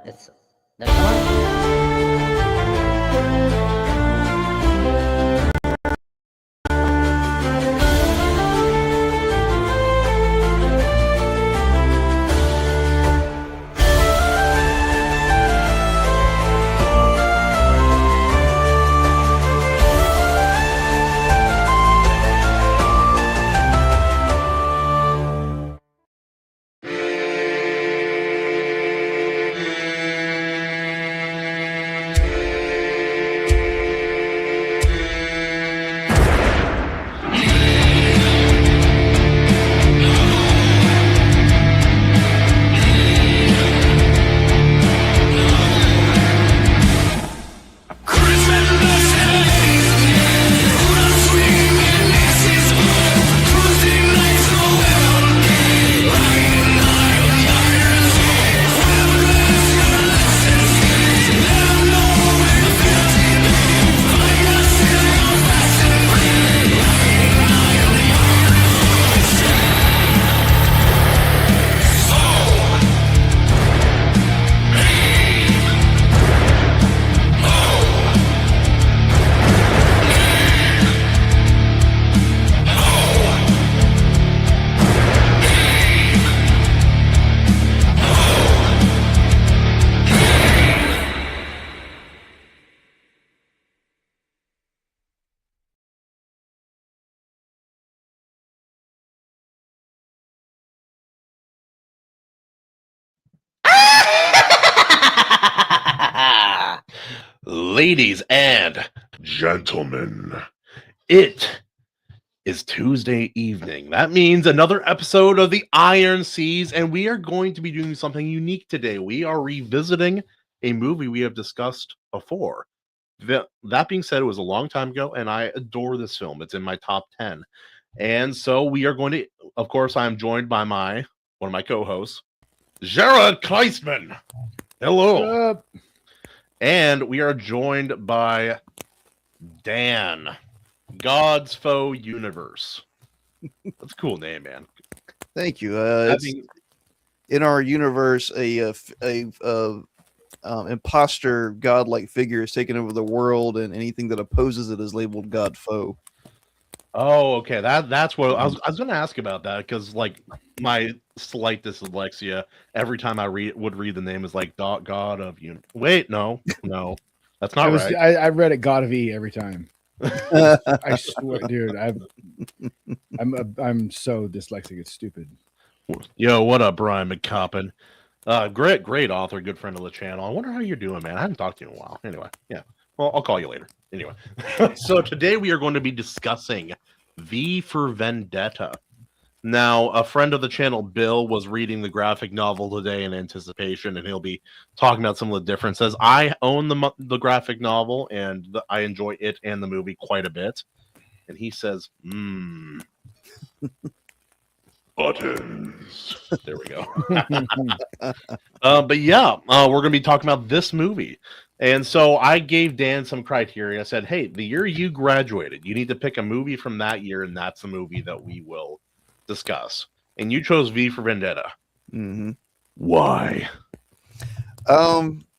it's that's fine. Ladies and gentlemen, it is Tuesday evening. That means another episode of the Iron Seas, and we are going to be doing something unique today. We are revisiting a movie we have discussed before. That being said, it was a long time ago, and I adore this film. It's in my top 10. And so we are going to, of course, I'm joined by one of my co-hosts, Jarrod Christman. Hello. And we are joined by Dan, GODFOE Universe. That's a cool name, man. Thank you. In our universe, a imposter godlike figure is taking over the world, and anything that opposes it is labeled GODFOE. Oh, okay. That's what I was going to ask about that, because like my slight dyslexia, every time I would read the name is like God of you. Wait, no, that's not right. I read it God of E every time. I swear, dude. I'm so dyslexic. It's stupid. Yo, what up, Brian McCoppin? Great author, good friend of the channel. I wonder how you're doing, man. I haven't talked to you in a while. Anyway, yeah. Well, I'll call you later. Anyway, so today we are going to be discussing V for Vendetta. Now, a friend of the channel, Bill, was reading the graphic novel today in anticipation, and he'll be talking about some of the differences. I own the graphic novel, and I enjoy it and the movie quite a bit. And he says, buttons. There we go. But yeah, we're going to be talking about this movie. And so I gave Dan some criteria. I said, hey, the year you graduated, you need to pick a movie from that year, and that's the movie that we will discuss. And you chose V for Vendetta. Mm-hmm. Why?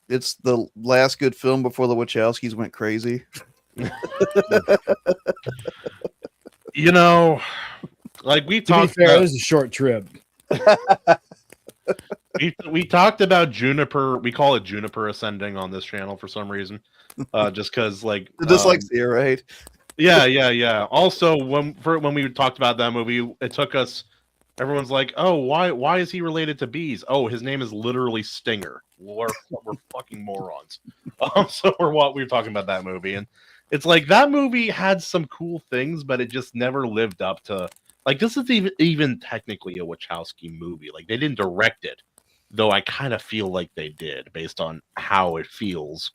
It's the last good film before the Wachowskis went crazy. You know, like we talked. To be fair, it was a short trip. We talked about Juniper. We call it Juniper Ascending on this channel for some reason, just because like dyslexia, right? Yeah. Also, when we talked about that movie, it took us. Everyone's like, "Oh, why is he related to bees?" Oh, his name is literally Stinger. We're fucking morons. So we were talking about that movie, and it's like that movie had some cool things, but it just never lived up to. Like, this is even technically a Wachowski movie. Like, they didn't direct it, though I kind of feel like they did based on how it feels.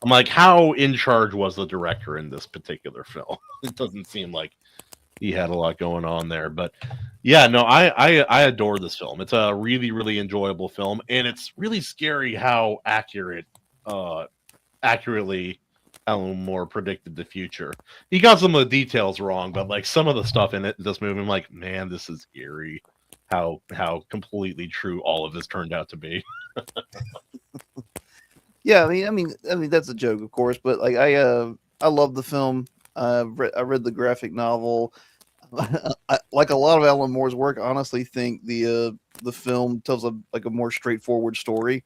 I'm like, how in charge was the director in this particular film? It doesn't seem like he had a lot going on there. But yeah, no, I adore this film. It's a really, really enjoyable film, and it's really scary how accurately Alan Moore predicted the future. He got some of the details wrong, but like some of the stuff in this movie, I'm like, man, this is eerie. How completely true all of this turned out to be. Yeah, I mean that's a joke, of course, but like I love the film. I read the graphic novel. Like a lot of Alan Moore's work, I honestly think the film tells a more straightforward story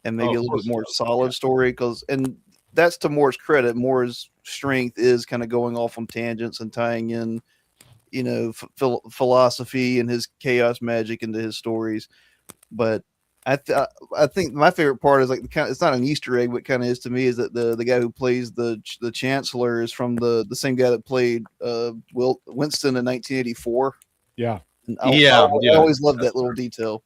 and Oh, maybe a of little bit course it more does. solid story. And that's to Moore's credit. Moore's strength is kind of going off on tangents and tying in, philosophy and his chaos magic into his stories. But I think my favorite part is like it's not an Easter egg, but kind of is to me is that the guy who plays the Chancellor is from the same guy that played Winston in 1984. Yeah. And Yeah, I always love that little detail.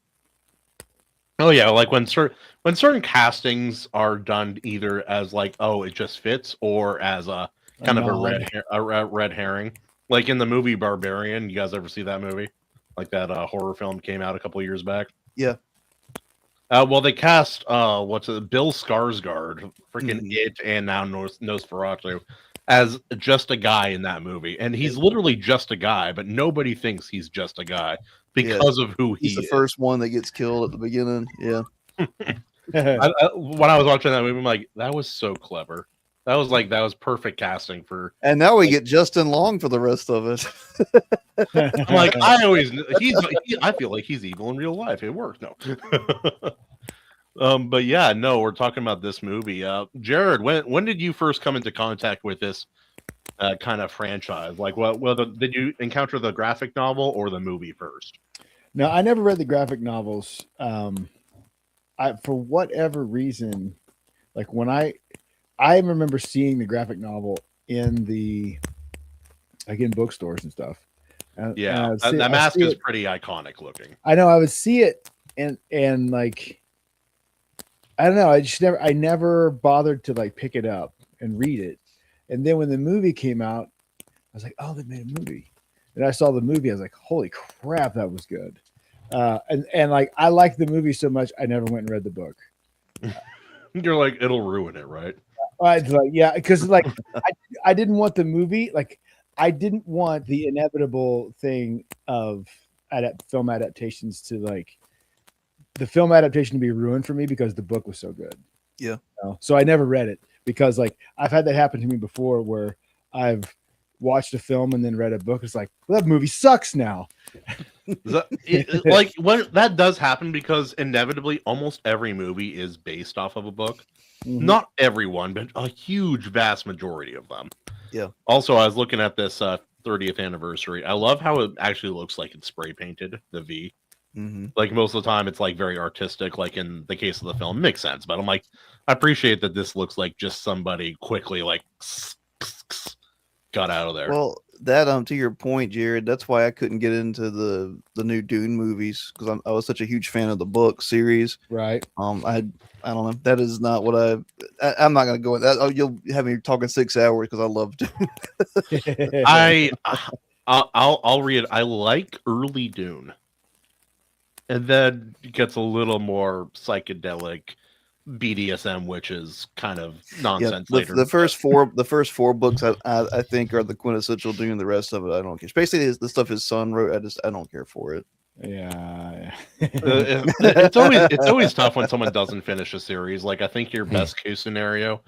Oh yeah, like when certain castings are done either as like, oh, it just fits, or as a kind of a red herring. Like in the movie Barbarian, you guys ever see that movie? Like that horror film came out a couple of years back. Yeah. Well, they cast Bill Skarsgård, freaking Mhm. It, and now Nosferatu as just a guy in that movie, and he's literally just a guy, but nobody thinks he's just a guy because of who He's he the is. first one that gets killed at the beginning. Yeah. When I was watching that movie, I'm like, that was so clever. That was perfect casting for. And now we get Justin Long for the rest of it. I'm like, I always I feel like he's evil in real life. It worked. No. But yeah, no, we're talking about this movie. Jarrod, when did you first come into contact with this kind of franchise? Like, did you encounter the graphic novel or the movie first? No, I never read the graphic novels. For whatever reason, like when I remember seeing the graphic novel in in bookstores and stuff. Yeah, that mask is pretty iconic looking. I know. I would see it and like, I don't know. I never bothered to like pick it up and read it. And then when the movie came out, I was like, oh, they made a movie. And I saw the movie. I was like, holy crap, that was good. And like, I liked the movie so much, I never went and read the book. You're like, it'll ruin it, right? I was like, yeah, because like I didn't want the movie, like I didn't want the inevitable thing of film adaptations to like the film adaptation to be ruined for me because the book was so good. Yeah. So I never read it because like I've had that happen to me before where I've watched a film and then read a book. It's like, well, that movie sucks now. Like when that does happen because inevitably almost every movie is based off of a book. Mm-hmm. Not everyone, but a huge vast majority of them. Yeah. Also, I was looking at this 30th anniversary. I love how it actually looks like it's spray painted, the V. Mm-hmm. Like most of the time it's like very artistic, like in the case of the film. Makes sense, but I'm like, I appreciate that this looks like just somebody quickly like got out of there. Well, that to your point, Jarrod, that's why I couldn't get into the new Dune movies because I was such a huge fan of the book series. Right. I don't know. That is not what I'm not going to go in that. You'll have me talking 6 hours because I love Dune. I'll read it. I like early Dune, and then it gets a little more psychedelic BDSM, which is kind of nonsense later. The first four books I think are the quintessential Dune. The rest of it I don't care. Especially the stuff his son wrote. I don't care for it. Yeah. It's always tough when someone doesn't finish a series. Like I think your best case scenario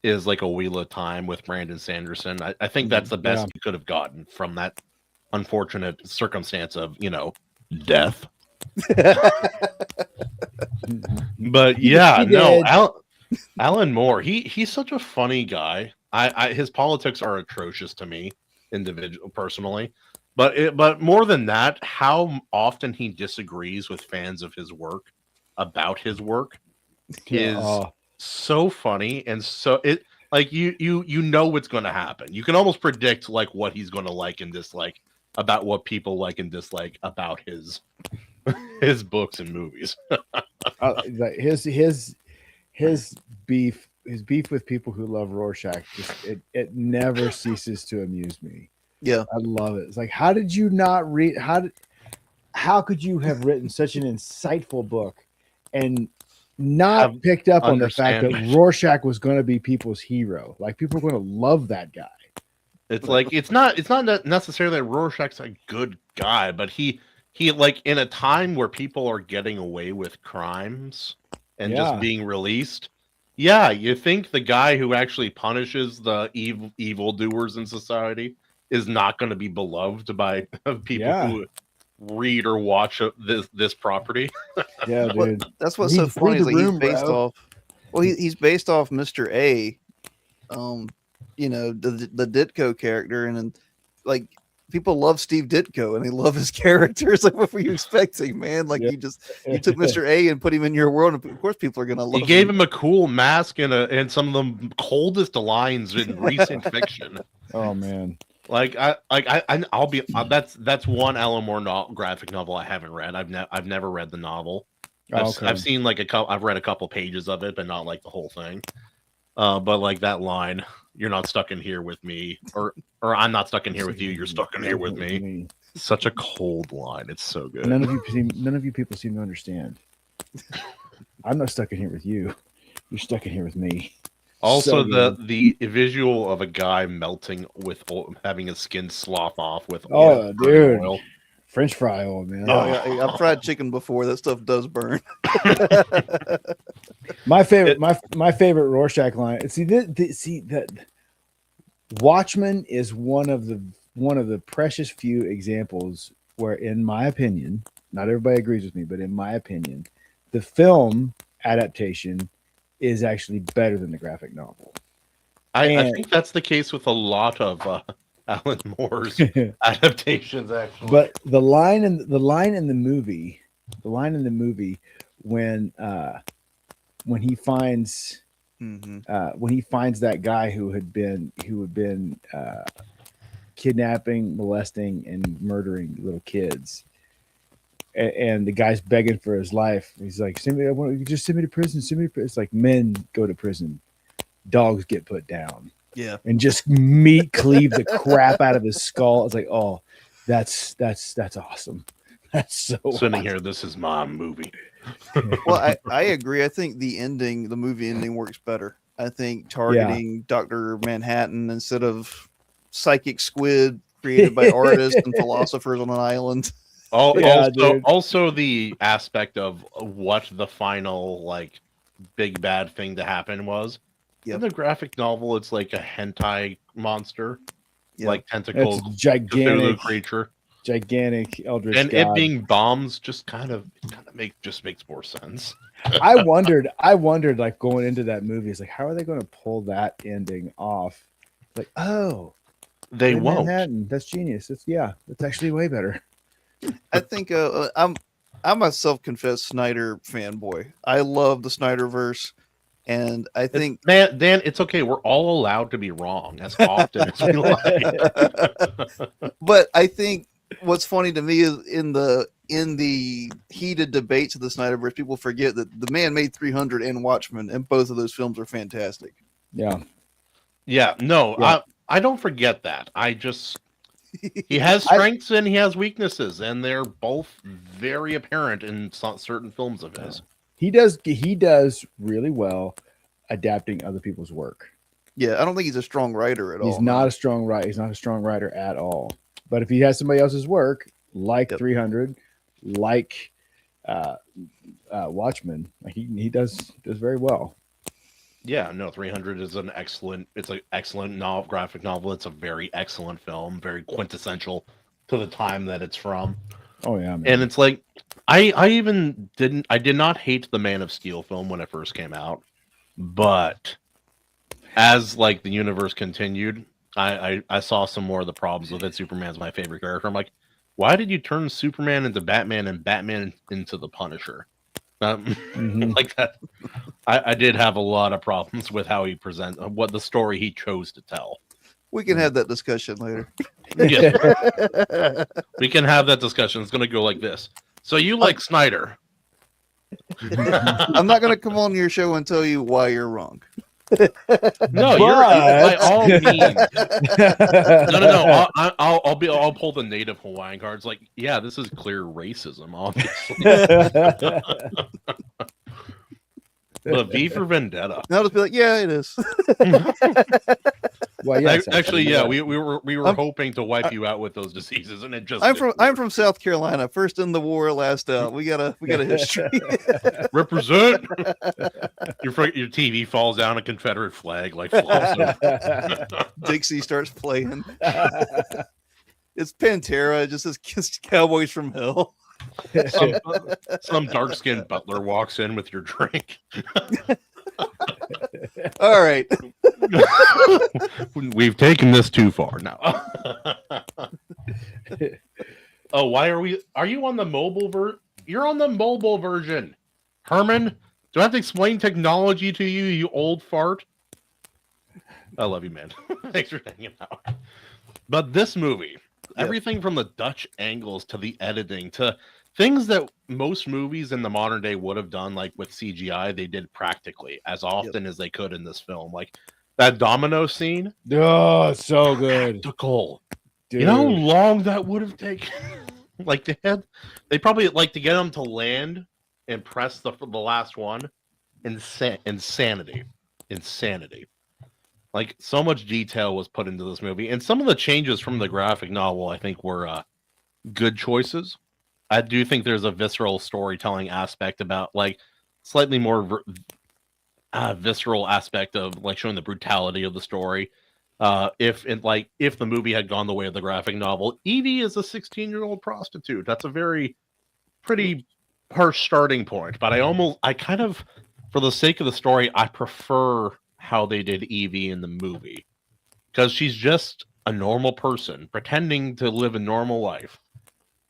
is like a Wheel of Time with Brandon Sanderson. I think that's the best you could have gotten from that unfortunate circumstance of death. But yeah, no, Alan Moore, he's such a funny guy. His politics are atrocious to me, personally. But more than that, how often he disagrees with fans of his work about his work is so funny, and so it like you know what's going to happen. You can almost predict like what he's going to like and dislike about what people like and dislike about his books and movies. Like his beef with people who love Rorschach it never ceases to amuse me. Yeah, I love it. It's like, how did you not read? How could you have written such an insightful book and not picked up on the fact that Rorschach was going to be people's hero? Like people are going to love that guy. It's like it's not necessarily that Rorschach's a good guy, but he like in a time where people are getting away with crimes and just being released, Yeah, you think the guy who actually punishes the evil doers in society is not going to be beloved by people Yeah. who read or watch this property? Yeah, Well, dude. that's what's so Read funny is the like he's room, based bro. off. Well, he's based off Mr. A, you know, the Ditko character, and then like people love Steve Ditko and they love his characters. Like, what were you expecting, man? Like Yeah. you took Mr. A and put him in your world, and of course people are gonna love You gave him. him a cool mask and some of the coldest lines in recent fiction. Oh man. I'll be that's one Alan Moore graphic novel I haven't read. I've never read the novel. Oh, okay. I've seen like I've read a couple pages of it, but not like the whole thing. But like that line, "You're not stuck in here with me," or "I'm not stuck in here with you. You're stuck in here with me." Such a cold line. It's so good. None of you people seem to understand. I'm not stuck in here with you. You're stuck in here with me. Also, So the visual of a guy melting with having his skin slough off with dude. oil. French fry oil, man. Oh, yeah, I've fried chicken before. That stuff does burn. My favorite, my favorite Rorschach line. See that Watchmen is one of the precious few examples where, in my opinion, not everybody agrees with me, but in my opinion, the film adaptation is actually better than the graphic novel. I think that's the case with a lot of Alan Moore's adaptations, actually. But the line in the movie when he finds that guy who had been kidnapping, molesting, and murdering little kids, and the guy's begging for his life. He's like, "Send me! Just send me to prison. Send me to prison." It's like men go to prison, dogs get put down. Yeah, and just meat cleave the crap out of his skull. It's like, oh, that's awesome. That's so sitting awesome. here. This is my movie. well, I agree. I think the movie ending works better. I think targeting Dr. Manhattan instead of psychic squid created by artists and philosophers on an island. Also the aspect of what the final like big bad thing to happen was. Yep. In the graphic novel, it's like a hentai monster, like tentacle, it's gigantic creature, gigantic eldritch and god. it being bombs just kind of makes more sense. I wondered, like going into that movie, it's like, how are they going to pull that ending off? Like, oh, they won't. Manhattan, that's genius. It's actually way better. I think I'm a self-confessed Snyder fanboy. I love the Snyderverse. And I think, Dan, it's okay. We're all allowed to be wrong as often as we like. But I think what's funny to me is in the heated debates of the Snyderverse, people forget that the man made 300 and Watchmen, and both of those films are fantastic. Yeah. I don't forget that. He has strengths and he has weaknesses, and they're both very apparent in certain films of his. He does really well adapting other people's work. Yeah, I don't think he's a strong writer at all. He's not a strong writer. He's not a strong writer at all. But if he has somebody else's work, like 300, like Watchmen, he does very well. Yeah, no, 300 is an excellent graphic novel. It's a very excellent film, very quintessential to the time that it's from. Oh yeah, man. And it's like I did not hate the Man of Steel film when it first came out, but as like the universe continued, I saw some more of the problems with it. Superman's my favorite character. I'm like, why did you turn Superman into Batman and Batman into the Punisher? Like that. I did have a lot of problems with how he what the story he chose to tell. We can have that discussion later. Yeah. We can have that discussion. It's going to go like this. So you like Snyder? I'm not going to come on your show and tell you why you're wrong. No, you're by all means. No. I'll pull the native Hawaiian cards. Like, yeah, this is clear racism, obviously. But V for Vendetta. And I'll just be like, yeah, it is. Well, yes, Actually, yeah, you're we right. were hoping to wipe you out with those diseases, and it just I'm didn't from work. South Carolina. First in the war, last out. We got a history. Represent. Your TV falls down, a Confederate flag like falls over. Dixie starts playing. It's Pantera. It just says Cowboys from Hell. Some dark-skinned butler walks in with your drink. All right. We've taken this too far now. Oh, why are you on the mobile You're on the mobile version. Herman, do I have to explain technology to you, you old fart? I love you, man. Thanks for hanging out. But this movie, everything from the Dutch angles to the editing to things that most movies in the modern day would have done, like with CGI, they did practically as often as they could in this film. Like that domino scene. Oh, so good. Practical. Dude. You know how long that would have taken? Like they probably like to get them to land and press the last one. Insanity. Like so much detail was put into this movie, and some of the changes from the graphic novel I think were good choices. I do think there's a visceral storytelling aspect about like slightly more visceral aspect of like showing the brutality of the story. If the movie had gone the way of the graphic novel, Evie is a 16-year-old prostitute. That's a pretty harsh starting point. But I kind of, for the sake of the story, I prefer how they did Evie in the movie, because she's just a normal person pretending to live a normal life,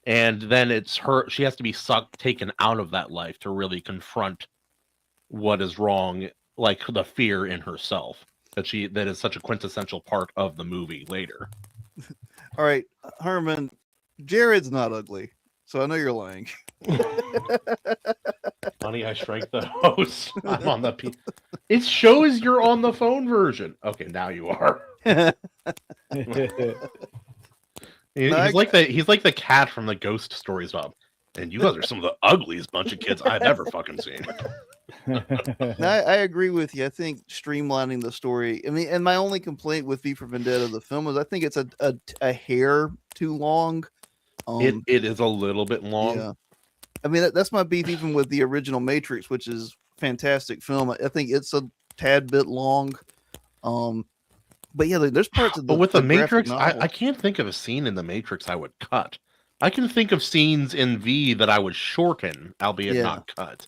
and then she has to be taken out of that life to really confront what is wrong, like the fear in herself that is such a quintessential part of the movie later. All right, Herman, Jarrod's not ugly, so I know you're lying. Honey, I Shrank the Host. I'm on the It shows you're on the phone version. Okay, now you are. He's like the cat from the Ghost Stories Bob. And you guys are some of the ugliest bunch of kids I've ever fucking seen. I agree with you. I think streamlining the story. I mean, and my only complaint with V for Vendetta, the film, is I think it's a hair too long. It is a little bit long. Yeah. I mean, that's my beef even with the original Matrix, which is a fantastic film. I think it's a tad bit long. But yeah, there's parts of But with the Matrix, I can't think of a scene in the Matrix I would cut. I can think of scenes in V that I would shorten, albeit not cut.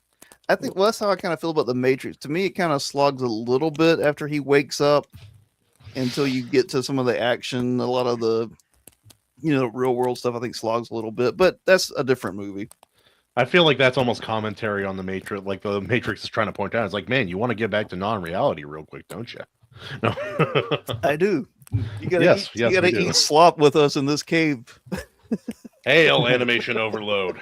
I think that's how I kind of feel about the Matrix. To me, it kind of slugs a little bit after he wakes up until you get to some of the action. A lot of the, real world stuff, I think, slogs a little bit, but that's a different movie. I feel like that's almost commentary on the Matrix. Like the Matrix is trying to point out, it's like, man, you want to get back to non-reality real quick, don't you? No, I do. You gotta eat slop with us in this cave. Hail, animation overload.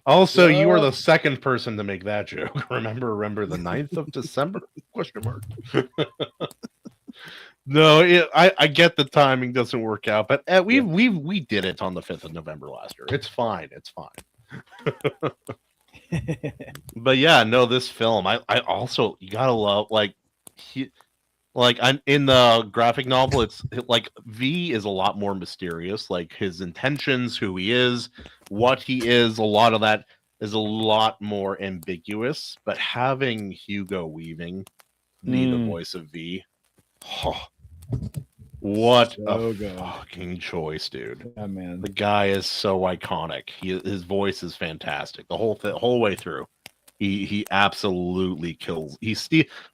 Also, you are the second person to make that joke. Remember the 9th of December? Question mark. No, I get the timing doesn't work out, but we did it on the 5th of November last year. It's fine. But yeah, no, this film, I also, you gotta love, I'm in the graphic novel, it's like V is a lot more mysterious, like his intentions, who he is, what he is, a lot of that is a lot more ambiguous. But having Hugo Weaving be the voice of V, what a fucking choice, dude. Yeah, man. The guy is so iconic. His voice is fantastic the whole way through. He absolutely kills.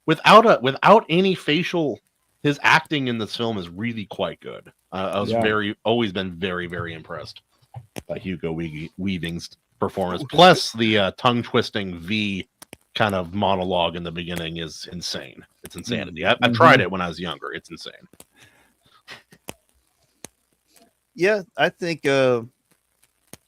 Without any facial. His acting in this film is really quite good. I was always been very, very impressed by Hugo Weaving's performance. Plus the tongue twisting V kind of monologue in the beginning is insane. It's insanity. I tried it when I was younger. It's insane. Yeah, I think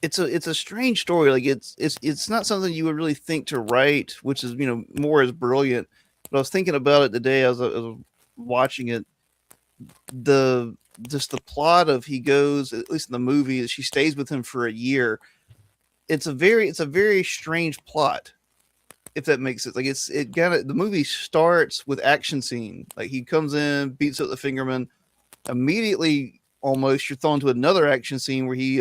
it's a strange story. Like it's not something you would really think to write, which is more as brilliant. But I was thinking about it today as I was watching it. The plot of he goes, at least in the movie, she stays with him for a year. It's a very strange plot, if that makes sense. Like the movie starts with action scene. Like he comes in, beats up the fingerman, immediately, almost, you're thrown to another action scene where he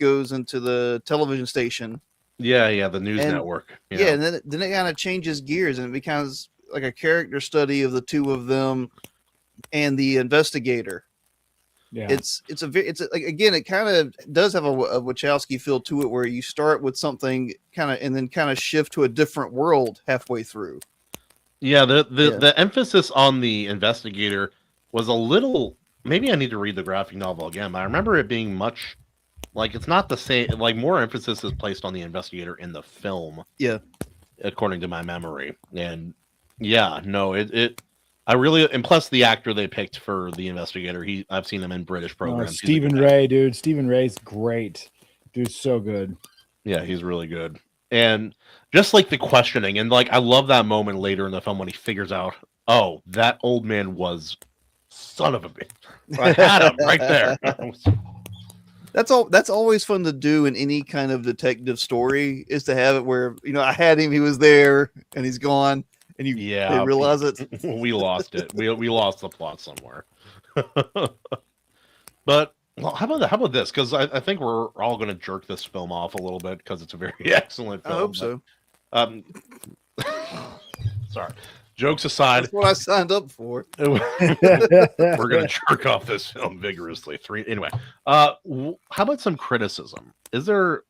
goes into the television station. Yeah, the news And- network. Yeah, and then it kind of changes gears and it becomes like a character study of the two of them and the investigator. Yeah. It's like, again, it kind of does have a Wachowski feel to it, where you start with something kind of and then kind of shift to a different world halfway through. Yeah, Yeah. the emphasis on the investigator was a little. Maybe I need to read the graphic novel again, but I remember it being much like it's not the same. Like more emphasis is placed on the investigator in the film. Yeah. According to my memory, and yeah, no, it. I really, and plus the actor they picked for the investigator, I've seen him in British programs. He's a Stephen good Ray, dude. Stephen Ray's great. Dude's so good. Yeah, he's really good. And just like the questioning, and like I love that moment later in the film when he figures out, oh, that old man was son of a bitch. I had him right there. That's always fun to do in any kind of detective story, is to have it where, I had him, he was there, and he's gone, and they realize it. We lost it. We lost the plot somewhere. But well, how about this? Because I think we're all going to jerk this film off a little bit because it's a very excellent film. I hope so. Sorry. Jokes aside, That's what I signed up for. we're going to jerk off this film vigorously. Anyway, how about some criticism? Is there?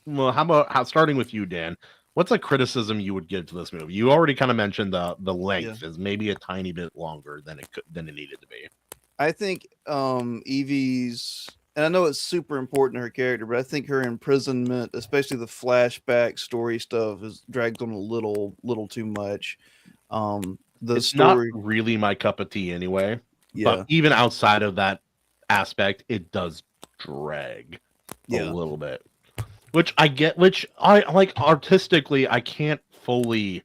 Well, how about starting with you, Dan? What's a criticism you would give to this movie? You already kind of mentioned the length is maybe a tiny bit longer than it needed to be. I think Evie's, and I know it's super important to her character, but I think her imprisonment, especially the flashback story stuff, is dragged on a little too much. It's story, not really my cup of tea anyway. yeah, But even outside of that aspect, it does drag a Yeah. little bit. Which I get, which I like artistically, I can't fully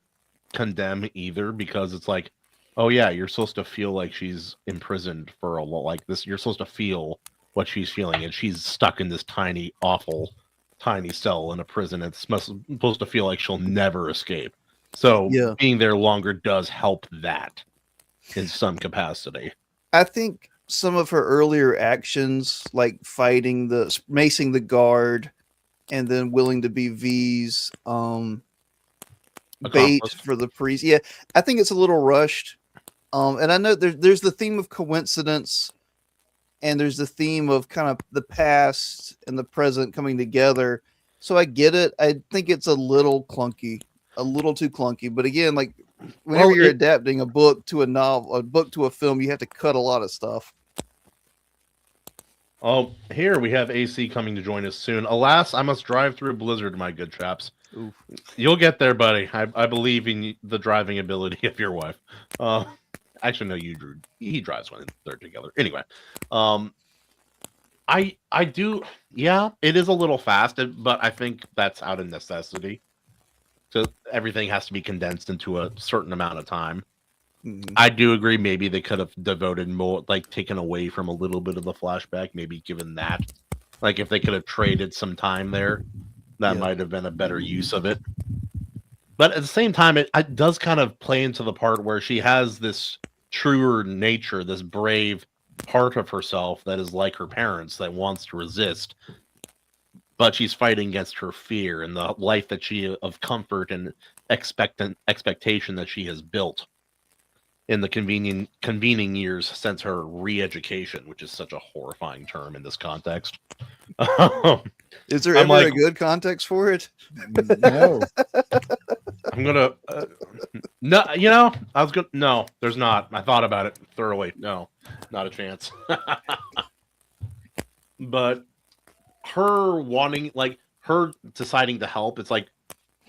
condemn either, because it's like, oh yeah, you're supposed to feel like she's imprisoned for a lot like this. You're supposed to feel what she's feeling, and she's stuck in this tiny, awful, tiny cell in a prison. It's supposed to feel like she'll never escape. So Yeah. being there longer does help that in some capacity. I think some of her earlier actions, like macing the guard, and then willing to be V's bait Accomplice. for the priest. Yeah, I think it's a little rushed. And I know there's the theme of coincidence, and there's the theme of kind of the past and the present coming together. So I get it. I think it's a little clunky, a little too clunky. But again, like whenever you're adapting a book to a novel, a book to a film, you have to cut a lot of stuff. Oh, here we have AC coming to join us soon. Alas, I must drive through a blizzard, my good chaps. Oof. You'll get there, buddy. I believe in the driving ability of your wife. Actually, no, he drives when they're together. Anyway, I do. Yeah, it is a little fast, but I think that's out of necessity. So everything has to be condensed into a certain amount of time. Mhm. I do agree. Maybe they could have devoted more, like taken away from a little bit of the flashback. Maybe given that, like if they could have traded some time there, that Yeah. might have been a better use of it. But at the same time, it does kind of play into the part where she has this truer nature, this brave part of herself that is like her parents, that wants to resist, but she's fighting against her fear and the life that she of comfort and expectation that she has built in the convening years since her re-education, which is such a horrifying term in this context. Is there I'm ever a like- good context for it? No. I'm gonna no, I was gonna no, there's not. I thought about it thoroughly. No, not a chance. But her wanting, like her deciding to help, it's like,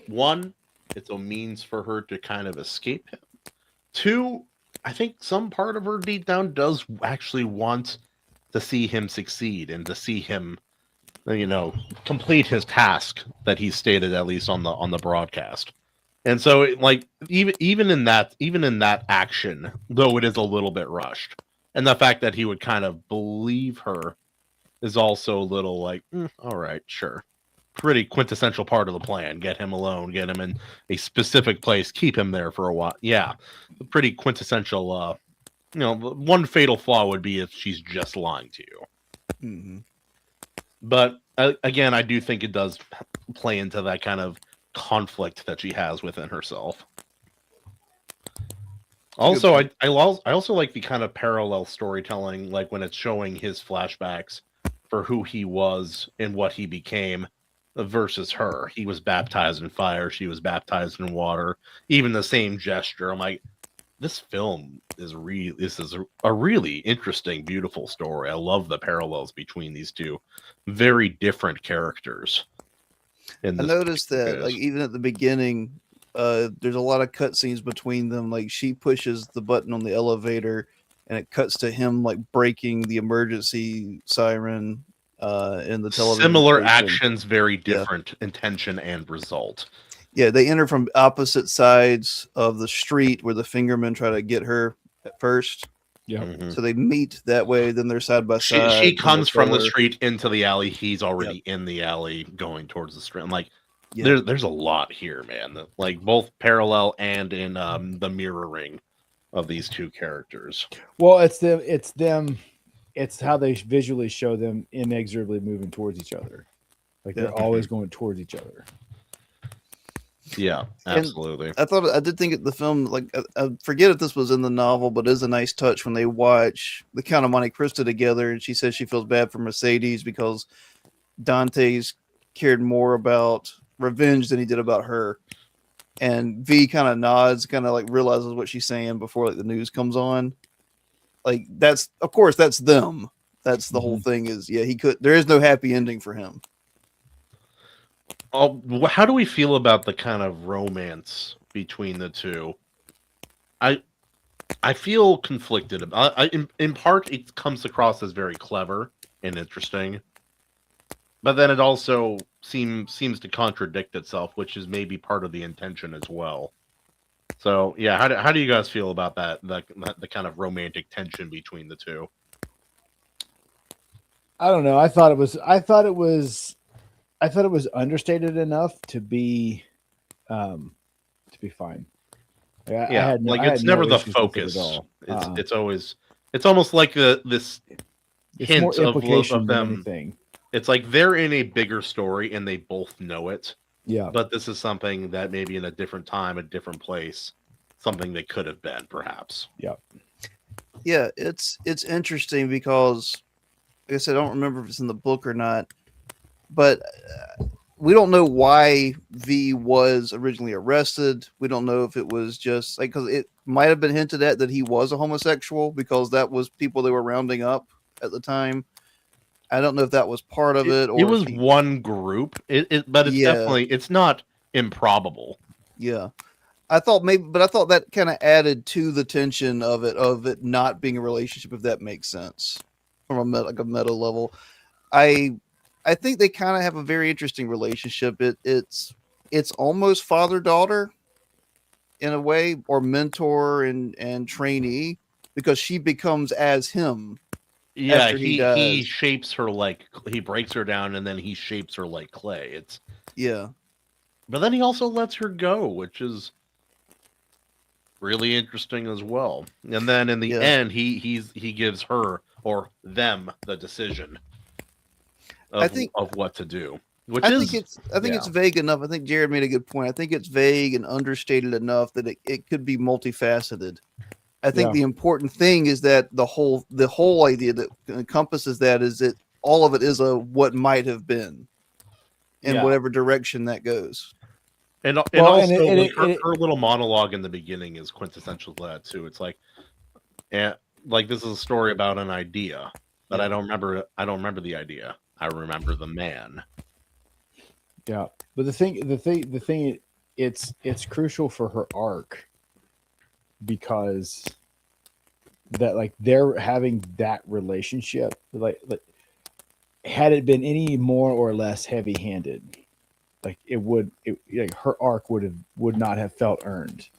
one, it's a means for her to kind of escape him. Two, I think some part of her deep down does actually want to see him succeed and to see him, complete his task that he stated, at least on the broadcast. And so, like, even in that action, though it is a little bit rushed, and the fact that he would kind of believe her is also a little like, all right, sure. Pretty quintessential part of the plan. Get him alone, get him in a specific place, keep him there for a while. Yeah, pretty quintessential one fatal flaw would be if she's just lying to you. Mm-hmm. But again, I do think it does play into that kind of conflict that she has within herself. Also, I also like the kind of parallel storytelling, like when it's showing his flashbacks for who he was and what he became versus her. He was baptized in fire. She was baptized in water. Even the same gesture. I'm like, this film is this is a really interesting, beautiful story. I love the parallels between these two very different characters. I noticed that, like, even at the beginning, there's a lot of cutscenes between them. Like, she pushes the button on the elevator, and it cuts to him like breaking the emergency siren in the television. Similar station. actions, very different intention and result. Yeah, they enter from opposite sides of the street where the fingermen try to get her at first. Yeah. Mm-hmm. So they meet that way, then they're side by side. She comes from the street into the alley. He's already in the alley going towards the street. I'm like, there's a lot here, man. Like both parallel and in the mirroring of these two characters. Well, it's them. It's how they visually show them inexorably moving towards each other. Like they're always going towards each other. Yeah, absolutely. And I did think the film, like, I forget if this was in the novel, but it is a nice touch when they watch The Count of Monte Cristo together, and she says she feels bad for Mercedes because Dante's cared more about revenge than he did about her. And V kind of nods, kind of like realizes what she's saying before like the news comes on. Like that's them. That's the whole thing is, there is no happy ending for him. How do we feel about the kind of romance between the two? I feel conflicted about. In part, it comes across as very clever and interesting, but then it also seems to contradict itself, which is maybe part of the intention as well. So yeah, how do you guys feel about that? The kind of romantic tension between the two. I don't know. I thought it was understated enough to be fine. It's never the focus. It's almost like this hint of them. Anything. It's like they're in a bigger story and they both know it. Yeah. But this is something that maybe in a different time, a different place, something they could have been, perhaps. Yeah. Yeah, it's interesting because, like I said, I don't remember if it's in the book or not, but we don't know why V was originally arrested. We don't know if it was just like, because it might have been hinted at that he was a homosexual because that was people they were rounding up at the time. I don't know if that was part of it. Or it was one group, but it's definitely, it's not improbable. Yeah. I thought that kind of added to the tension of it not being a relationship, if that makes sense from a meta level. I think they kind of have a very interesting relationship. It's almost father-daughter in a way, or mentor and trainee, because she becomes as him. Yeah, he shapes her like, he breaks her down and then he shapes her like clay. But then he also lets her go, which is really interesting as well. And then in the end, he gives her or them the decision of what to do. I think it's vague enough. I think Jared made a good point. I think it's vague and understated enough that it could be multifaceted. I think the important thing is that the whole idea that encompasses that is that all of it is a what might have been in whatever direction that goes. And her little monologue in the beginning is quintessential to that too. It's like, like this is a story about an idea, but I don't remember the idea. I remember the man. Yeah, but the thing, it's crucial for her arc because that, like, they're having that relationship. Like had it been any more or less heavy-handed, like her arc would not have felt earned.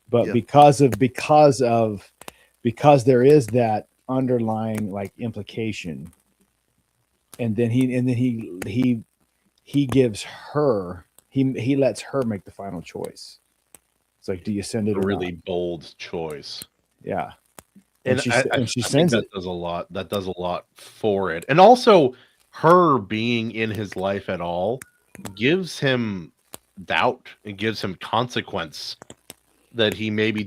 But because there is that underlying like implication, and then he gives her, he lets her make the final choice. It's like, do you send it? A really bold choice. Yeah. And she I think sends that it. does a lot. That does a lot for it, and also her being in his life at all gives him doubt. It gives him consequence that he maybe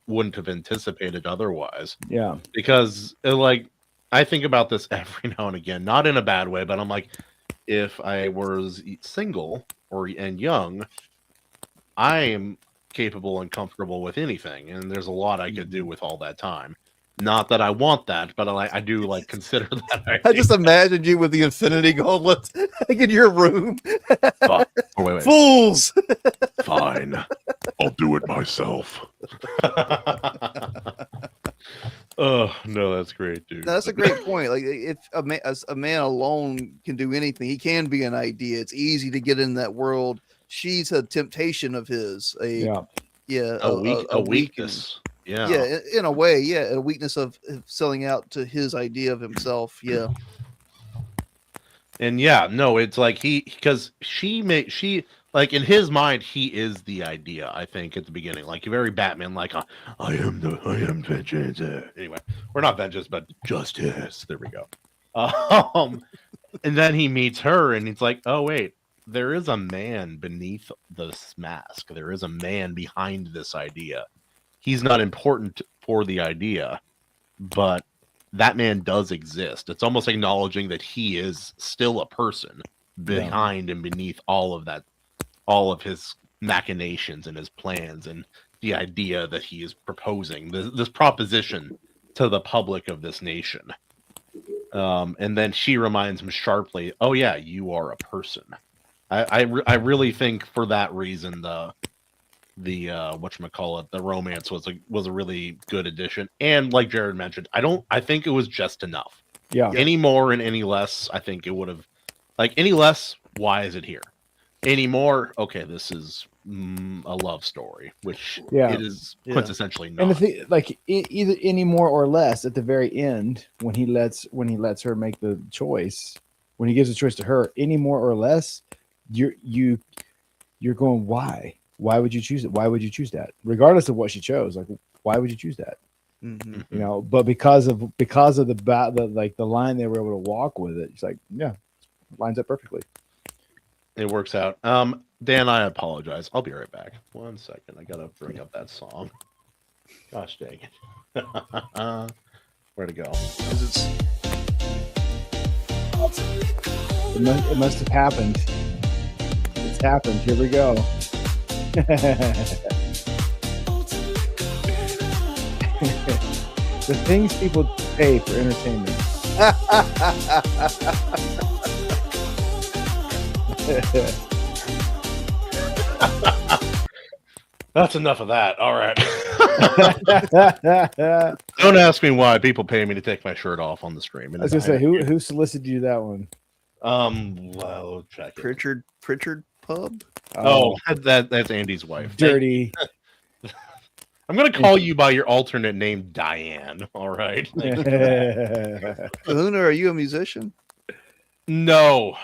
wouldn't have anticipated otherwise. Yeah. Because like I think about this every now and again, not in a bad way, but I'm like, if I was single and young, I am capable and comfortable with anything, and there's a lot I could do with all that time. Not that I want that, but I do like consider that. I just imagined you with the Infinity Gauntlet in your room. Oh, wait. Fools! Fine, I'll do it myself. Oh no, that's great, dude. No, that's a great point. Like if a man alone can do anything, he can be an idea. It's easy to get in that world. She's a temptation of his. A weakness. Weakness. Yeah, in a way, yeah, a weakness of selling out to his idea of himself. Yeah. And yeah, no, it's like because she like in his mind, he is the idea. I think at the beginning, like very Batman, like I am vengeance. Anyway, we're not vengeance, but justice. There we go. And then he meets her, and he's like, oh wait, there is a man beneath this mask. There is a man behind this idea. He's not important for the idea, but that man does exist. It's almost acknowledging that he is still a person behind and beneath all of that, all of his machinations and his plans and the idea that he is proposing, this proposition to the public of this nation. And then she reminds him sharply, oh yeah, you are a person. I really think for that reason, the whatchamacallit, the romance was a really good addition. And like Jarrod mentioned, I think it was just enough. Yeah. Any more and any less, I think it would have, like, any less, why is it here? Any more, okay, this is a love story, which it is quintessentially not. And the thing, like either any more or less at the very end, when he lets her make the choice, when he gives the choice to her, any more or less, you're going, why? Why would you choose it? Why would you choose that? Regardless of what she chose, like, why would you choose that? Mm-hmm. You know, but because of the line they were able to walk with it, it's like, yeah, lines up perfectly. It works out. Dan, I apologize. I'll be right back. 1 second. I gotta bring up that song. Gosh dang it. Where'd it go? It must have happened. It's happened. Here we go. The things people pay for entertainment. That's enough of that. All right. Don't ask me why people pay me to take my shirt off on the stream. I was gonna say, who solicited you that one? Well, check it. Pritchard Pub. Oh, that's Andy's wife. Dirty. I'm gonna call you by your alternate name, Diane. All right. Kahuna, are you a musician? No,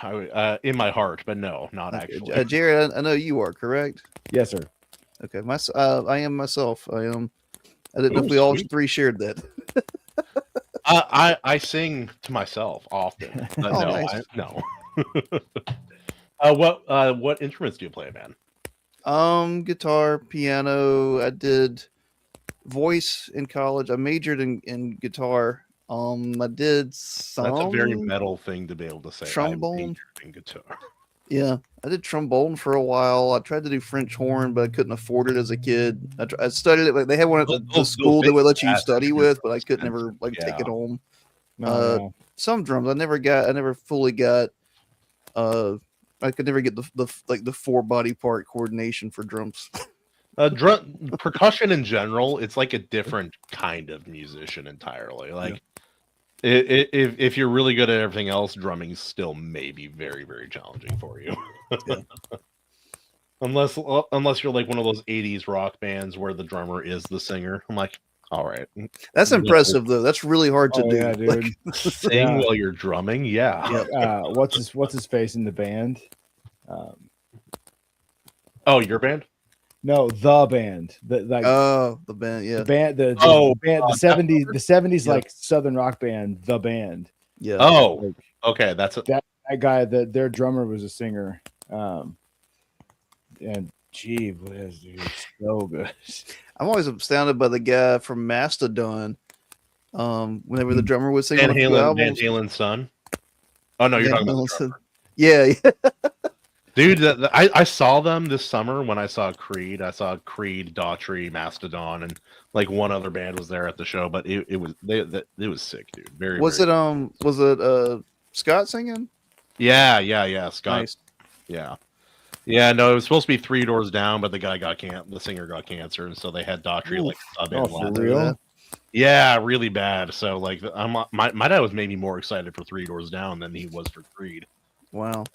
in my heart, but no, not actually. Jarrod, I know you are, correct? Yes, sir. Okay, I am myself. I am. I didn't know if we all three shared that. I sing to myself often, but no, nice. No. What instruments do you play, man? Guitar, piano. I did voice in college. I majored in guitar. I did some. That's a very metal thing to be able to say. Trombone in guitar. Yeah, I did trombone for a while. I tried to do French horn, but I couldn't afford it as a kid. I studied it. Like they had one at the school that would let you study with, but I could never take it home. No. Some drums I never fully got. I could never get the 4 body part coordination for drums. Percussion in general, it's like a different kind of musician entirely. Like if you're really good at everything else, drumming still may be very, very challenging for you. Unless you're like one of those 80s rock bands where the drummer is the singer. I'm like, all right. That's impressive though. That's really hard to do. Yeah, dude. Sing while you're drumming. Yeah. What's his face in the band? Oh, your band? No, the band. The like Oh, the band, yeah, the band. The Oh, band. The Death 70s. The 70s Yeah. like Southern rock band. The band. yeah. Oh, Like okay. That's a, that guy. Their drummer was a singer. And gee whiz, dude, so good. I'm always astounded by the guy from Mastodon. Whenever the drummer would sing Van on a few Halen, Van albums, Halen's son. Oh no, you're Van talking about Halen the said- drummer. yeah, Dude. I saw them this summer when I saw Creed. I saw Creed, Daughtry, Mastodon, and like one other band was there at the show. But it was it was sick, dude. Very was very, it Scott singing? Yeah. Scott. Nice. Yeah. No, it was supposed to be Three Doors Down, but the singer got cancer, and so they had Daughtry like sub in. Oh, for last- real? Yeah, really bad. So like, my dad was maybe more excited for Three Doors Down than he was for Creed. Wow.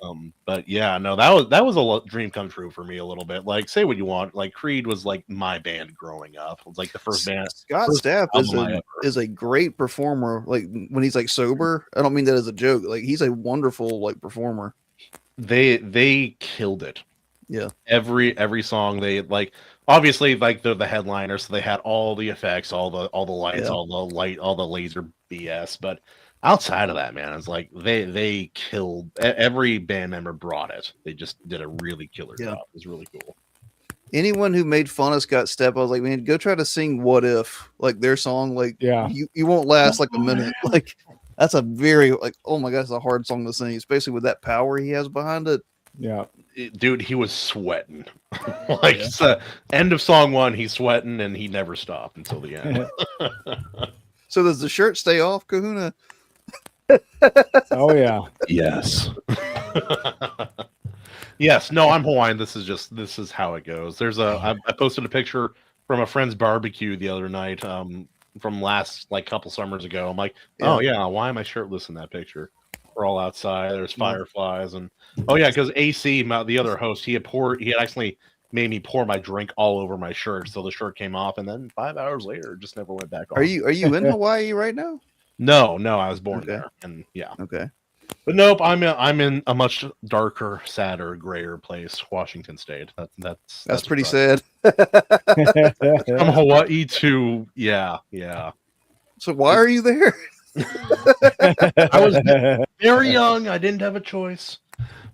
But yeah, no, that was a dream come true for me a little bit. Like, say what you want, like Creed was like my band growing up. It was like the first band. Scott first Stapp album I is a great performer. Like when he's like sober, I don't mean that as a joke. Like he's a wonderful like performer. They killed it. Yeah. Every song they like. Obviously, like they're the headliner, so they had all the effects, all the lights, Yeah. all the laser BS. But outside of that, man, it's like they killed. Every band member brought it. They just did a really killer Yeah. job. It was really cool. Anyone who made fun of Scott Stapp, I was like, man, go try to sing "What If," like their song. Like, Yeah. you won't last like a minute. Like, that's a very like, oh my god, it's a hard song to sing, especially with that power he has behind it. Yeah. Dude, he was sweating. Like it's the end of song 1, he's sweating, and he never stopped until the end. So does the shirt stay off, Kahuna? Oh yeah. Yes. Yes. No, I'm Hawaiian. This is how it goes. I posted a picture from a friend's barbecue the other night, from last like couple summers ago. I'm like, oh yeah, why am I shirtless in that picture? We're all outside. There's fireflies, and oh yeah, because AC, the other host, he had actually made me pour my drink all over my shirt, so the shirt came off, and then 5 hours later, it just never went back on. Are you in Hawaii right now? No, I was born Okay. there, and yeah. Okay. But nope, I'm in a much darker, sadder, grayer place, Washington State. That's pretty rough. sad. From Hawaii to yeah. So why are you there? I was very young. I didn't have a choice.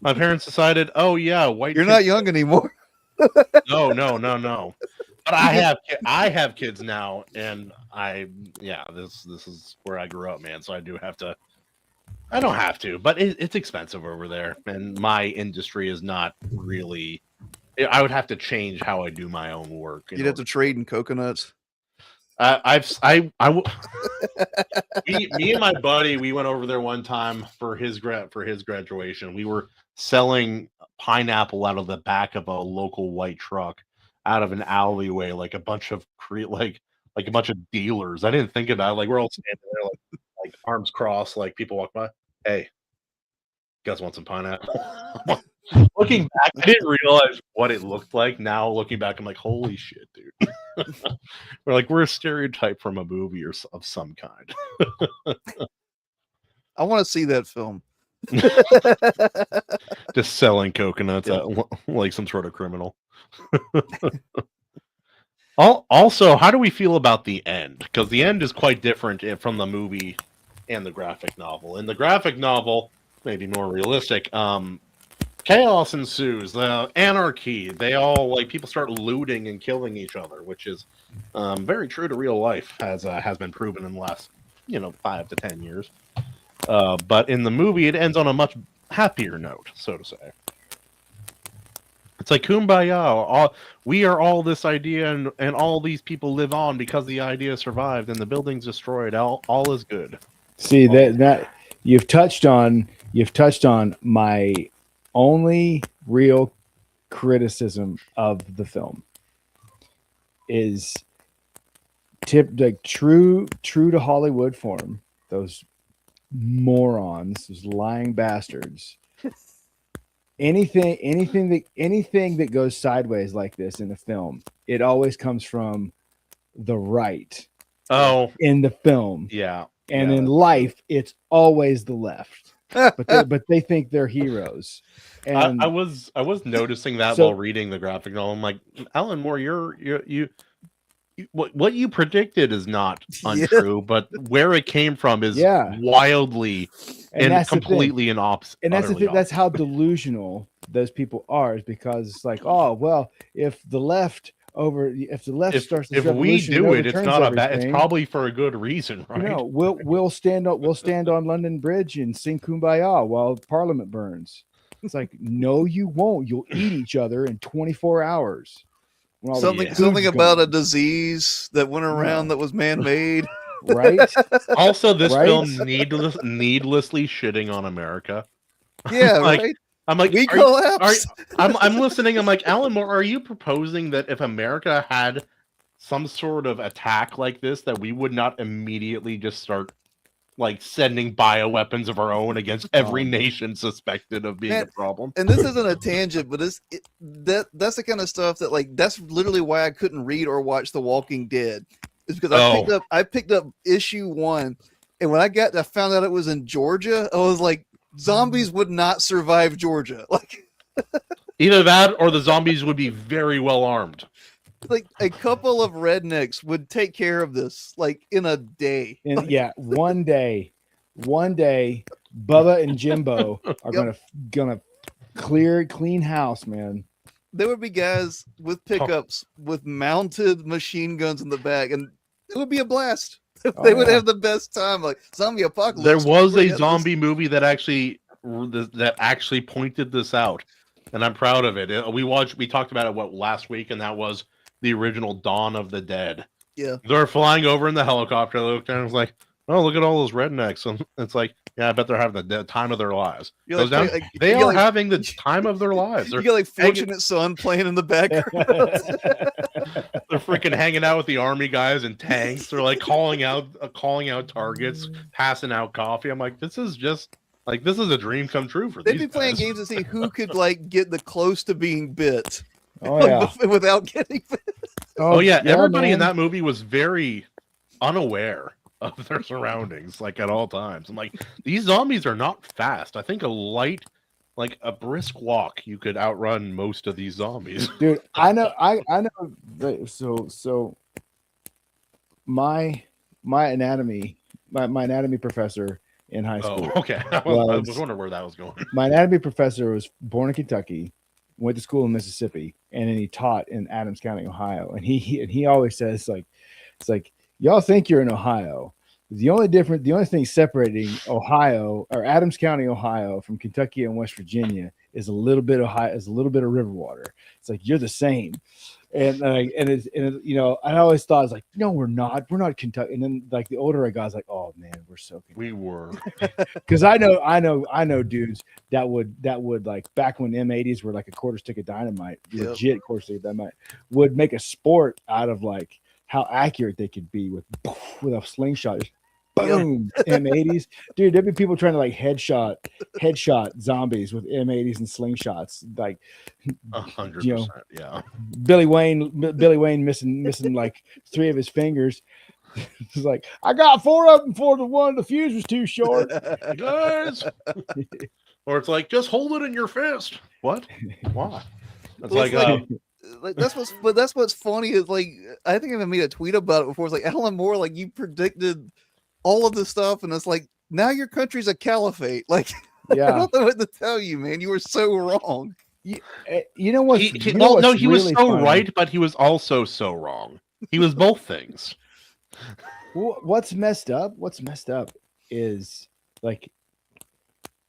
My parents decided, oh yeah, white. You're kids- not young anymore. No. But I have kids now, and this is where I grew up, man. So I don't have to, but it's expensive over there, and my industry is not really. I would have to change how I do my own work. You'd have to trade in coconuts. Me and my buddy, we went over there one time for his graduation. We were selling pineapple out of the back of a local white truck out of an alleyway, like a bunch of like a bunch of dealers. I didn't think about it. Like we're all standing there, like arms crossed, like people walk by. Hey, you guys want some pineapple? Looking back, I didn't realize what it looked like. Now looking back, I'm like, holy shit, dude. we're a stereotype from a movie or of some kind. I want to see that film. Just selling coconuts like some sort of criminal. Also, how do we feel about the end? Because the end is quite different from the movie and the graphic novel. In the graphic novel, maybe more realistic, chaos ensues, the anarchy. They all people start looting and killing each other, which is very true to real life, as has been proven in the last 5 to 10 years. But in the movie, it ends on a much happier note, so to say. It's like kumbaya. We are all this idea, and all these people live on because the idea survived, and the building's destroyed. All is good. See that you've touched on my only real criticism of the film is true to Hollywood form. Those morons, those lying bastards. Anything that goes sideways like this in the film, it always comes from the right. Oh, in the film. yeah. And in life, it's always the left. but they think they're heroes. And I was noticing that So- while reading the graphic novel. I'm like, Alan Moore, you what you predicted is not Yeah. untrue, but where it came from is Yeah. wildly and that's the thing. completely in opposite. And that's the thing. That's how delusional those people are, is because it's like, oh well, if the left starts this if we revolution and do it, it's overturns not a bad. It's everything, probably for a good reason, right? you know, we'll stand on London Bridge and sing Kumbaya while Parliament burns. It's like, no, you won't. You'll eat each other in 24 hours. when all the Something food's about gone. a disease that went around that was man-made. Right? Also, this Right? film needlessly shitting on America. Yeah, Like, right. I'm like, We are you- collapse. I'm listening. I'm like, Alan Moore, are you proposing that if America had some sort of attack like this, that we would not immediately just start like sending bioweapons of our own against every nation suspected of being Man, a problem? And this isn't a tangent, but that's the kind of stuff that, like, that's literally why I couldn't read or watch The Walking Dead. It's because I picked up issue 1, and when I found out it was in Georgia, I was like, zombies would not survive Georgia. Like, Either that or the zombies would be very well armed. like a couple of rednecks would take care of this, like, in a day. And yeah, one day, Bubba and Jimbo are gonna clean house, man. There would be guys with pickups with mounted machine guns in the back, and it would be a blast. They would have the best time. Like, zombie apocalypse. There was a Forget this. zombie movie that actually pointed this out, and I'm proud of it. We talked about it last week, and that was the original Dawn of the Dead. Yeah. They're flying over in the helicopter. They looked down and was like, "Oh, look at all those rednecks!" And it's like, yeah, I bet they're having the time of their lives. You're Goes like, down, like, they you are got, having the time of their lives. You They're got like Fortunate Son playing in the background. they're freaking hanging out with the army guys and tanks. They're like calling out targets, passing out coffee. I'm like, this is a dream come true for They'd these be playing guys. games to see who could like get the close to being bit. Oh yeah. Without getting bit. Oh yeah, everybody in man. that movie was very unaware of their surroundings, like at all times. I'm like, these zombies are not fast. I think a brisk walk, you could outrun most of these zombies. Dude, I know. So my anatomy professor in high school. Oh, okay. I was wondering where that was going. My anatomy professor was born in Kentucky, went to school in Mississippi, and then he taught in Adams County, Ohio. And he always says, like, it's like, y'all think you're in Ohio. The only thing separating Ohio or Adams County, Ohio, from Kentucky and West Virginia is a little bit of river water. It's like, you're the same. And you know, I always thought, it's like, no, we're not Kentucky. And then like the older I got, I was like, oh man, we're so Kentucky. We were. Because I know dudes that would like, back when M80s were like a quarter stick of dynamite, legit quarter stick of dynamite, would make a sport out of like how accurate they could be with a slingshot. Boom, M80s, dude. There'd be people trying to like headshot zombies with M80s and slingshots, like 100%. Yeah. Billy Wayne missing like 3 of his fingers. It's like, I got 4 of them for the one. The fuse was too short. Guys. Or it's like, just hold it in your fist. What? Why? It's like, that's what's funny is, like, I think I made a tweet about it before. It's like, Alan Moore, like, you predicted all of this stuff, and it's like, now your country's a caliphate. Like, Yeah. I don't know what to tell you, man. You were so wrong. You know what? he was so right, but he was also so wrong. He was both things. What's messed up is, like,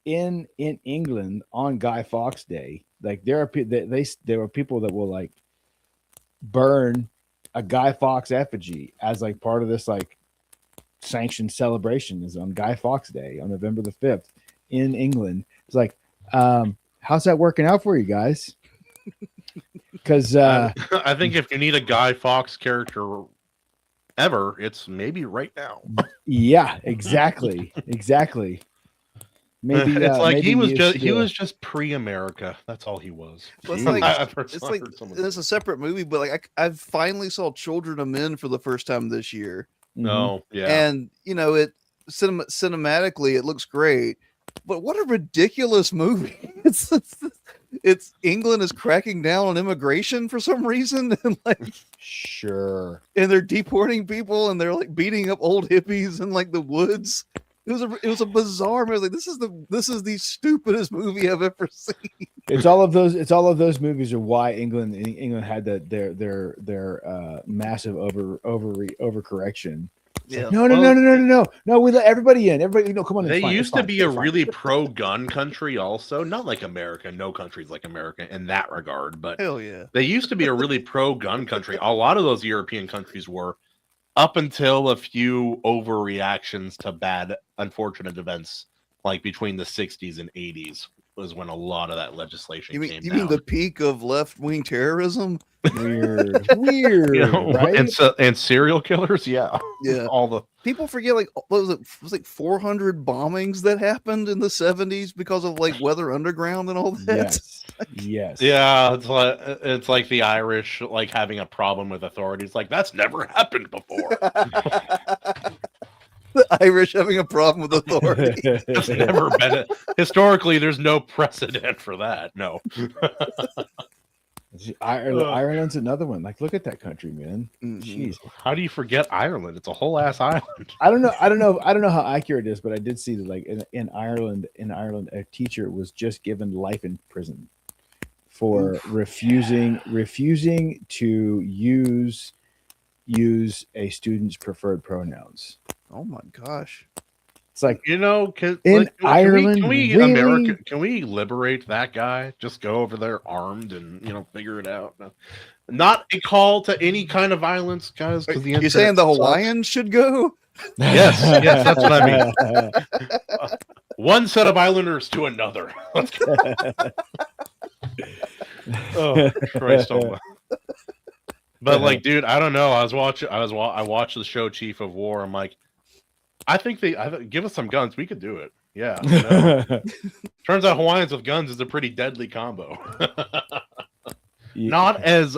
in England on Guy Fawkes Day, like, there are people that will like burn a Guy Fawkes effigy as like part of this like sanctioned celebration is on Guy Fawkes Day on November the 5th in England. It's like, how's that working out for you guys? Because I think if you need a Guy Fawkes character ever, it's maybe right now. Yeah, exactly. Maybe it's like maybe he was just pre-America. That's all he was. Well, it's a separate movie, but like I finally saw Children of Men for the first time this year. No, yeah, and you know, it cinematically it looks great, But what a ridiculous movie! It's England is cracking down on immigration for some reason, and Sure. and they're deporting people, and they're like beating up old hippies in like the woods. It was a bizarre movie. Like, this is the stupidest movie I've ever seen. It's all of those movies are why England had their massive overcorrection. Yeah. No. We let everybody in. Everybody, come on. They used to be a really pro-gun country, also. Not like America. No country's like America in that regard, but Hell yeah. they used to be a really pro-gun country. A lot of those European countries were, up until a few overreactions to bad, unfortunate events, like between the 60s and 80s, was when a lot of that legislation came down. You mean the peak of left-wing terrorism? Weird, right? And serial killers, yeah. All the people forget, like, what was it? It was like 400 bombings that happened in the 70s because of like Weather Underground and all that. Yes. Yeah, it's like the Irish like having a problem with authorities. Like, that's never happened before. The Irish having a problem with authority. It's never been historically. There's no precedent for that. No. Ireland's another one. Like, look at that country, man. Jeez. How do you forget Ireland? It's a whole ass island. I don't know how accurate it is, but I did see that, like, in Ireland, a teacher was just given life in prison for refusing to use a student's preferred pronouns. Oh my gosh. It's like, Ireland, really? Can we liberate that guy? Just go over there armed and figure it out. Not a call to any kind of violence, guys. You're saying the Hawaiians should go? Yes, that's what I mean. One set of islanders to another. Let's go. Oh Christ! But like, dude, I don't know. I watched the show Chief of War. I'm like, I think give us some guns. We could do it. Yeah. Turns out Hawaiians with guns is a pretty deadly combo. Not as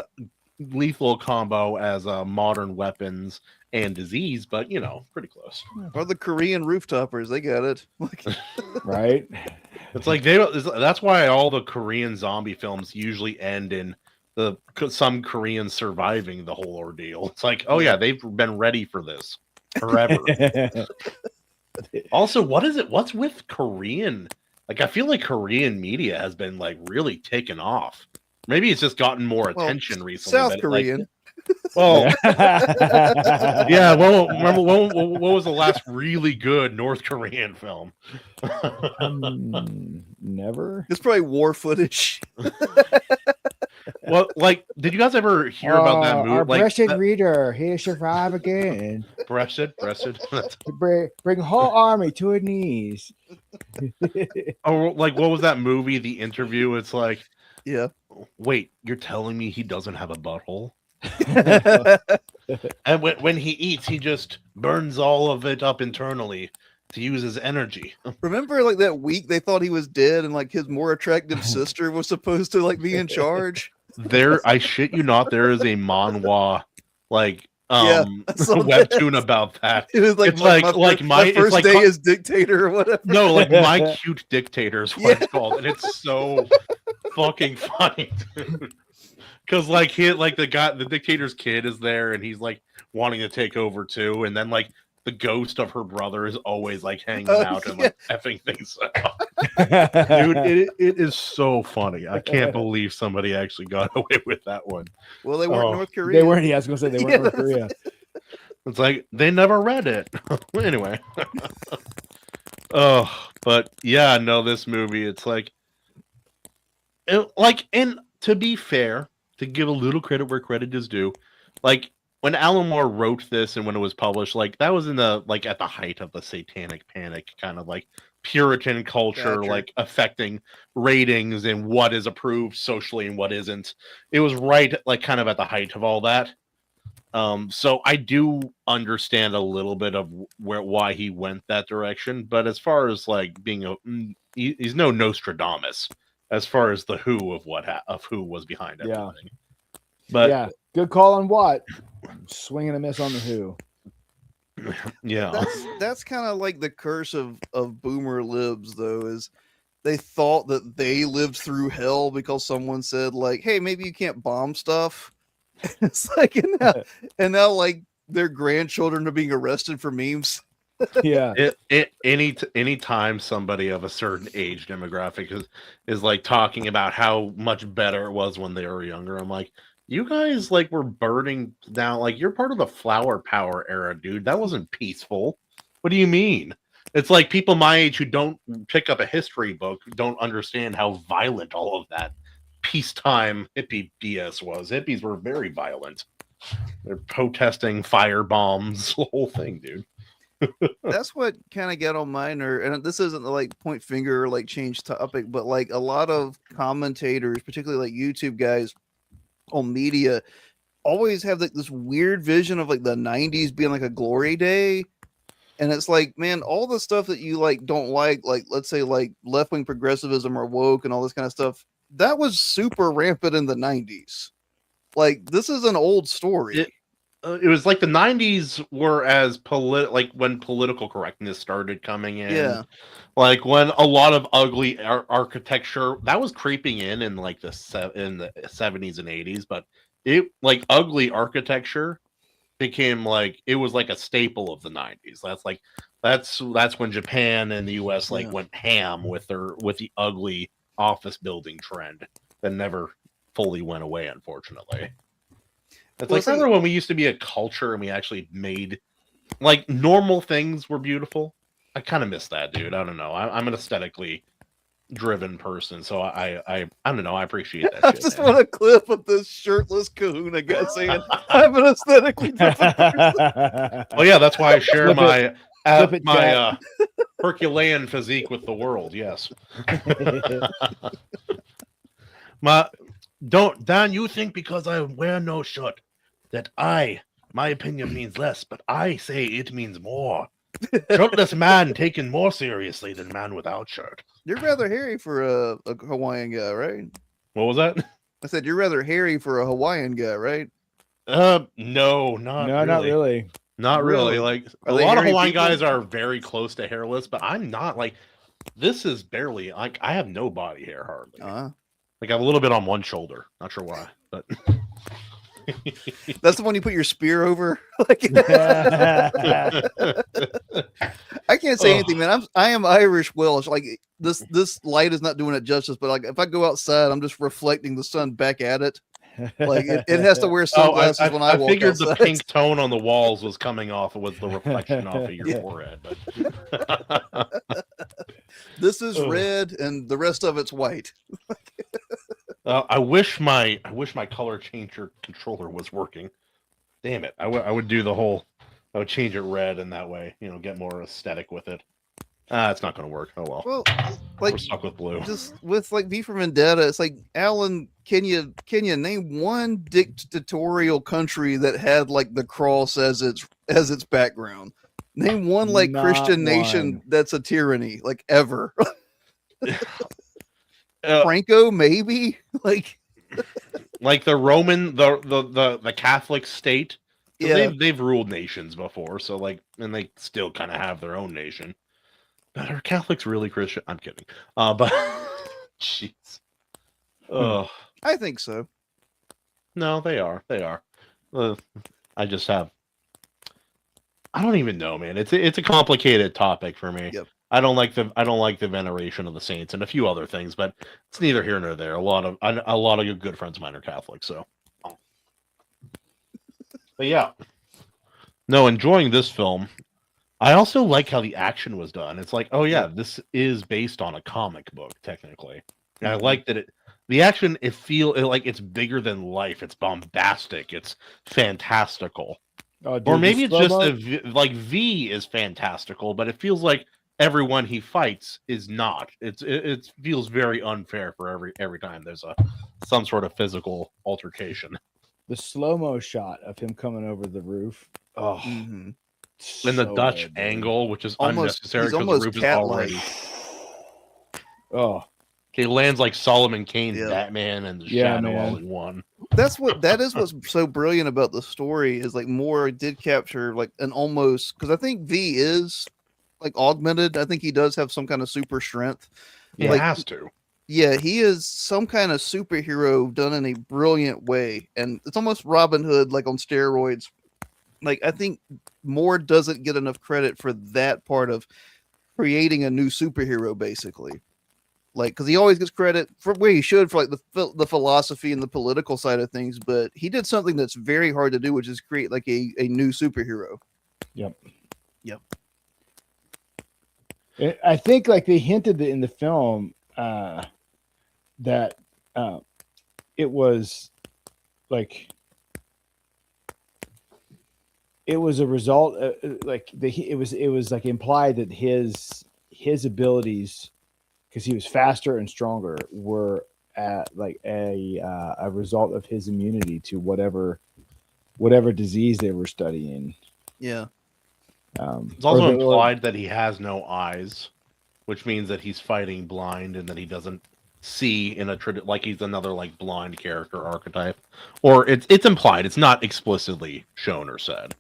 lethal combo as modern weapons and disease, but pretty close. Or the Korean rooftoppers, they got it. Right? It's like that's why all the Korean zombie films usually end in some Koreans surviving the whole ordeal. It's like, oh yeah, they've been ready for this forever. Also, what's with Korean? Like, I feel like Korean media has been like really taken off. Maybe it's just gotten more attention recently. South Korean. Yeah. Well, remember what was the last really good North Korean film? Never. It's probably war footage. Well, like, did you guys ever hear about that movie? Our like, breasted reader, he'll survive again. breasted. Bring whole army to her knees. Oh, like, what was that movie? The Interview. It's like, yeah. Wait, you're telling me he doesn't have a butthole? And when he eats, he just burns all of it up internally to use his energy. Remember, like, that week they thought he was dead, and like his more attractive sister was supposed to like be in charge. I shit you not, there is a manhwa webtoon about that. It was like, my first day as dictator or whatever. No, like My Cute Dictator is what it's called, and it's so fucking funny, dude. Because the dictator's kid is there, and he's like wanting to take over too, and then like the ghost of her brother is always like hanging out and like effing things up. Dude, it is so funny. I can't believe somebody actually got away with that one. Well, they weren't North Korea. They weren't. I was going to say they weren't North Korea. It's like they never read it. Anyway. But yeah, no, this movie, it's and to be fair, to give a little credit where credit is due, like, when Alan Moore wrote this and when it was published, like, that was in the at the height of the satanic panic, kind of like Puritan culture, like affecting ratings and what is approved socially and what isn't. It was right, like, kind of at the height of all that. So I do understand a little bit of why he went that direction, but as far as like being he's no Nostradamus as far as the who of who was behind everything. But yeah, good call on Watt. Swing and a miss on the who. Yeah. That's kind of like the curse of boomer libs, though, is they thought that they lived through hell because someone said like, "Hey, maybe you can't bomb stuff." It's like, and now like their grandchildren are being arrested for memes. Yeah. Any time somebody of a certain age demographic is like talking about how much better it was when they were younger, I'm like, you guys like were burning down, like you're part of the flower power era, dude. That wasn't peaceful. What do you mean? It's like people my age who don't pick up a history book don't understand how violent all of that peacetime hippie BS was. Hippies were very violent. They're protesting fire bombs, the whole thing, dude. That's what kind of got on my nerve. And this isn't like point finger or like change topic, but like a lot of commentators, particularly like YouTube guys on media, always have like this weird vision of like the 90s being like a glory day. And it's like, man, all the stuff that you like don't like let's say like left wing progressivism or woke and all this kind of stuff, that was super rampant in the 90s. Like, this is an old story. It was like the 90s were as like when political correctness started coming in. Yeah. Like when a lot of ugly architecture that was creeping in like the 70s and 80s, but it like ugly architecture became like it was like a staple of the 90s. That's when Japan and the US like went ham with the ugly office building trend that never fully went away, unfortunately. It's like remember when we used to be a culture and we actually made like normal things were beautiful. I kind of miss that, dude. I don't know. I'm an aesthetically driven person, so I don't know. I appreciate that. I just want a clip of this shirtless Kahuna guy saying, "I'm an aesthetically driven person." Oh yeah, that's why I share my Herculean physique with the world. Yes. Dan, you think because I wear no shirt that my opinion means less, but I say it means more. Shirtless man taken more seriously than man without shirt. You're rather hairy for a Hawaiian guy, right? What was that? I said you're rather hairy for a Hawaiian guy, right? No, not really. Not really. Like a lot of Hawaiian guys are very close to hairless, but I'm not. Like this is barely like I have no body hair hardly. Like I have a little bit on one shoulder. Not sure why, but that's the one you put your spear over. I can't say anything, man. I am Irish Welsh. Like this light is not doing it justice, but like if I go outside, I'm just reflecting the sun back at it. Like it has to wear sunglasses when I walk figured outside. The pink tone on the walls was coming off with the reflection off of your forehead. But this is red, and the rest of it's white. I wish my color changer controller was working. Damn it! I would do the whole. I would change it red, and that way, get more aesthetic with it. It's not going to work. Oh well. Well, like we're stuck with blue. Just with like V for Vendetta, it's like Alan. Can you name one dictatorial country that had like the cross as its background? Name one like Not Christian nation one. that's a tyranny, like ever. Franco, maybe like the Roman, the Catholic state. Yeah, they've ruled nations before, so like, and they still kind of have their own nation. But are Catholics really Christian? I'm kidding. But jeez. I think so. No, they are. They are. I just have. I don't even know, man. It's a complicated topic for me. Yep. I don't like the veneration of the saints and a few other things, but it's neither here nor there. A lot of good friends of mine are Catholic, so. But yeah, no, enjoying this film. I also like how the action was done. It's like, oh yeah, this is based on a comic book technically. And I like that the action like it's bigger than life. It's bombastic. It's fantastical. Oh, dude, or maybe it's just like V is fantastical, but it feels like everyone he fights is not. It feels very unfair for every time there's some sort of physical altercation. The slow-mo shot of him coming over the roof. Oh, and the Dutch angle, which is unnecessary because the roof is already. Oh, He lands like Solomon Kane's Yeah. Batman and the Yeah, Shadow man. all in one. That is what's so brilliant about the story is like Moore did capture like an almost because I think V is like augmented. I think he does have some kind of super strength. He Like, has to. yeah, he is some kind of superhero done in a brilliant way, and it's almost Robin Hood like on steroids. Like I think Moore doesn't get enough credit for that part of creating a new superhero, basically. Like, because he always gets credit for where he should for like the philosophy and the political side of things, but he did something that's very hard to do, which is create like a new superhero. Yep. Yep. I think like they hinted in the film that it was like it was a result it was like implied that his abilities, because he was faster and stronger, were like a result of his immunity to whatever disease they were studying. Yeah. It's also implied that he has no eyes, which means that he's fighting blind and that he doesn't see in a like he's another like blind character archetype. Or it's implied. It's not explicitly shown or said.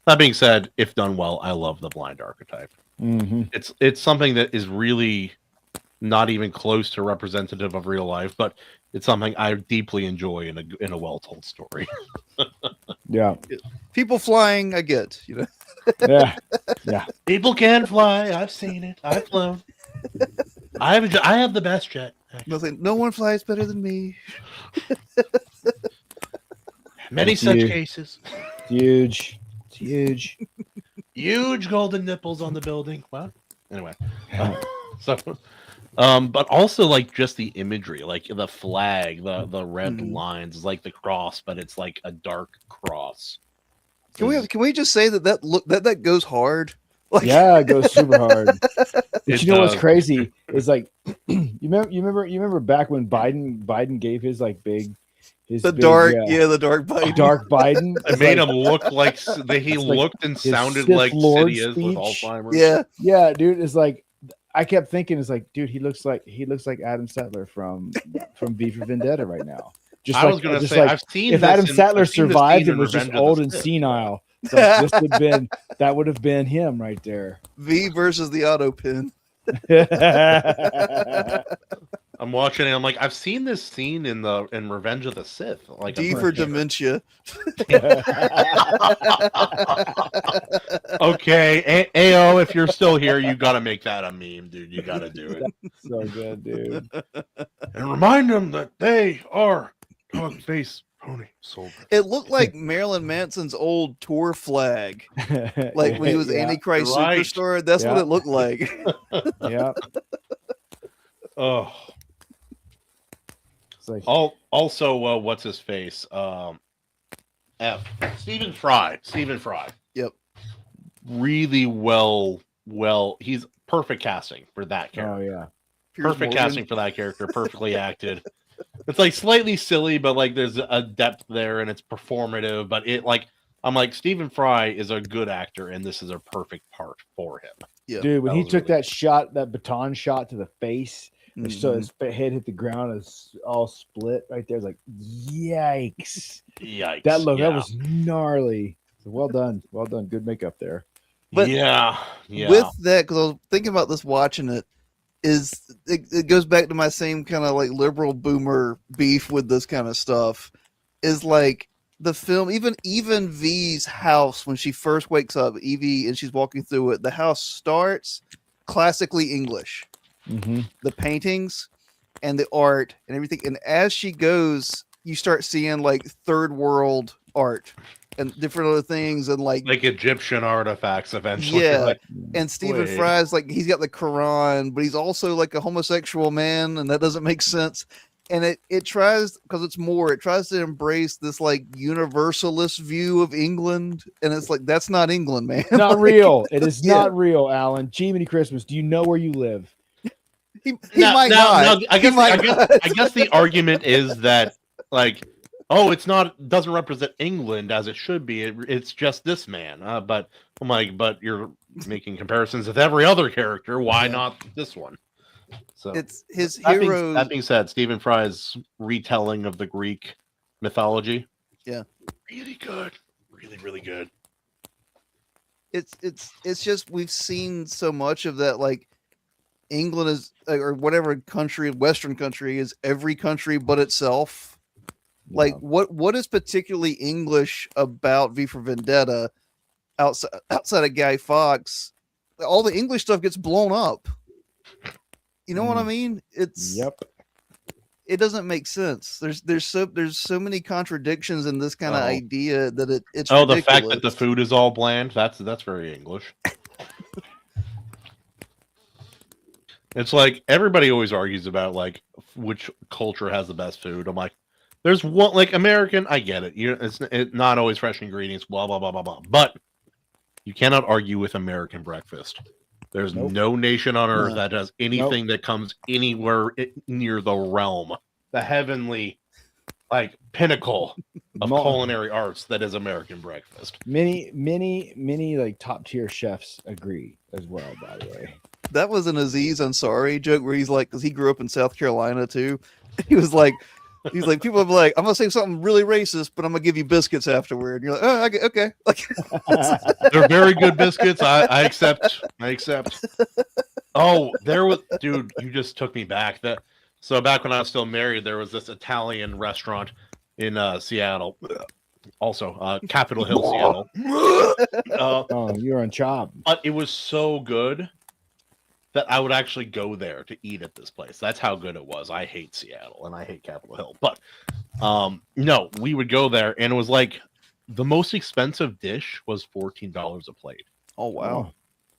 That being said, if done well, I love the blind archetype. Mm-hmm. It's something that is really not even close to representative of real life, but it's something I deeply enjoy in a well-told story. Yeah. People flying, I get, you know. Yeah. Yeah. People can fly. I've seen it. I've flown. I have the best jet. Nothing. No one flies better than me. Many Thank such you. cases. It's huge. It's huge. Huge golden nipples on the building. Well, anyway. But also like just the imagery, like the flag, the red lines is like the cross, but it's like a dark cross. Can we just say that goes hard? Like, Yeah, it goes super hard. But It you know what's does. crazy is like you remember back when Biden gave his like big the dark Biden. dark Biden. It made him look like he like looked and his sounded Sith like Lord Sidious with speech. Alzheimer's. Yeah. Yeah, dude, it's like I kept thinking, it's like, dude, he looks like Adam Sandler from V for Vendetta right now. Just I like, was gonna just say, like, I've seen if this Adam in- Sandler I've seen this survived scene and in was just Revenge of the old and Sith. senile, it's like, that would have been him right there. V versus the auto pin. I'm watching it. I'm like, I've seen this scene in Revenge of the Sith. Like D I'm for pretty sure. dementia. Okay, AO, if you're still here, you got to make that a meme, dude. You got to do it. So good, dude. And remind them that they are dog face pony soldiers. It looked like Marilyn Manson's old tour flag, like when he was Yeah. Antichrist You're right. Superstar. That's what Yeah. it looked like. Yeah. Oh, It's like, also, what's his face? Stephen Fry. Yep. Really well. He's perfect casting for that character. oh yeah. Piers Perfect Morgan. casting for that character. Perfectly acted. It's like slightly silly, but like there's a depth there and it's performative. But I'm like Stephen Fry is a good actor, and this is a perfect part for him. Yeah. Dude, when That he was took really that shot, that baton shot to the face, and so Mhm. his head hit the ground, it's all split right there. It's like, yikes! Yikes! That yeah. was gnarly. So well done, good makeup there. But yeah. With that, because I was thinking about this watching it, it goes back to my same kind of like liberal boomer beef with this kind of stuff. Is like the film, even V's house when she first wakes up, Evie, and she's walking through it. The house starts classically English. Mm-hmm. The paintings and the art and everything, and as she goes, you start seeing like third world art and different other things, and like Egyptian artifacts eventually. Yeah. Like, and Stephen wait. Fry's like he's got the Quran, but he's also like a homosexual man, and that doesn't make sense. And it tries, because it's more, it tries to embrace this like universalist view of England, and it's like that's not England, man. Not Like, real. It is Yeah. not real, Alan. Jiminy Christmas. Do you know where you live? He might not. I He might guess the argument is that like, doesn't represent England as it should be. It's just this man. But I'm like, but you're making comparisons with every other character. Why Yeah. not this one? So It's his that being, heroes. that being said, Stephen Fry's retelling of the Greek mythology, Yeah. really good, really, really good. It's just we've seen so much of that. Like England is, or whatever country, Western country is every country but itself. Like what is particularly English about V for Vendetta outside of Guy Fawkes? All the English stuff gets blown up. You know what I mean? It doesn't make sense. There's so many contradictions in this kind of idea that it's ridiculous. The fact that the food is all bland, that's very English. It's like everybody always argues about like which culture has the best food. I'm like, there's one like American, I get it. It's not always fresh ingredients, blah blah blah blah blah. But you cannot argue with American breakfast. There's no nation on earth that does anything that comes anywhere near the realm, the heavenly, like pinnacle of culinary arts that is American breakfast. Many like top tier chefs agree as well. By the way, that was an Aziz Ansari joke where he's like, because he grew up in South Carolina too. He was like, people are like, I'm gonna say something really racist, but I'm gonna give you biscuits afterward. And you're like, oh, okay. Like, they're very good biscuits. I accept. Oh, there was, dude. You just took me back. So back when I was still married, there was this Italian restaurant in Seattle. Also, Capitol Hill, Seattle. Oh, you're on Chop. But it was so good that I would actually go there to eat at this place. That's how good it was. I hate Seattle and I hate Capitol Hill. But no, we would go there and it was like the most expensive dish was $14 a plate. Oh, wow.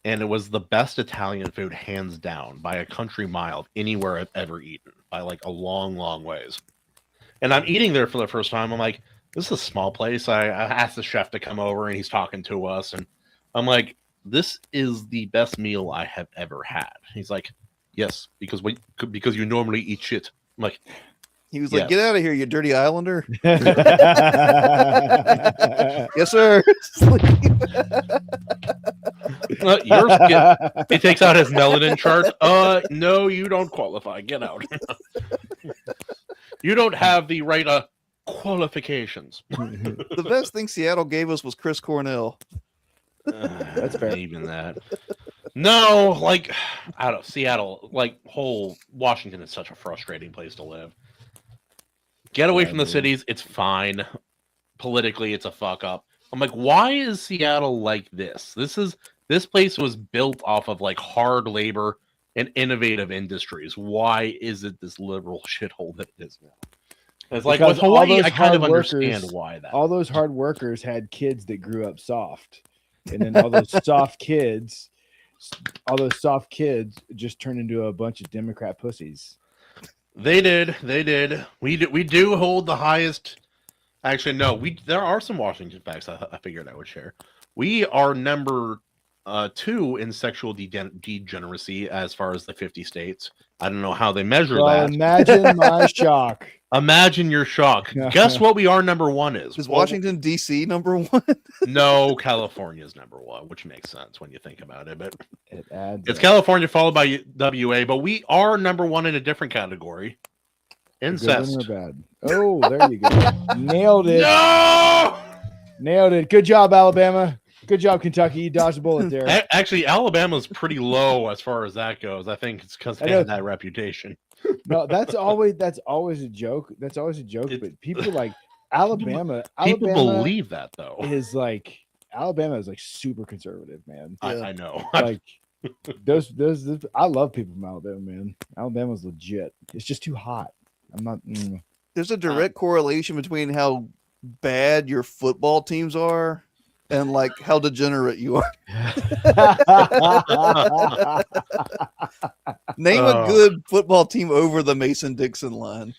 And it was the best Italian food, hands down, by a country mile anywhere I've ever eaten, by like a long, long ways. And I'm eating there for the first time. I'm like, this is a small place. I asked the chef to come over and he's talking to us. And I'm like, this is the best meal I have ever had. He's like, yes, because you normally eat shit. I'm like, he was like, get out of here, you dirty islander. Yes, sir. He takes out his melanin chart. No, you don't qualify. Get out. You don't have the right qualifications. The best thing Seattle gave us was Chris Cornell. That's fair. Even that. No, like out of Seattle, like whole Washington is such a frustrating place to live. Get away from the cities, it's fine. Politically, it's a fuck up. I'm like, why is Seattle like this? This place was built off of like hard labor and innovative industries. Why is it this liberal shithole that it is now? It's like with Hawaii, I kind of understand why that. All those hard workers had kids that grew up soft. And then all those soft kids just turned into a bunch of Democrat pussies. They did. We do hold the highest. Actually, no. There are some Washington facts I figured I would share. We are number 2 in sexual degeneracy as far as the 50 states. I don't know how they measure that. Imagine my shock. Imagine your shock. Guess what we are number 1 is? Is Washington, D.C. number 1? No, California is number 1, which makes sense when you think about it. But it's up. California followed by WA, but we are number 1 in a different category. Incest. Good or bad? Oh, there you go. Nailed it. No! Nailed it. Good job, Alabama. Good job, Kentucky. You dodged a bullet there. Actually, Alabama's pretty low as far as that goes. I think it's because they have that reputation. No, that's always a joke. That's always a joke. But people like Alabama. People believe that though. Alabama is like super conservative, man. I know. Like those. I love people from Alabama, man. Alabama's legit. It's just too hot. I'm not. There's a direct correlation between how bad your football teams are and like how degenerate you are. Name a good football team over the Mason-Dixon line.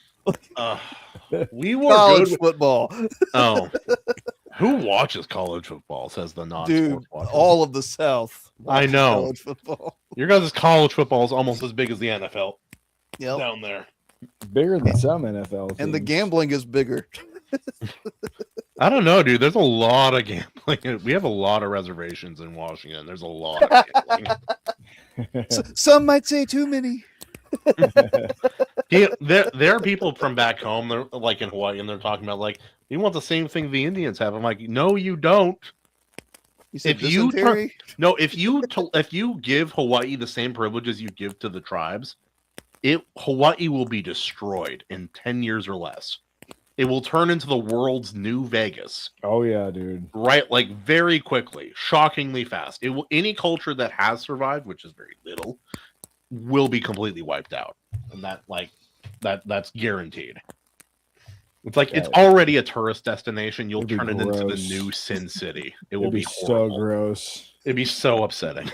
We were college good football. Oh, who watches college football? Says the Dude, all of the South. I know. College football. Your guys' college football is almost as big as the NFL. Yep. Down there. Bigger than some NFL teams. And the gambling is bigger. I don't know, dude. There's a lot of gambling. We have a lot of reservations in Washington. There's a lot of gambling. Some might say too many. There are people from back home, they're like in Hawaii, and they're talking about like, we want the same thing the Indians have. I'm like, no, you don't. You said If you dysentery? if you give Hawaii the same privileges you give to the tribes, Hawaii will be destroyed in 10 years or less. It will turn into the world's new Vegas. Oh yeah, dude. Right, like very quickly, shockingly fast. It will any culture that has survived, which is very little, will be completely wiped out. And that's guaranteed. It's like it's already a tourist destination. You'll turn it into the new Sin City. It will be so gross. It'd be so upsetting.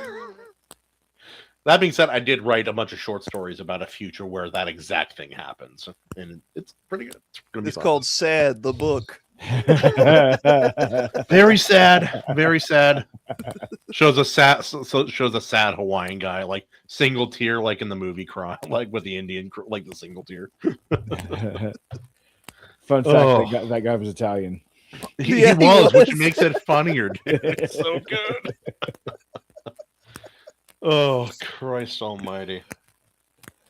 That being said, I did write a bunch of short stories about a future where that exact thing happens, and it's pretty good. It's called Sad, the book. Very sad, very sad. Shows a sad Hawaiian guy, like single tear, like in the movie Cry, like with the Indian, like the single tear. Fun fact: that guy was Italian. He was, which makes it funnier. Dude. It's so good. Oh, Christ almighty.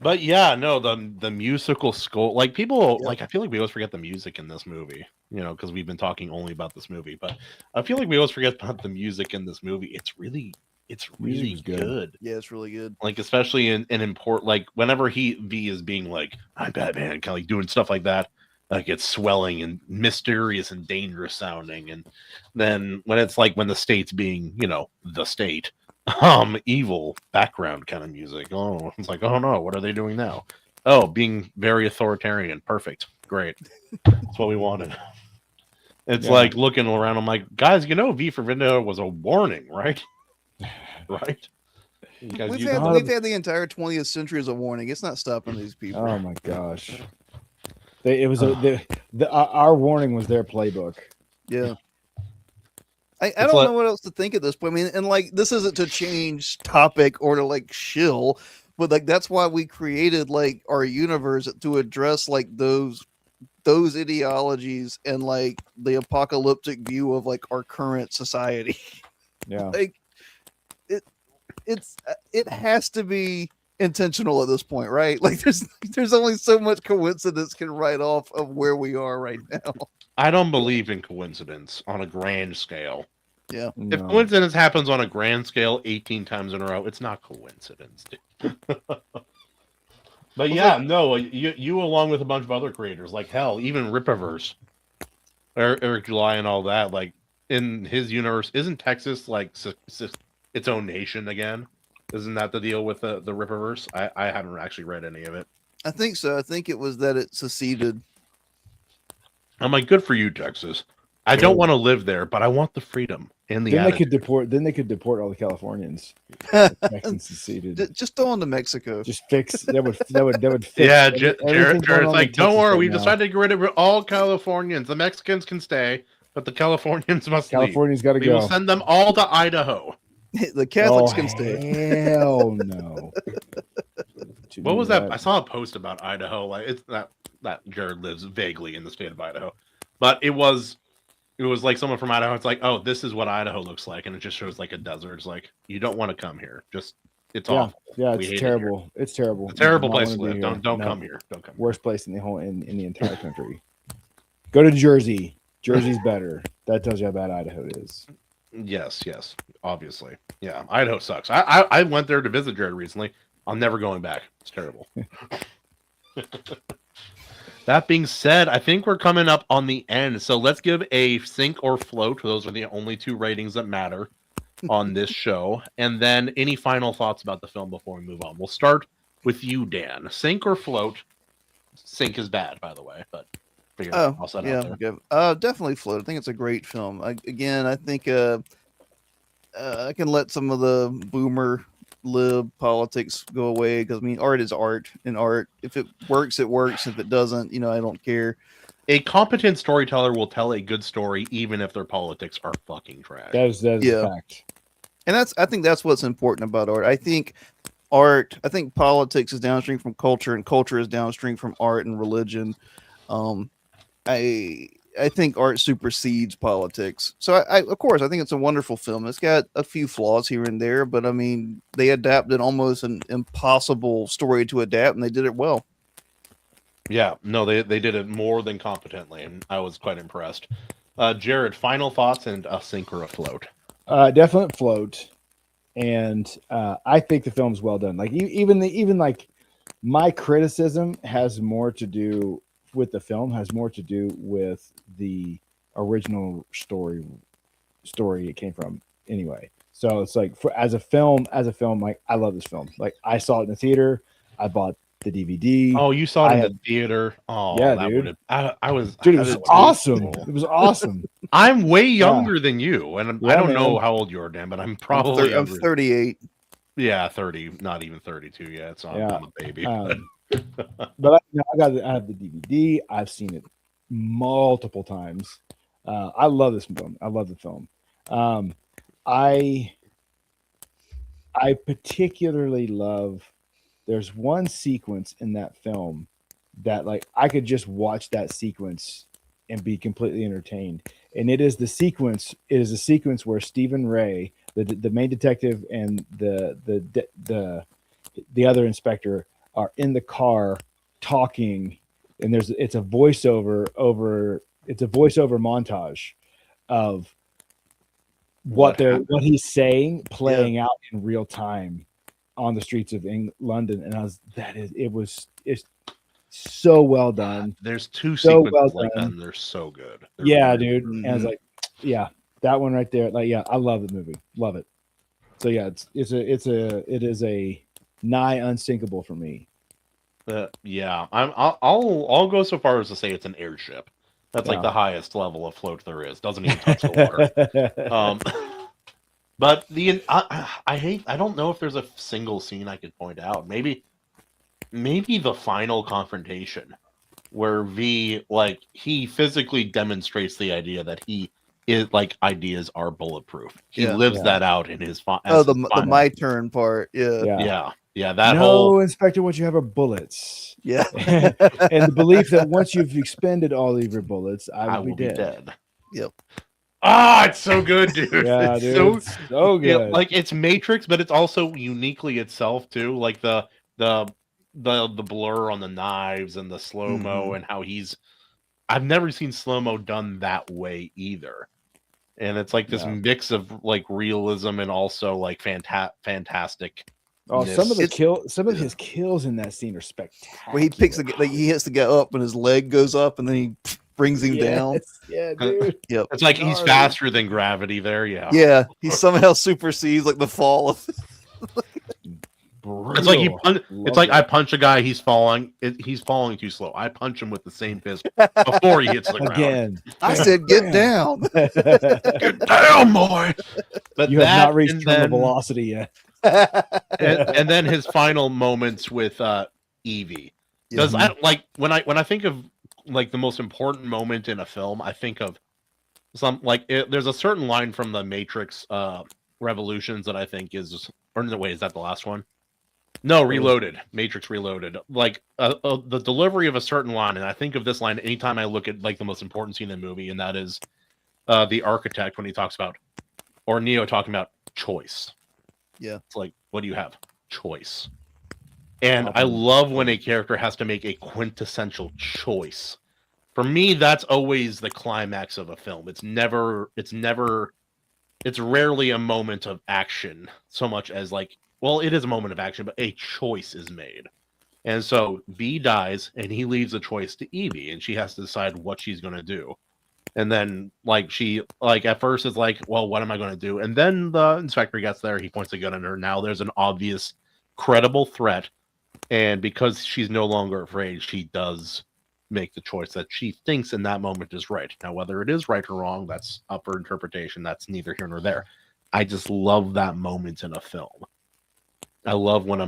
But yeah, no, the musical score, like people, like I feel like we always forget the music in this movie, you know, because we've been talking only about this movie, but I feel like we always forget about the music in this movie. It's really good. Yeah, it's really good. Like, especially in import, like whenever V is being like, I'm Batman, kind of like doing stuff like that, like it's swelling and mysterious and dangerous sounding. And then when it's like when the state's being, you know, the state, evil background kind of music. Oh, it's like, oh no, what are they doing now? Oh, being very authoritarian. Perfect. Great. That's what we wanted. It's like looking around. I'm like, guys, you know, V for Vendetta was a warning, right? Right. We've had the entire 20th century as a warning. It's not stopping these people. Oh my gosh. Our warning was their playbook. Yeah. I don't know what else to think at this point. I mean, and like, this isn't to change topic or to like shill, but like, that's why we created like our universe to address like those ideologies and like the apocalyptic view of like our current society. Yeah. Like it has to be intentional at this point, right? Like there's only so much coincidence can write off of where we are right now. I don't believe in coincidence on a grand scale. Yeah. No. If coincidence happens on a grand scale 18 times in a row, it's not coincidence. But yeah, no, you along with a bunch of other creators, like hell, even Rippaverse, Eric July and all that, like in his universe, isn't Texas like its own nation again? Isn't that the deal with the Rippaverse? I haven't actually read any of it. I think so. I think it was that it seceded. I'm like, good for you, Texas. I don't want to live there, but I want the freedom and the. Then they could deport all the Californians. Texans seceded. Just throw them to Mexico. Just fix that would fix. Yeah, Jared's like, don't worry, we've decided to get rid of all Californians. The Mexicans can stay, but the Californians must leave. Californians got to go. We will send them all to Idaho. The Catholics can stay. Hell no. What was that? I saw a post about Idaho. Like it's that Jared lives vaguely in the state of Idaho, but it was like someone from Idaho. It's like, oh, this is what Idaho looks like, and it just shows like a desert. It's like you don't want to come here. It's awful. Yeah, it's terrible. It's terrible. It's a terrible place to live. Don't come here. Don't come. Worst place in the whole in the entire country. Go to Jersey. Jersey's better. That tells you how bad Idaho is. Yes, obviously. Yeah, Idaho sucks. I went there to visit Jared recently. I'm never going back. It's terrible. That being said, I think we're coming up on the end. So let's give a sink or float. Those are the only two ratings that matter on this show. And then any final thoughts about the film before we move on. We'll start with you, Dan. Sink or float? Sink is bad, by the way, but I'll set out there. Definitely float. I think it's a great film. I think I can let some of the boomer lib politics go away because I mean, art is art, and art, if it works, it works. If it doesn't, I don't care. A competent storyteller will tell a good story even if their politics are fucking trash. That is a fact. And I think that's what's important about art. I think politics is downstream from culture, and culture is downstream from art and religion. I think art supersedes politics. So of course, I think it's a wonderful film. It's got a few flaws here and there, but I mean, they adapted almost an impossible story to adapt, and they did it well. Yeah, no, they did it more than competently, and I was quite impressed. Jarrod, final thoughts and a sink or a float. Definite float, and I think the film's well done. Like even like my criticism has more to do with the film, has more to do with the original story it came from anyway. So it's like as a film, like I love this film. Like I saw it in the theater, I bought the DVD. Oh, you saw it in the theater? Oh, yeah, that dude. would have. I was. Dude, it was awesome. It was awesome. I'm way younger than you, and I don't know how old you are, Dan, but I'm probably. I'm 38. Yeah, 30, not even 32 yet. So I'm a baby. But I have the DVD. I've seen it multiple times. I love this film. I love the film. I particularly love. There's one sequence in that film that like I could just watch that sequence and be completely entertained. And it is the sequence. It is a sequence where Stephen Ray, the main detective, and the other inspector are in the car talking, and it's a voiceover montage of what he's saying playing out in real time on the streets of London, and it's so well done. There's two so sequences well like that, done. and they're so good. Yeah, dude. And I was like, yeah, that one right there. Like, yeah, I love the movie, love it. So yeah, it is a nigh unsinkable for me. Yeah, I'll go so far as to say it's an airship. That's like the highest level of float there is. Doesn't even touch the water. But I don't know if there's a single scene I could point out. Maybe the final confrontation where V, like, he physically demonstrates the idea that he is like ideas are bulletproof. He lives that out in his the my turn part. Yeah. That no, whole Inspector, what you have are bullets. Yeah. And the belief that once you've expended all of your bullets, I will be dead. Yep. It's so good, dude. Yeah, it's dude, it's so good. Yeah, like it's Matrix, but it's also uniquely itself too. Like the blur on the knives and the slow-mo and how I've never seen slow-mo done that way either. And it's like this mix of like realism and also like fantastic. Oh, some of his kills in that scene are spectacular. Where he he hits the guy up and his leg goes up and then he brings him down. Yeah, dude. Yep. It's like he's faster than gravity there. Yeah. Yeah. He somehow supersedes like the fall of. It's like I punch a guy, he's falling too slow. I punch him with the same fist before he hits the ground. Again. I said, get down. Get down, boy. But you have not reached terminal velocity yet. and then his final moments with Evie. Because when I think of like the most important moment in a film, I think of there's a certain line from the Matrix Revolutions that I think is, or no, wait, is that the last one? No, Reloaded. Matrix Reloaded. Like the delivery of a certain line, and I think of this line anytime I look at like the most important scene in the movie, and that is the architect when he talks about, or Neo talking about choice. Yeah. It's like, what do you have? Choice. And I love when a character has to make a quintessential choice. For me, that's always the climax of a film. It's rarely a moment of action so much as like, well, it is a moment of action, but a choice is made. And so V dies and he leaves the choice to Evie, and she has to decide what she's going to do. And then she at first is like, well, what am I going to do? And then the inspector gets there. He points a gun at her. Now there's an obvious, credible threat. And because she's no longer afraid, she does make the choice that she thinks in that moment is right. Now, whether it is right or wrong, that's up for interpretation. That's neither here nor there. I just love that moment in a film. I love when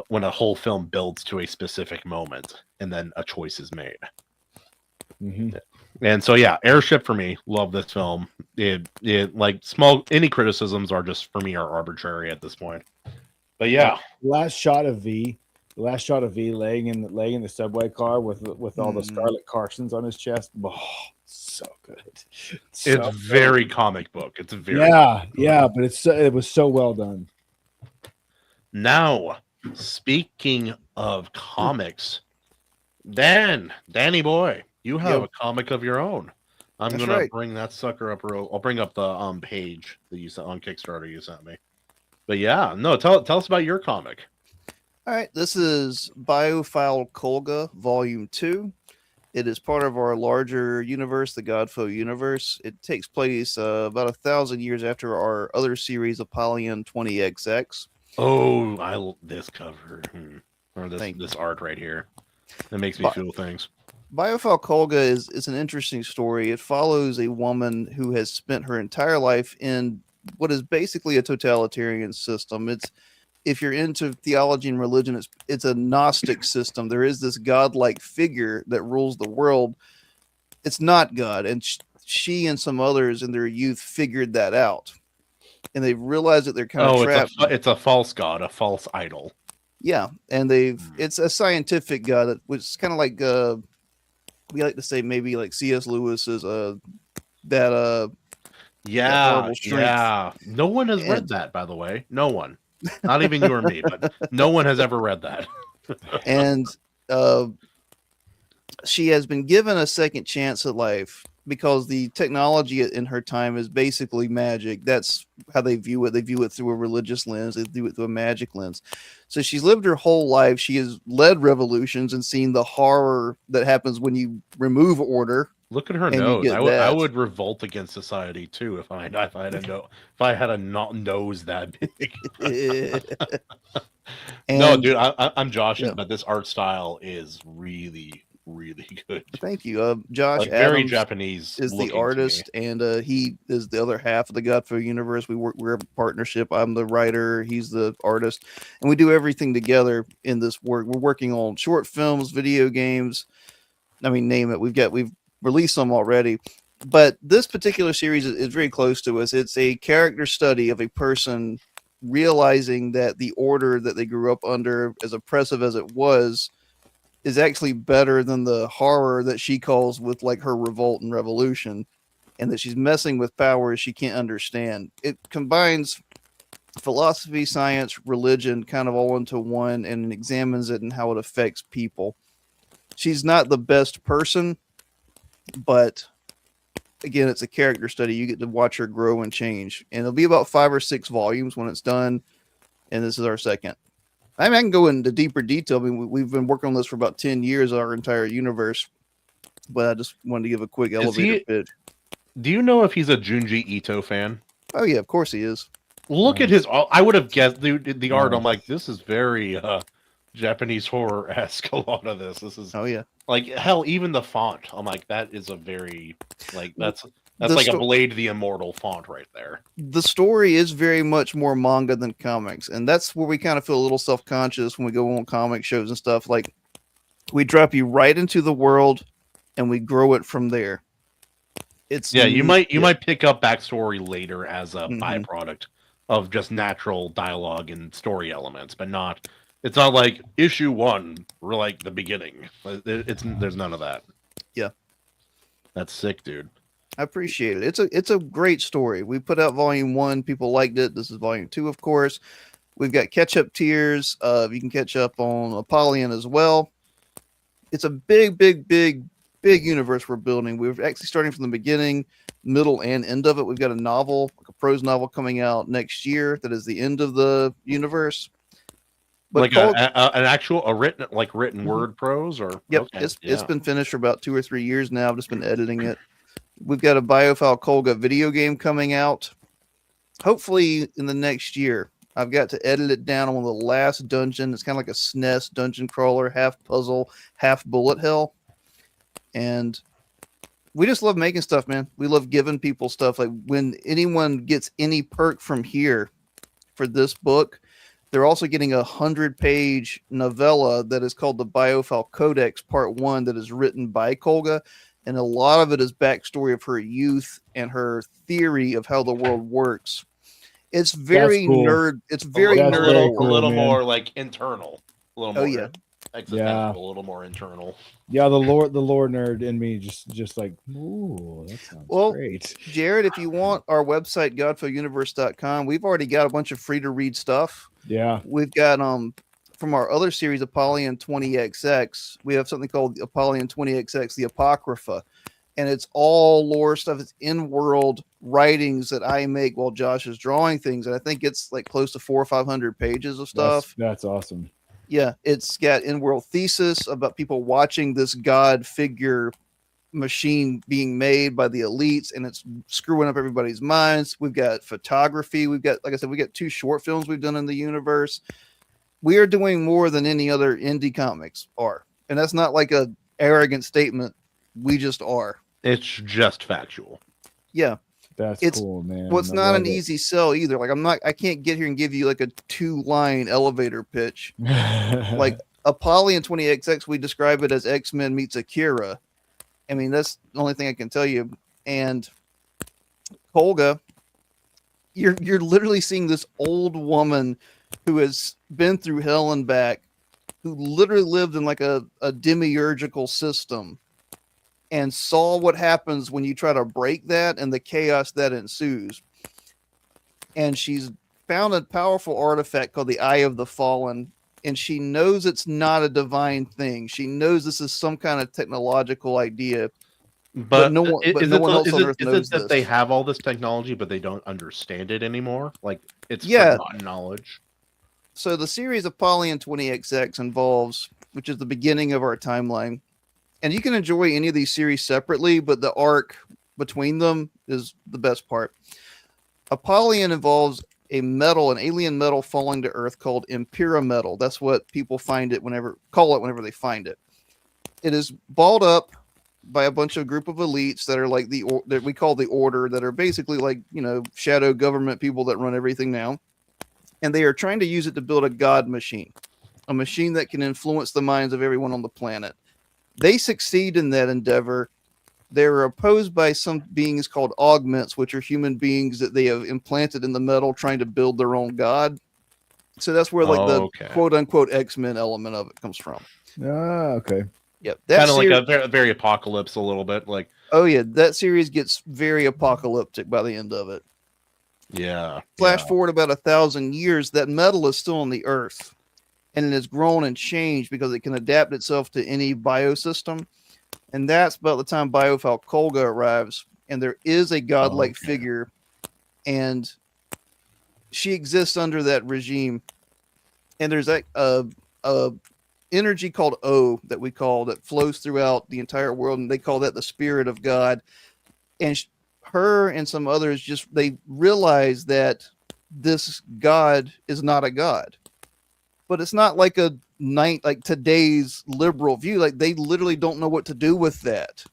when a whole film builds to a specific moment and then a choice is made. Mm-hmm. And so, yeah, Airship for me, love this film. Any criticisms are just, for me, are arbitrary at this point. But yeah. Last shot of V The last shot of V laying in the subway car with all the Scarlet Carsons on his chest. Oh, so good. It's very comic book. It's very yeah, but it was so well done. Now, speaking of comics, Danny boy, you have a comic of your own. I'm gonna bring that sucker up I'll bring up the page that you sent on Kickstarter you sent me. But yeah, no, tell us about your comic. All right, this is Biophile Kolga Volume 2. It is part of our larger universe, the GODFOE universe. It takes place about 1,000 years after our other series, Apollyon 20XX. Oh, this cover or this art right here. It makes me feel things. Biophile Kolga is an interesting story. It follows a woman who has spent her entire life in what is basically a totalitarian system. If you're into theology and religion, it's a Gnostic system. There is this godlike figure that rules the world. It's not God, and she and some others in their youth figured that out, and they realized that they're kind of trapped. It's a false god, a false idol. Yeah, and it's a scientific god, which is kind of like we like to say maybe like C.S. Lewis's that horrible strength. Yeah. No one has read that, by the way. No one. Not even you or me, but no one has ever read that. And she has been given a second chance at life because the technology in her time is basically magic. That's how they view it. They view it through a religious lens. They view it through a magic lens. So she's lived her whole life. She has led revolutions and seen the horror that happens when you remove order. Look at her nose. I would revolt against society too if I had a nose that big. No, dude, I'm joshing, but this art style is really, really good. Thank you, Josh. Like, very Japanese is the artist, and he is the other half of the GODFOE universe. We're a partnership. I'm the writer. He's the artist, and we do everything together in this work. We're working on short films, video games. I mean, name it. We've released some already, but this particular series is very close to us. It's a character study of a person realizing that the order that they grew up under, as oppressive as it was, is actually better than the horror that she calls with like her revolt and revolution, and that she's messing with powers she can't understand. It combines philosophy, science, religion kind of all into one, and examines it and how it affects people. She's not the best person, but again, it's a character study. You get to watch her grow and change, and it'll be about 5 or 6 volumes when it's done. And this is our second. I mean, I can go into deeper detail. I mean, we've been working on this for about 10 years, our entire universe, but I just wanted to give a quick elevator pitch. Do you know if he's a Junji Ito fan? Oh yeah, of course he is. Look at his. I would have guessed the art. I'm like, this is very Japanese horror-esque. A lot of this. This is. Oh yeah. Like hell, even the font. I'm like, that is a very that's like a Blade the Immortal font right there. The story is very much more manga than comics, and that's where we kind of feel a little self-conscious when we go on comic shows and stuff. Like, we drop you right into the world, and we grow it from there. You might pick up backstory later as a byproduct of just natural dialogue and story elements, but not. It's not like issue 1 or like the beginning. There's none of that. Yeah, that's sick, dude. I appreciate it. It's a great story. We put out volume 1. People liked it. This is volume 2, of course. We've got catch-up tiers. You can catch up on Apollyon as well. It's a big universe we're building. We're actually starting from the beginning, middle, and end of it. We've got a novel, like a prose novel, coming out next year. That is the end of the universe. But like a written word prose, or yep, okay. It's been finished for about 2 or 3 years now. I've just been editing it. We've got a Biophile Kolga video game coming out, hopefully in the next year. I've got to edit it down on the last dungeon. It's kind of like a SNES dungeon crawler, half puzzle, half bullet hell, and we just love making stuff, man. We love giving people stuff. Like, when anyone gets any perk from here for this book, they're also getting a 100-page novella that is called the Biophile Codex Part 1 that is written by Kolga, and a lot of it is backstory of her youth and her theory of how the world works. It's very nerd. It's very nerd. A little more like internal. A little Oh, more yeah. existential, a little more internal. Yeah, the lore nerd in me just like, ooh, that sounds Well, great. Jarrod, if you want our website, godfoeuniverse.com, we've already got a bunch of free to read stuff. Yeah. We've got from our other series, Apollyon 20XX, we have something called Apollyon 20XX, the Apocrypha. And it's all lore stuff. It's in-world writings that I make while Josh is drawing things. And I think it's like close to 400 or 500 pages of stuff. That's awesome. Yeah, it's got in-world thesis about people watching this god figure machine being made by the elites, and it's screwing up everybody's minds. We've got photography. We've got, like I said, we got 2 short films we've done in the universe. We are doing more than any other indie comics are. And that's not like a arrogant statement. We just are. It's just factual. Yeah. That's cool, man. Well, it's I not love an it. easy sell either. Like I can't get here and give you like a 2-line elevator pitch. Like Apollyon 20XX, we describe it as X-Men meets Akira. I mean, that's the only thing I can tell you. And Kolga, you're literally seeing this old woman who has been through hell and back, who literally lived in like a demiurgical system and saw what happens when you try to break that and the chaos that ensues. And she's found a powerful artifact called the Eye of the Fallen, and she knows it's not a divine thing. She knows this is some kind of technological idea. But no one, is no one else on it Earth is knows it that this. they have all this technology, but they don't understand it anymore? Like, it's Yeah. forgotten knowledge. So the series Apollyon 20XX involves, which is the beginning of our timeline, and you can enjoy any of these series separately, but the arc between them is the best part. Apollyon involves an alien metal falling to Earth called Impera metal. That's what people call it whenever they find it. It is balled up by a bunch of group of elites that are like that we call the Order, that are basically like, shadow government people that run everything now. And they are trying to use it to build a god machine, a machine that can influence the minds of everyone on the planet. They succeed in that endeavor. They're opposed by some beings called augments, which are human beings that they have implanted in the metal, trying to build their own god. So that's where the quote unquote X-Men element of it comes from. Okay. Yep. Kind of like a very apocalypse a little bit. Like, oh yeah, that series gets very apocalyptic by the end of it. Yeah. Flash forward about 1,000 years, that metal is still on the Earth, and it has grown and changed because it can adapt itself to any biosystem. And that's about the time Biophile Kolga arrives, and there is a godlike figure, and she exists under that regime. And there's a energy called O that we call that flows throughout the entire world, and they call that the spirit of God. And her and some others they realize that this God is not a God, but it's not like like today's liberal view. Like, they literally don't know what to do with that.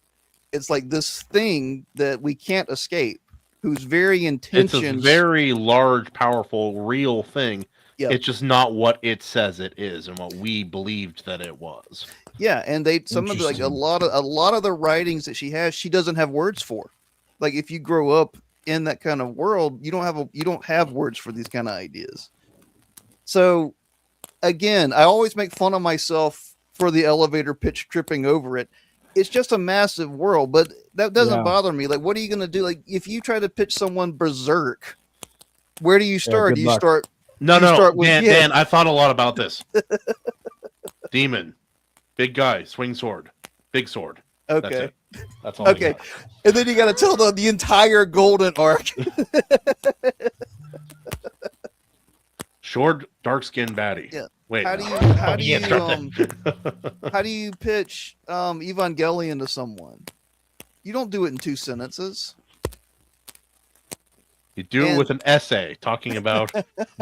It's like this thing that we can't escape, whose very intentions. It's a very large, powerful, real thing. Yep. It's just not what it says it is and what we believed that it was. Yeah, and some of a lot of the writings that she has, she doesn't have words for. Like, if you grow up in that kind of world, you don't have words for these kind of ideas. So again, I always make fun of myself for the elevator pitch tripping over it. It's just a massive world, but that doesn't bother me. Like, what are you going to do? Like, if you try to pitch someone Berserk, where do you start? Dan, I thought a lot about this. Demon, big guy, swing sword, big sword. Okay. That's all. Okay. And then you got to tell the entire golden arc. Short, dark-skinned baddie. Yeah. Wait. How do you pitch Evangelion to someone? You don't do it in 2 sentences. You do it with an essay talking about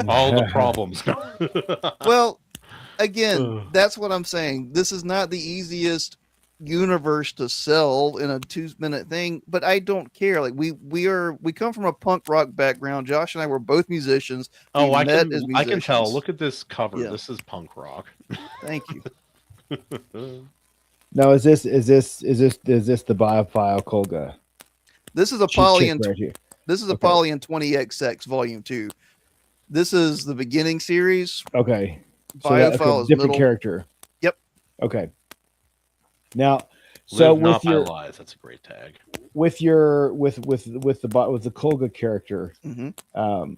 all the problems. Well, again, that's what I'm saying. This is not the easiest universe to sell in a 2-minute thing, but I don't care. Like, we come from a punk rock background. Josh and I were both musicians. I can tell. Look at this cover. Yeah. This is punk rock. Thank you. Now, is this the Biophile Kolga? This is Apollyon. Right here. This is Apollyon 20XX Volume 2. This is the beginning series. Okay. Biophile is different middle. character. Yep. Okay. Now, so Live not with by your lies. That's a great tag. with the Kolga character, Mhm.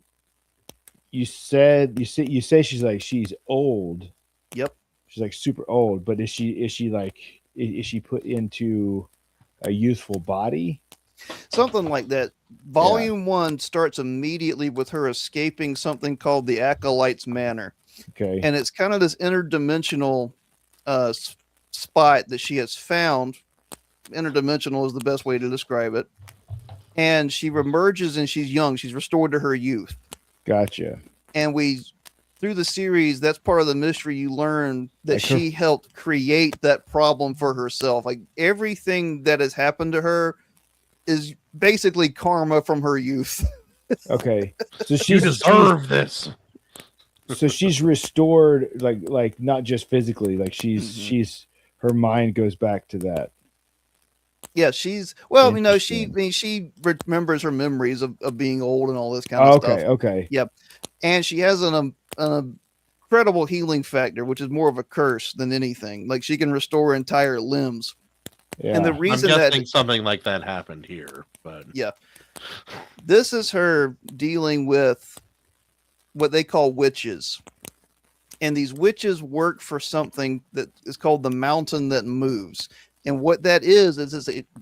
you say she's old. Yep. She's like super old, but is she put into a youthful body? Something like that. Volume 1 starts immediately with her escaping something called the Acolyte's Manor. Okay. And it's kind of this interdimensional spot that she has found. Interdimensional is the best way to describe it. And she remerges and she's young. She's restored to her youth. Gotcha. And through the series, that's part of the mystery. You learn that Like she helped create that problem for herself. Like everything that has happened to her is basically karma from her youth. Okay. So You deserve this. So she's restored, like not just physically, like Mm-hmm. she's her mind goes back to that. Yeah, she remembers her memories of being old and all this kind of stuff. Okay. Yep. And she has an incredible healing factor, which is more of a curse than anything. Like she can restore entire limbs. Yeah. And the I'm reason guessing something like that happened here, but yeah, this is her dealing with what they call witches. And these witches work for something that is called the mountain that moves. And what that is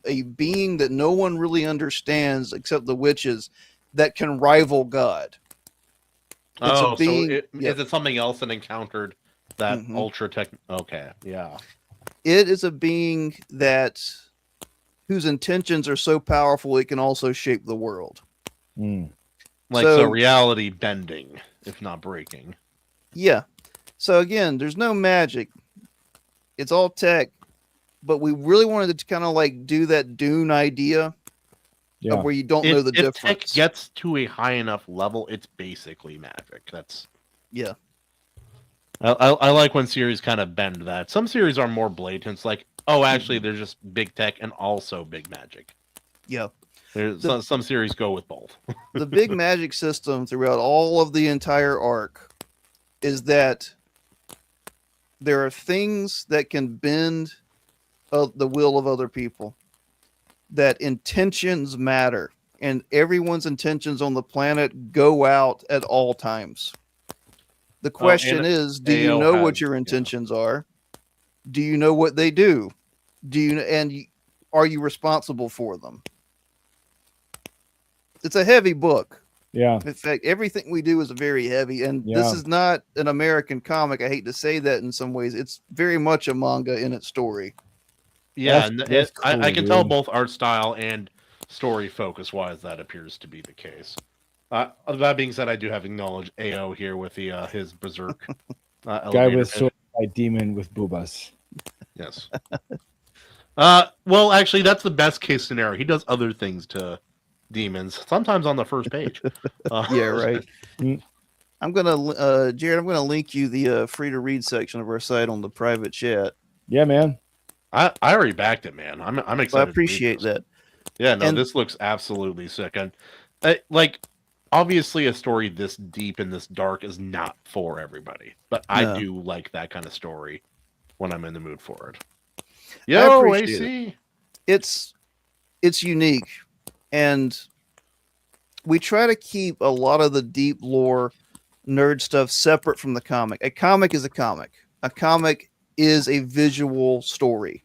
a being that no one really understands except the witches that can rival God. is Yep. it something else that encountered that Mhm. ultra tech? Okay, yeah. It is a being whose intentions are so powerful it can also shape the world. Mm. Like so reality bending, if not breaking. Yeah. So again, there's no magic. It's all tech, but we really wanted to kind of like do that Dune idea Yeah. of where you don't know the If difference. tech gets to a high enough level, it's basically magic. That's Yeah. I like when series kind of bend that. Some series are more blatant. It's like, oh, actually, there's just big tech and also big magic. Yeah. There's some series go with both. The big magic system throughout all of the entire arc is that there are things that can bend the will of other people, that intentions matter, and everyone's intentions on the planet go out at all times. The question is, do you know what your intentions are? Do you know what they do? Are you responsible for them? It's a heavy book. Yeah. In fact, everything we do is very heavy, and this is not an American comic. I hate to say that in some ways. It's very much a manga in its story. Yeah, That's cool, I can tell dude. both art style and story focus wise that appears to be the case. That being said, I do have to acknowledge AO here with his berserk Guy elevator with pitch. sword fight demon with boobas. Yes. Well, actually, that's the best case scenario. He does other things to demons, sometimes on the first page. Yeah, right. Mm. I'm gonna, Jared. I'm gonna link you the free to read section of our site on the private chat. Yeah, man. I already backed it, man. I'm excited. So I appreciate that. Yeah, no, And- this looks absolutely sick, and like obviously a story this deep and this dark is not for everybody, but I No. do like that kind of story when I'm in the mood for it. I Yo, appreciate AC. It's unique, and we try to keep a lot of the deep lore nerd stuff separate from the comic. A comic is a comic. A comic is a visual story.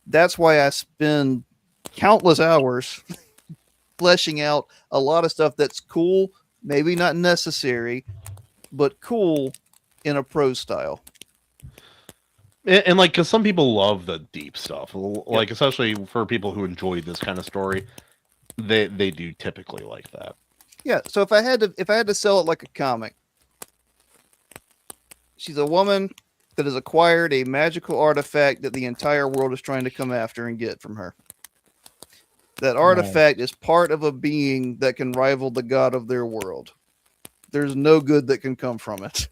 That's why I spend countless hours fleshing out a lot of stuff that's cool, maybe not necessary, but cool in a prose style. And like, because some people love the deep stuff, like especially for people who enjoy this kind of story, they do typically like that. Yeah. So if I had to sell it like a comic, she's a woman that has acquired a magical artifact that the entire world is trying to come after and get from her. That artifact is part of a being that can rival the god of their world. There's no good that can come from it.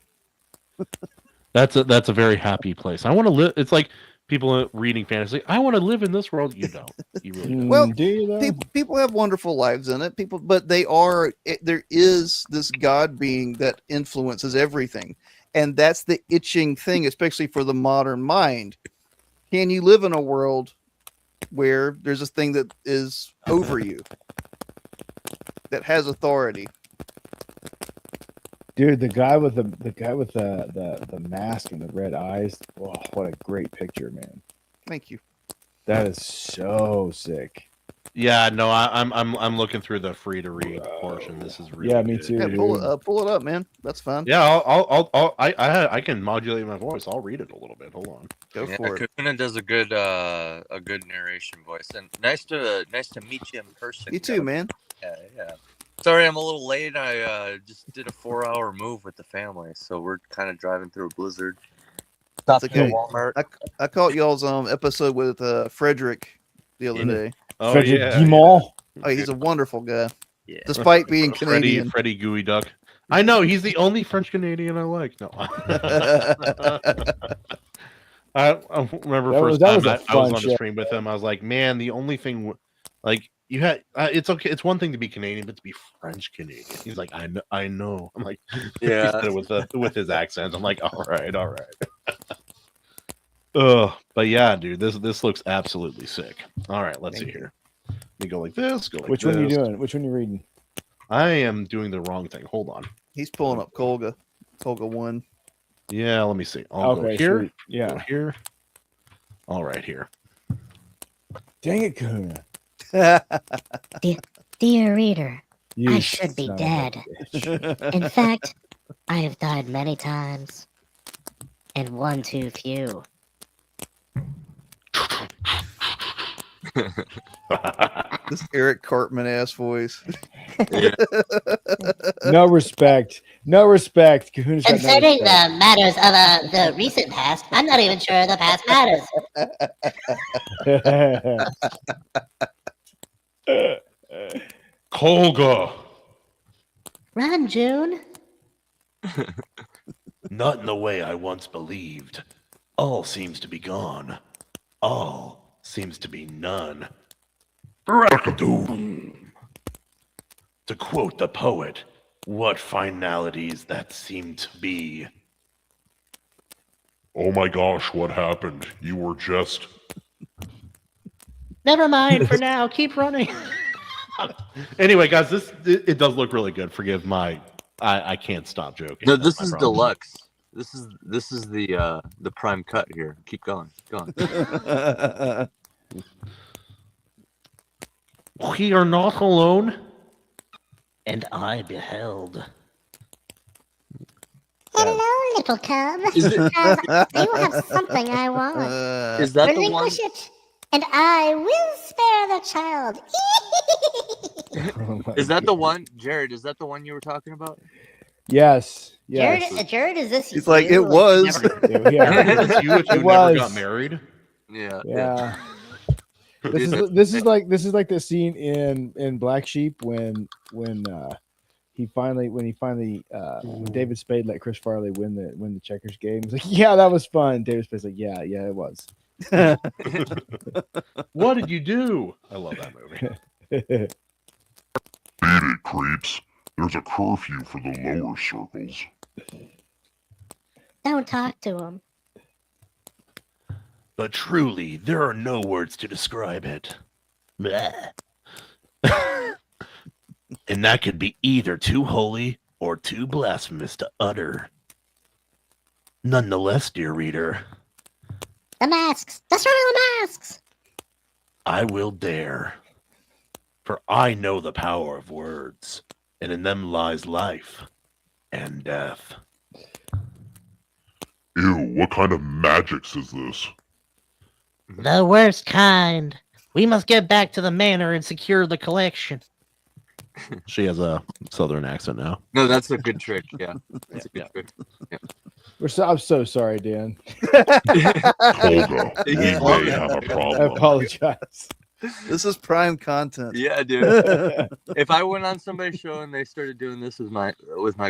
That's a very happy place. I want to live. It's like people reading fantasy. I want to live in this world. You don't. You really don't. Well, do you though? people have wonderful lives in it. But there is this God being that influences everything, and that's the itching thing, especially for the modern mind. Can you live in a world where there's this thing that is over you, that has authority? Dude, the guy with the mask and the red eyes. Oh, what a great picture, man. Thank you. That is so sick. Yeah, no, I'm looking through the free to read portion. This is really me good. too. Yeah, Dude. pull it up, man. That's fine. Yeah, I can modulate my voice. I'll read it a little bit. Hold on. Go for it. Kahuna does a good narration voice, and nice to meet you in person. You too, man. Yeah. Sorry, I'm a little late. I just did a 4-hour move with the family, so we're kind of driving through a blizzard. That's Stopped at okay. Walmart. I caught y'all's episode with Frederick the other day. Oh Frederick yeah, Guimont. Oh, he's a wonderful guy, Yeah. despite being Canadian. Freddie Gooey Duck. I know he's the only French Canadian I like. No, I remember first that time was a I was fun on the show. stream with him. I was like, man, the only thing like you had, it's okay. It's one thing to be Canadian, but to be French Canadian. He's like, I know. I'm like, Yeah. he said it with his accent. I'm like, all right. But yeah, dude, this looks absolutely sick. All right, let's see here. Let me go like this. Go like Which this. one are you doing? Which one are you reading? I am doing the wrong thing. Hold on. He's pulling up Colga 1. Yeah, let me see. I'll go here. sweet. Yeah. Go here. All right, here. Dang it, Kahuna. Dear reader, You I should be son of a dead. bitch. In fact, I have died many times, and one too few. This Eric Cartman ass voice. No respect. No respect. Kahuna's got no Concerning respect. the matters of the recent past, I'm not even sure the past matters. Colga. Run, June. Not in the way I once believed. All seems to be gone. All seems to be none. Rackadoom. To quote the poet, what finalities that seem to be. Oh my gosh, what happened? You were just... Never mind for now. Keep running. Anyway, guys, it does look really good. Forgive my I can't stop joking. No, That's this my is problem. deluxe. This is the prime cut here. Keep going. We are not alone. And I beheld. Hello, little cub. Is it- You have something I want. Is that the one? Relinquish it, and I will spare the child. Oh my Is that the God. one, Jared? Is that the one you were talking about? Yes. Yes. Jared, is this? He's like, you? it was. Yeah. Is this you if you It never was. got married? Yeah. Yeah. This is like the scene in Black Sheep when David Spade let Chris Farley win the checkers game. He's like, yeah, that was fun. David Spade's like, yeah, it was. What did you do? I love that movie. Beat it, creeps. There's a curfew for the lower circles. Don't talk to him. But truly, there are no words to describe it. Bleh. And that could be either too holy or too blasphemous to utter. Nonetheless, dear reader, The masks. Destroy the masks. I will dare. For I know the power of words, and in them lies life and death. Ew, what kind of magics is this? The worst kind. We must get back to the manor and secure the collection. She has a southern accent now. No, that's a good trick. Yeah, that's a good trick. I'm so sorry, Dan. Colga, we Yeah. may have a I problem. apologize. This is prime content. Yeah, dude. If I went on somebody's show and they started doing this with my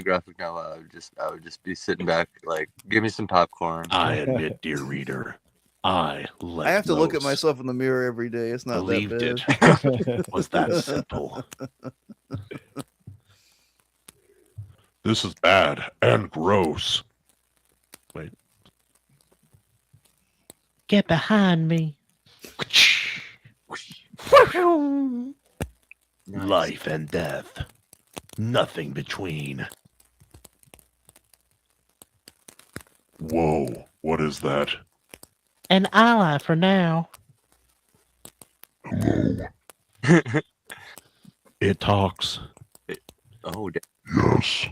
graphic novel, I would just be sitting back, like, give me some popcorn. I admit, dear reader, I have to look at myself in the mirror every day. It's not believed that bad. it was that simple. This is bad and gross. Wait. Get behind me. Life and death. Nothing between. Whoa, what is that? An ally for now. Hello? It talks. Oh, Yes.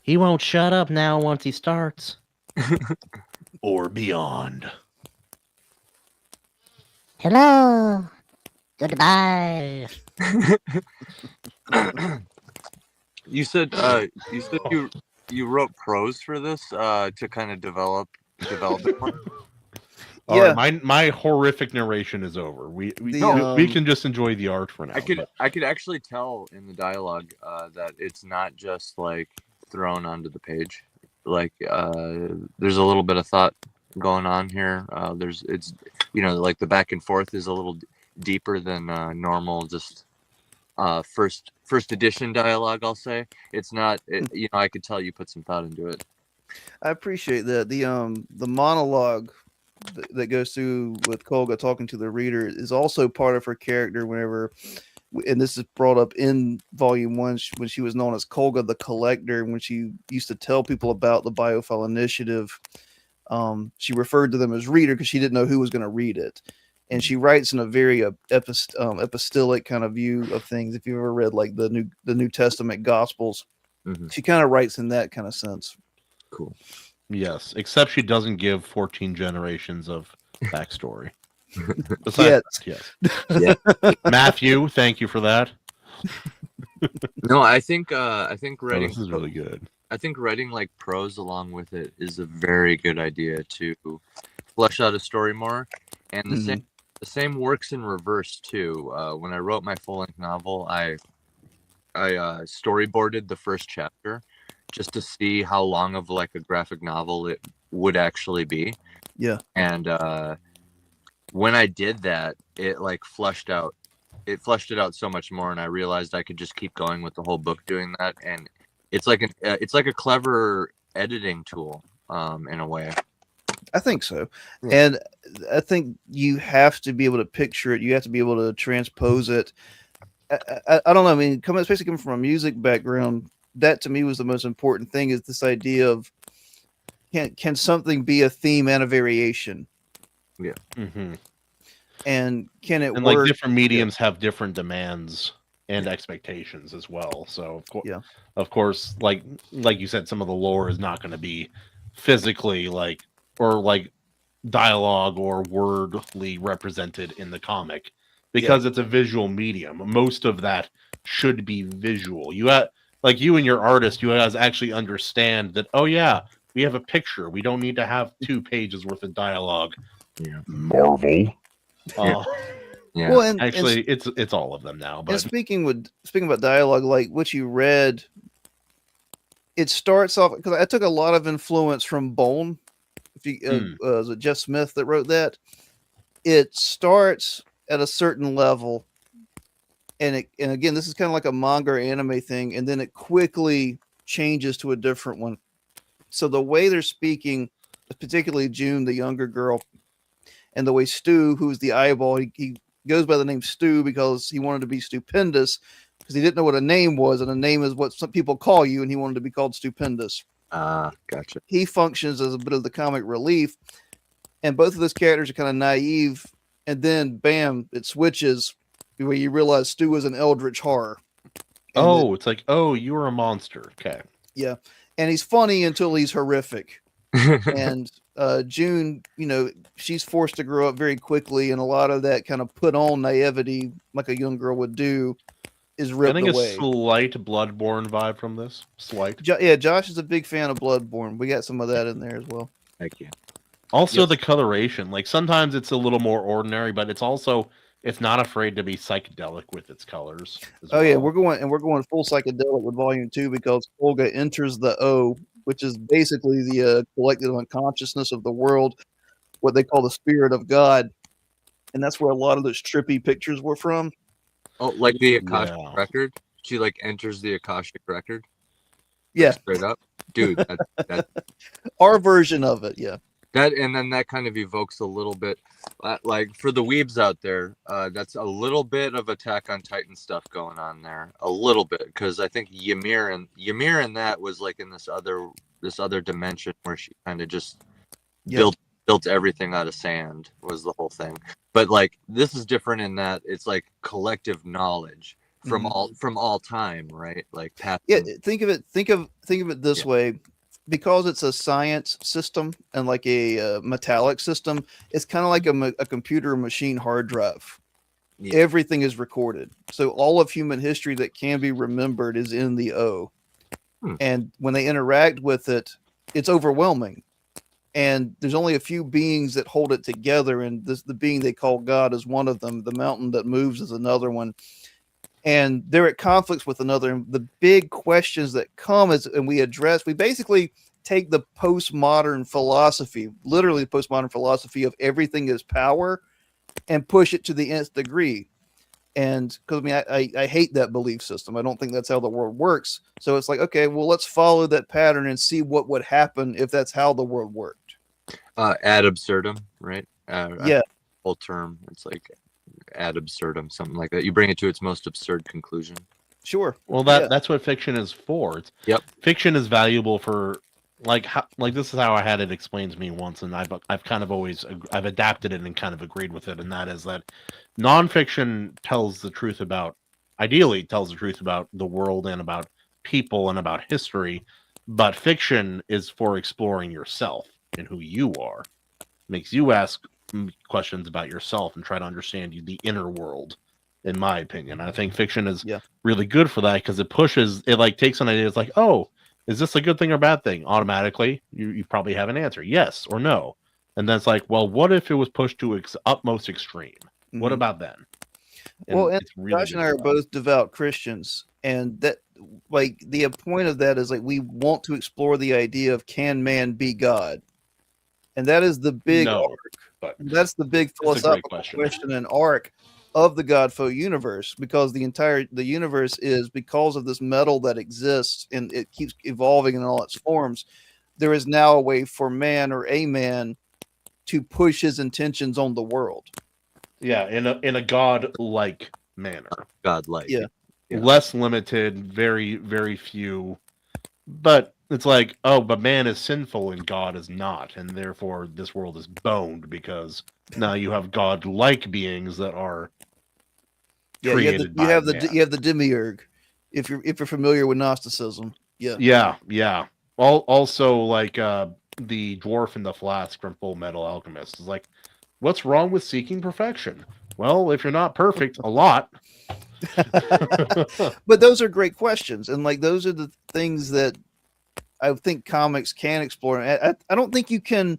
He won't shut up now once he starts. Or beyond. Hello. Goodbye. you said you wrote prose for this to kind of develop it more? All Yeah. right, my horrific narration is over. We can just enjoy the art for now. I could actually tell in the dialogue that it's not just like thrown onto the page. Like there's a little bit of thought going on here. It's like the back and forth is a little deeper than normal just first edition dialogue. I'll say it's not. I could tell you put some thought into it. I appreciate that. The monologue that goes through with Kolga talking to the reader is also part of her character whenever, and this is brought up in volume 1 when she was known as Kolga the Collector, when she used to tell people about the Biophile Initiative. She referred to them as reader because she didn't know who was going to read it. And she writes in a very epistolic kind of view of things. If you've ever read like the New Testament Gospels, she kind of writes in that kind of sense. Cool. Yes, except she doesn't give 14 generations of backstory. Yes. Yes. Yeah. Matthew, thank you for that. No, I think Oh, writing this is really good. I think writing like prose along with it is a very good idea to flesh out a story more. And the same works in reverse too. When I wrote my full-length novel, I storyboarded the first chapter just to see how long of like a graphic novel it would actually be. Yeah. And when I did that, it like fleshed it out so much more, and I realized I could just keep going with the whole book doing that. And it's like a clever editing tool in a way. I think so. Yeah. And I think you have to be able to picture it. You have to be able to transpose it. I don't know. I mean, especially coming from a music background, that to me was the most important thing, is this idea of can something be a theme and a variation? Yeah. Mm-hmm. And can it And work? like different mediums have different demands and expectations as well. So of course, like you said, some of the lore is not going to be physically like dialogue or wordly represented in the comic because it's a visual medium. Most of that should be visual. You and your artist, you guys actually understand that. Oh yeah, we have a picture. We don't need to have 2 pages worth of dialogue. Yeah. Marvel. Yeah. Well, and Actually, it's all of them now. But and speaking about dialogue, like what you read, it starts off because I took a lot of influence from Bone. If you was it Jeff Smith that wrote that? It starts at a certain level, and again, this is kind of like a manga or anime thing, and then it quickly changes to a different one. So the way they're speaking, particularly June, the younger girl, and the way Stu, who's the eyeball, he goes by the name Stu because he wanted to be stupendous because he didn't know what a name was, and a name is what some people call you, and he wanted to be called Stupendous. Gotcha. He functions as a bit of the comic relief, and both of those characters are kind of naive, and then bam, it switches where you realize Stu is an eldritch horror. And it's like, oh, you were a monster. Okay. yeah, and he's funny until he's horrific. And June, she's forced to grow up very quickly, and a lot of that kind of put on naivety, like a young girl would do, is ripped away. I think a slight Bloodborne vibe from this. Slight. Josh is a big fan of Bloodborne. We got some of that in there as well. Thank you. Also, the coloration. Like sometimes it's a little more ordinary, but it's not afraid to be psychedelic with its colors. Yeah, we're going full psychedelic with volume 2 because Olga enters the O which is basically the collective unconsciousness of the world, what they call the spirit of God. And that's where a lot of those trippy pictures were from. Oh, like the Akashic Yeah. record? She like enters the Akashic record? Yeah, Like, straight up? Dude, that our version of it. Yeah. That and then that kind of evokes a little bit, like for the weebs out there, that's a little bit of Attack on Titan stuff going on there, a little bit, because I think Ymir and that was like in this other dimension where she kind of just Yep. built everything out of sand was the whole thing. But like this is different in that it's like collective knowledge from all time, right? Like past. Yeah, think of it this Yeah. way. Because it's a science system and like a metallic system, it's kind of like a computer machine hard drive. Yeah. Everything is recorded. So all of human history that can be remembered is in the O. And when they interact with it, it's overwhelming. And there's only a few beings that hold it together. And the being they call God is one of them. The mountain that moves is another one. And they're at conflicts with another. And the big questions that come and we basically take the postmodern philosophy, literally the postmodern philosophy of everything is power, and push it to the nth degree. And because I hate that belief system. I don't think that's how the world works. So it's like, okay, well, let's follow that pattern and see what would happen if that's how the world worked. Ad absurdum, right? Yeah. Whole term. It's like ad absurdum, something like that. You bring it to its most absurd conclusion. Sure. Well, that's what fiction is for. Fiction is valuable for like this is how I had it explained to me once, and I've kind of always adapted it and kind of agreed with it, and that is that nonfiction ideally tells the truth about the world and about people and about history, but fiction is for exploring yourself and who you are. Makes you ask questions about yourself and try to understand the inner world, in my opinion. I think fiction is really good for that because it like takes an idea. It's like, oh, is this a good thing or bad thing? Automatically, you probably have an answer, yes or no. And then it's like, well, what if it was pushed to its utmost extreme? What about then? And Josh and I are both devout Christians, and that, like, the point of that is like we want to explore the idea of can man be God, and that is the big arc. But that's the big philosophical question and arc of the GODFOE universe, because the universe is because of this metal that exists and it keeps evolving in all its forms. There is now a way for man or a man to push his intentions on the world. Yeah, in a god-like manner. God-like. Yeah. Less limited, very, very few. But it's like, oh, but man is sinful and God is not, and therefore this world is boned because now you have god-like beings that are created you have the demiurge. If you're familiar with Gnosticism, yeah. Also, like the dwarf in the flask from Full Metal Alchemist is like, what's wrong with seeking perfection? Well, if you're not perfect, a lot. But those are great questions, and like those are the things that I think comics can explore. I don't think you can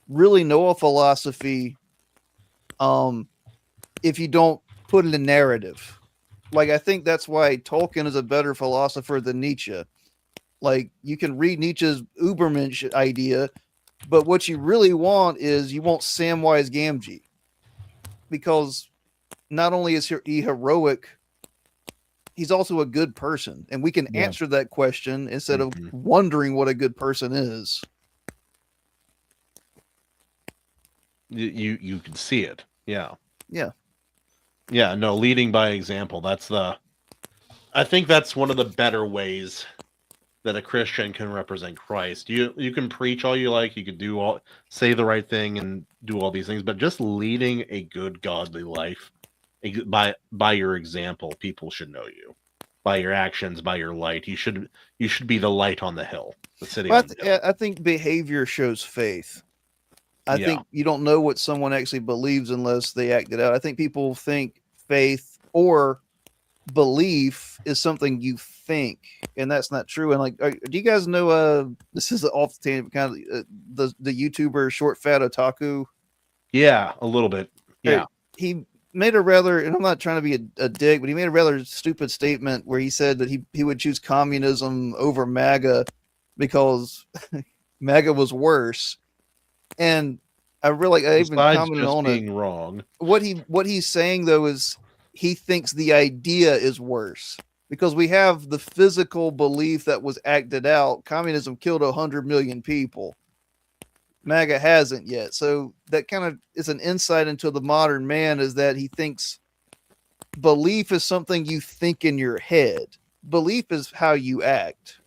really know a philosophy if you don't put it in narrative. Like, I think that's why Tolkien is a better philosopher than Nietzsche. Like, you can read Nietzsche's Ubermensch idea, but what you really want is you want Samwise Gamgee, because not only is he heroic, he's also a good person, and we can answer that question instead of wondering what a good person is. You can see it. Yeah. No, leading by example. I think that's one of the better ways that a Christian can represent Christ. You can preach all you like, you could say the right thing and do all these things, but just leading a good godly life by your example, people should know you. By your actions, by your light. You should be the light on the hill, the city on the hill. I think behavior shows faith. I think you don't know what someone actually believes unless they act it out. I think people think faith or belief is something you think, and that's not true. And like, do you guys know? This is off the tangent, kind of the YouTuber Short Fat Otaku. Yeah, a little bit. Yeah, he made a rather, and I'm not trying to be a dick, but he made a rather stupid statement where he said that he would choose communism over MAGA because MAGA was worse. And I even Besides commented just on being it. wrong. What he's saying though is he thinks the idea is worse because we have the physical belief that was acted out. Communism killed 100 million people. MAGA hasn't yet. So that kind of is an insight into the modern man, is that he thinks belief is something you think in your head. Belief is how you act.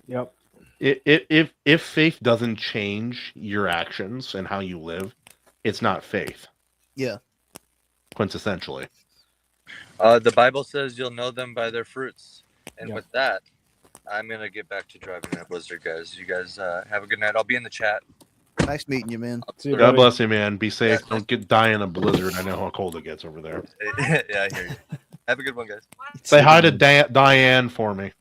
Yep. If faith doesn't change your actions and how you live, it's not faith. Yeah. Quintessentially. The Bible says you'll know them by their fruits. And Yeah. with that, I'm going to get back to driving in a blizzard, guys. You guys have a good night. I'll be in the chat. Nice meeting you, man. See you, God buddy. bless you, man. Be safe. Yeah. Don't die in a blizzard. I know how cold it gets over there. Yeah, I hear you. Have a good one, guys. Say hi to Diane for me.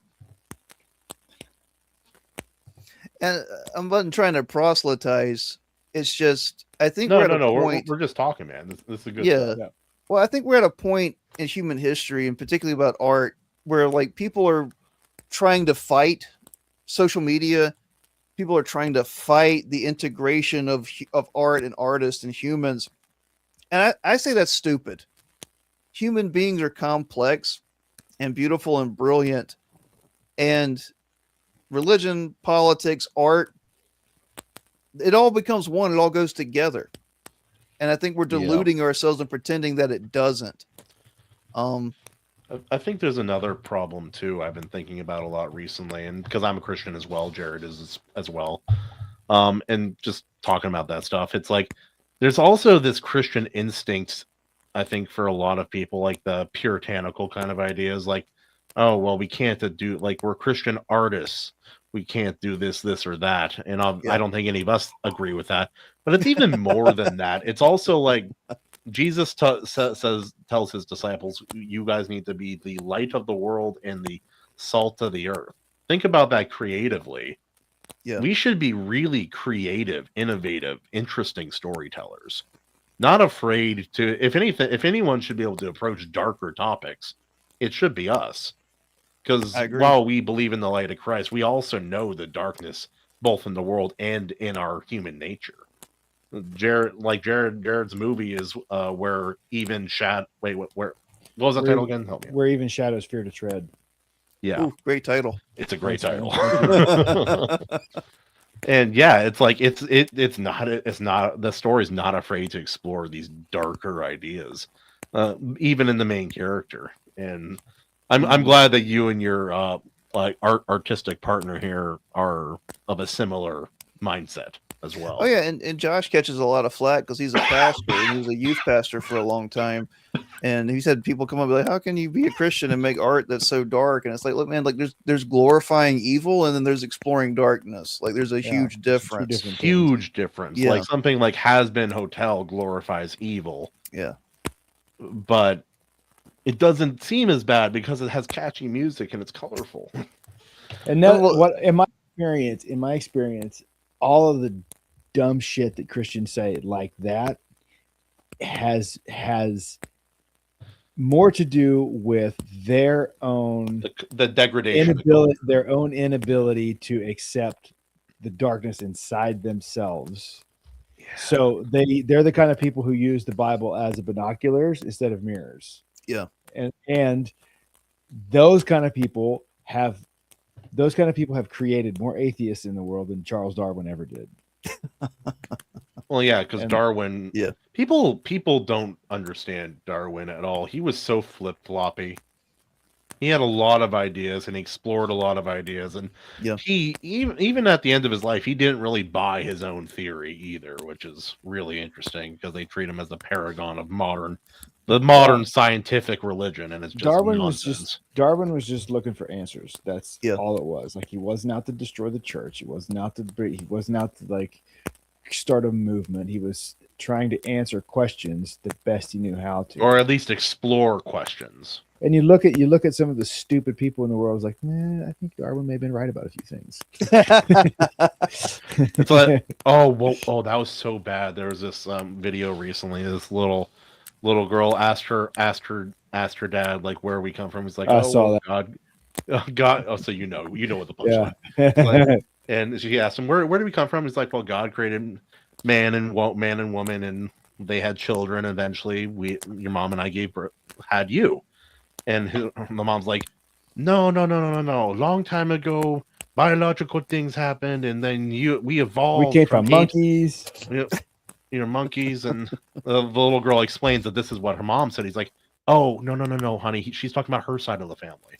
And I wasn't trying to proselytize. It's just I think No, we're at a no. point. We're just talking, man. This is a good. Yeah. stuff. Well, I think we're at a point in human history, and particularly about art, where like people are trying to fight social media. People are trying to fight the integration of art and artists and humans. And I say that's stupid. Human beings are complex and beautiful and brilliant. And religion, politics, art, it all becomes one. It all goes together. And I think we're deluding ourselves and pretending that it doesn't. I think there's another problem too. I've been thinking about a lot recently, and because I'm a Christian as well, Jarrod is as well. And just talking about that stuff, it's like there's also this Christian instinct, I think, for a lot of people, like the puritanical kind of ideas, like, oh well, we can't do, like, we're Christian artists, we can't do this, or that, and I don't think any of us agree with that. But it's even more than that. It's also like Jesus tells his disciples, you guys need to be the light of the world and the salt of the earth. Think about that creatively. Yeah. We should be really creative, innovative, interesting storytellers. Not afraid to, if anyone should be able to approach darker topics, it should be us. Because while we believe in the light of Christ, we also know the darkness both in the world and in our human nature. Jarrod's movie is where even what was the title again? Help me. Where even shadows fear to tread. Yeah. Ooh, great title. It's a great title. And yeah, it's like it's not the story's not afraid to explore these darker ideas, even in the main character. And I'm glad that you and your like artistic partner here are of a similar mindset as well. Oh yeah, and Josh catches a lot of flack because he's a pastor. And he was a youth pastor for a long time, and he said people come up and be like, "How can you be a Christian and make art that's so dark?" And it's like, look, man, like there's glorifying evil, and then there's exploring darkness. Like there's a huge difference. Huge difference. Yeah. Like something like Has Been Hotel glorifies evil. Yeah, but it doesn't seem as bad because it has catchy music and it's colorful. And that, what in my experience, all of the dumb shit that Christians say like that has more to do with their own the degradation, their own inability to accept the darkness inside themselves. Yeah. So they're the kind of people who use the Bible as a binoculars instead of mirrors. Yeah. And those kind of people have created more atheists in the world than Charles Darwin ever did. Well, yeah, because Darwin. Yeah, people don't understand Darwin at all. He was so flip-floppy. He had a lot of ideas and he explored a lot of ideas, and he even at the end of his life, he didn't really buy his own theory either, which is really interesting because they treat him as the paragon of modern scientific religion, and it's just Darwin was just looking for answers. That's all it was. Like, he wasn't out to destroy the church. He wasn't out to like start a movement. He was trying to answer questions the best he knew how to, or at least explore questions. And you look at some of the stupid people in the world. It's like, I think Darwin may have been right about a few things. It's like, that was so bad. There was this video recently. This little girl asked her dad, like, where we come from. He's like, I saw that. God. Oh, so you know what the punchline. And she asked him, where do we come from? He's like, well, God created man and woman, and they had children. Eventually, your mom and I had you. And the mom's like, no. Long time ago, biological things happened, and then we evolved. We came from monkeys. Monkeys. And the little girl explains that this is what her mom said. He's like, oh, no, honey. She's talking about her side of the family.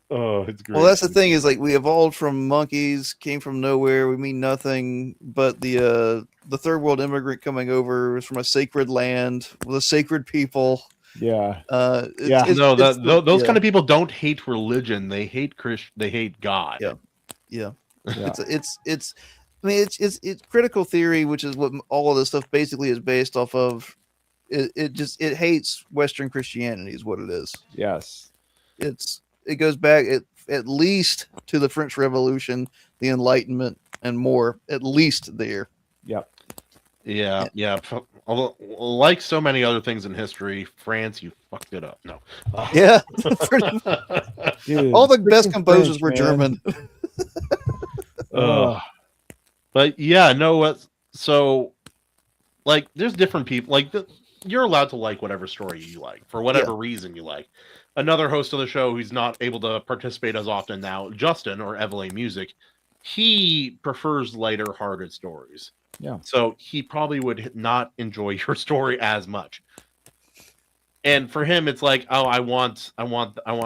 Oh, it's great. Well, that's the thing is like we evolved from monkeys, came from nowhere. We mean nothing, but the third world immigrant coming over was from a sacred land with a sacred people. Yeah. Those kind of people don't hate religion. They hate They hate God. Yeah. It's critical theory, which is what all of this stuff basically is based off of. It hates Western Christianity, is what it is. Yes. It goes back at least to the French Revolution, the Enlightenment, and more. At least there. Yep. Yeah. Although, like so many other things in history, France, you fucked it up. No. Yeah. Dude, All the best composers French, were man. German. But yeah, no. So, like, there's different people. Like, you're allowed to like whatever story you like for whatever reason you like. Another host of the show who's not able to participate as often now, Justin or Evaleighmusic, he prefers lighter-hearted stories. Yeah. So he probably would not enjoy your story as much. And for him, it's like, oh, I want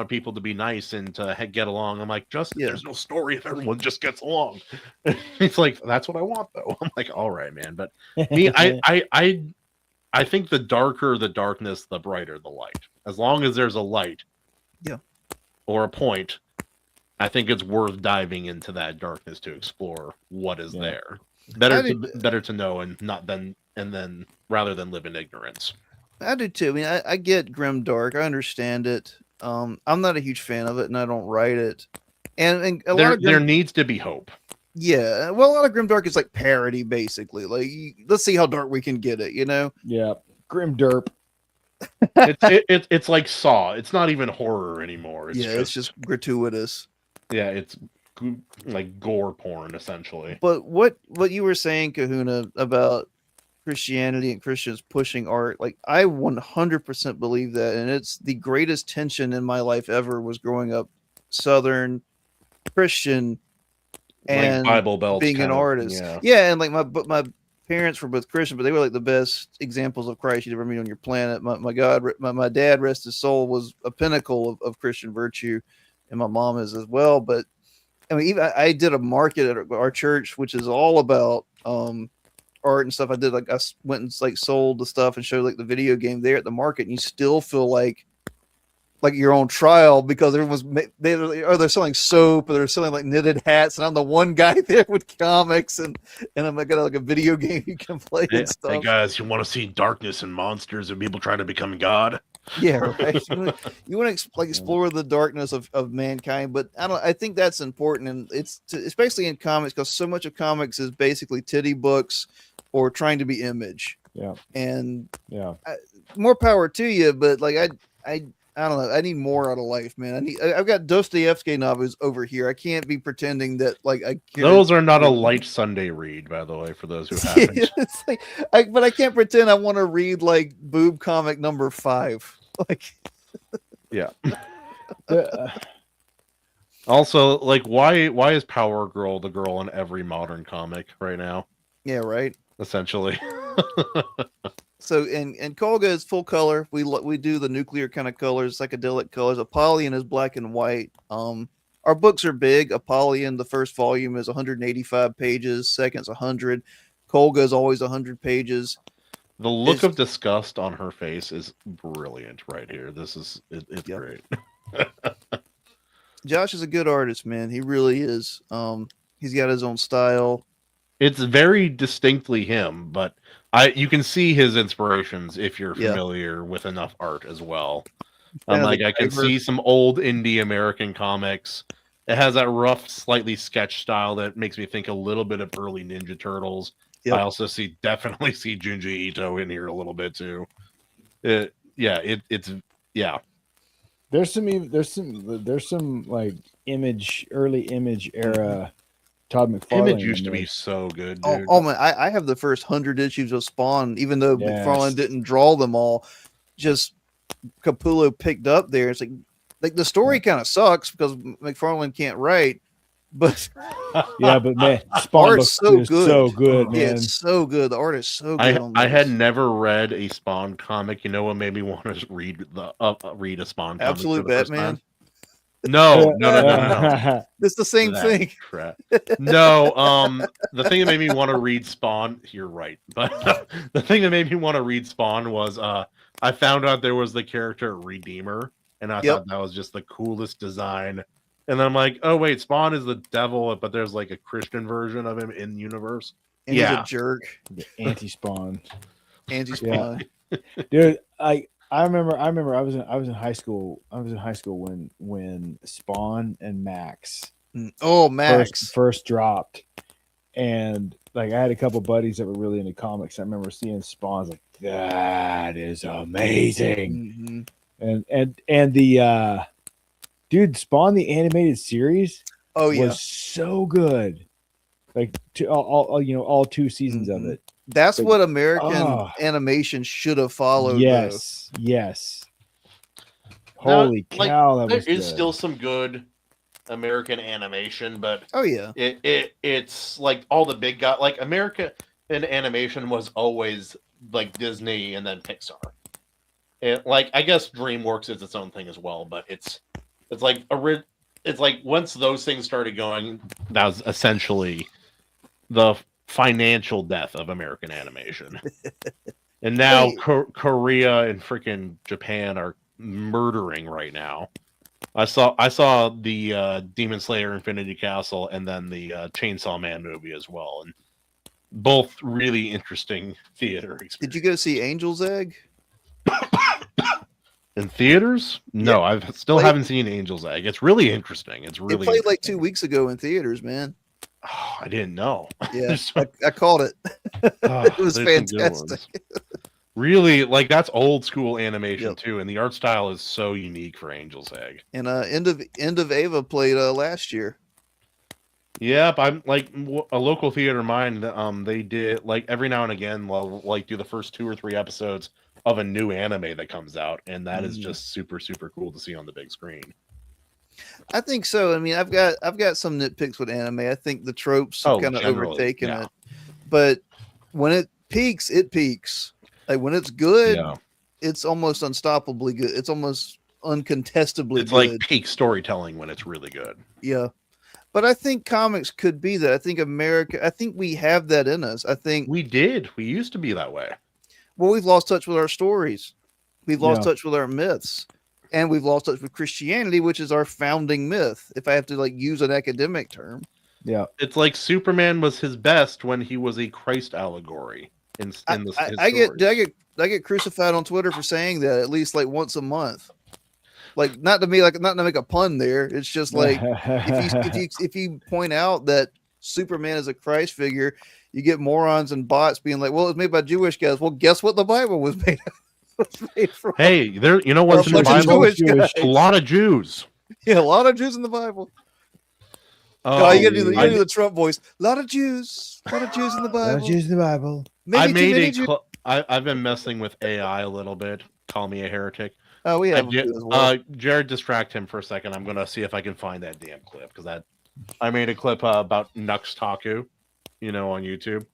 people to be nice and to get along. I'm like, Justin, there's no story if everyone just gets along. It's like, that's what I want, though. I'm like, all right, man. But me, I think the darker the darkness, the brighter the light. As long as there's a light, or a point, I think it's worth diving into that darkness to explore what is there. Better to know and then rather than live in ignorance. I do too. I mean, I get grim dark. I understand it. I'm not a huge fan of it, and I don't write it. And a lot of there needs to be hope. Yeah, well, a lot of grimdark is like parody, basically. Like, let's see how dark we can get it, you know? Yeah, grim derp. It's like Saw. It's not even horror anymore. It's just gratuitous. Yeah, it's like gore porn, essentially. But what you were saying, Kahuna, about Christianity and Christians pushing art, like, I 100% believe that, and it's the greatest tension in my life ever was growing up Southern Christian and like Bible Belt being an artist. Yeah, and like my parents were both Christian, but they were like the best examples of Christ you'd ever meet on your planet. My dad, rest his soul, was a pinnacle of Christian virtue, and my mom is as well. But I mean, even I did a market at our church, which is all about art and stuff. I went and like sold the stuff and showed like the video game there at the market, and you still feel like you're on trial because everyone's they're selling soap or they're selling like knitted hats, and I'm the one guy there with comics and I'm got like a video game you can play and stuff. Hey guys, you want to see darkness and monsters and people trying to become God? Yeah, right. You want to explore the darkness of mankind, but I think that's important, and especially in comics, because so much of comics is basically titty books or trying to be image. Yeah, and more power to you, but like I don't know. I need more out of life, man. I've got Dostoevsky novels over here. I can't be pretending that like I can't. Those are not a light Sunday read, by the way, for those who haven't. It's like, but I can't pretend I want to read like boob comic number 5. Like, yeah. Also, like, why is Power Girl the girl in every modern comic right now? Yeah, right. Essentially. So and Kolga is full color. We do the nuclear kind of colors, psychedelic colors. Apollyon is black and white. Our books are big. Apollyon, the first volume is 185 pages. Second's 100. Kolga is always 100 pages. The look of disgust on her face is brilliant right here. It's great. Josh is a good artist, man. He really is. He's got his own style. It's very distinctly him, but you can see his inspirations if you're familiar with enough art as well. I can see some old indie American comics. It has that rough, slightly sketch style that makes me think a little bit of early Ninja Turtles. Yep. I also definitely see Junji Ito in here a little bit too. It's There's some like early image era Todd McFarlane. Image used in to be there. so good, Oh, dude. oh man, I have the first 100 issues of Spawn, even though Yes. McFarlane didn't draw them all. Just Capullo picked up there. It's like the story kind of sucks because McFarlane can't write, but Yeah, but man, Spawn art's looks so so good. good, Yeah, man. it's so good. The art is so good. I had never read a Spawn comic. You know what made me want to read a Spawn comic Absolute for the first Batman. time? No. It's the same That thing. crap. No, the thing that made me want to read Spawn, you're right, but the thing that made me want to read Spawn was I found out there was the character Redeemer, and I thought that was just the coolest design. And then I'm like, oh wait, Spawn is the devil, but there's like a Christian version of him in universe. And he's a jerk. The anti-Spawn. Anti-Spawn. Dude, I remember I was in high school. I was in high school when Spawn and Max Max first dropped. And like I had a couple buddies that were really into comics. I remember seeing Spawn. I was like, that is amazing. And the dude, Spawn the animated series was so good. Like all 2 seasons of it. That's what American animation should have followed. Yes. Holy cow, that was there is good. still some good American animation, but it's like all the big guys, like America in animation was always like Disney and then Pixar. And like I guess DreamWorks is its own thing as well, but it's like once those things started going, that was essentially the financial death of American animation. And now Korea and freaking Japan are murdering right now. I saw the Demon Slayer Infinity Castle and then the Chainsaw Man movie as well, and both really interesting theater experiences. Did you go see Angel's Egg? In theaters? No, I haven't seen Angel's Egg. It's really interesting. It played like 2 weeks ago in theaters, man. Oh, I didn't know. Yeah, I called it. It was fantastic. Really, like that's old school animation too, and the art style is so unique for Angel's Egg. And End of Ava played last year. Yep, I'm like a local theater of mine. They did like every now and again, like do the first 2 or 3 episodes of a new anime that comes out, and that is just super cool to see on the big screen. I think so. I mean, I've got some nitpicks with anime. I think the tropes have kind of overtaken it, but when it peaks, it peaks. Like when it's good, it's almost unstoppably good. It's almost uncontestably it's good. Like peak storytelling when it's really good. Yeah. But I think comics could be that. I think we have that in us. I think we did. We used to be that way. Well, we've lost touch with our stories. We've lost touch with our myths. And we've lost touch with Christianity, which is our founding myth, if I have to like use an academic term. Yeah. It's like Superman was his best when he was a Christ allegory. I get crucified on Twitter for saying that at least like once a month. Like not to make a pun there. It's just like if you point out that Superman is a Christ figure, you get morons and bots being like, "Well, it's made by Jewish guys." Well, guess what? The Bible was made from. Hey, there. You know what's in the Bible? A lot of Jews. Yeah, a lot of Jews in the Bible. Oh, you gotta do the Trump voice. A lot of Jews. A lot of Jews in the Bible. A lot of Jews in the Bible. I've been messing with AI a little bit. Call me a heretic. Oh, we have. Jared, distract him for a second. I'm gonna see if I can find that damn clip because I made a clip about Nux Taku, on YouTube.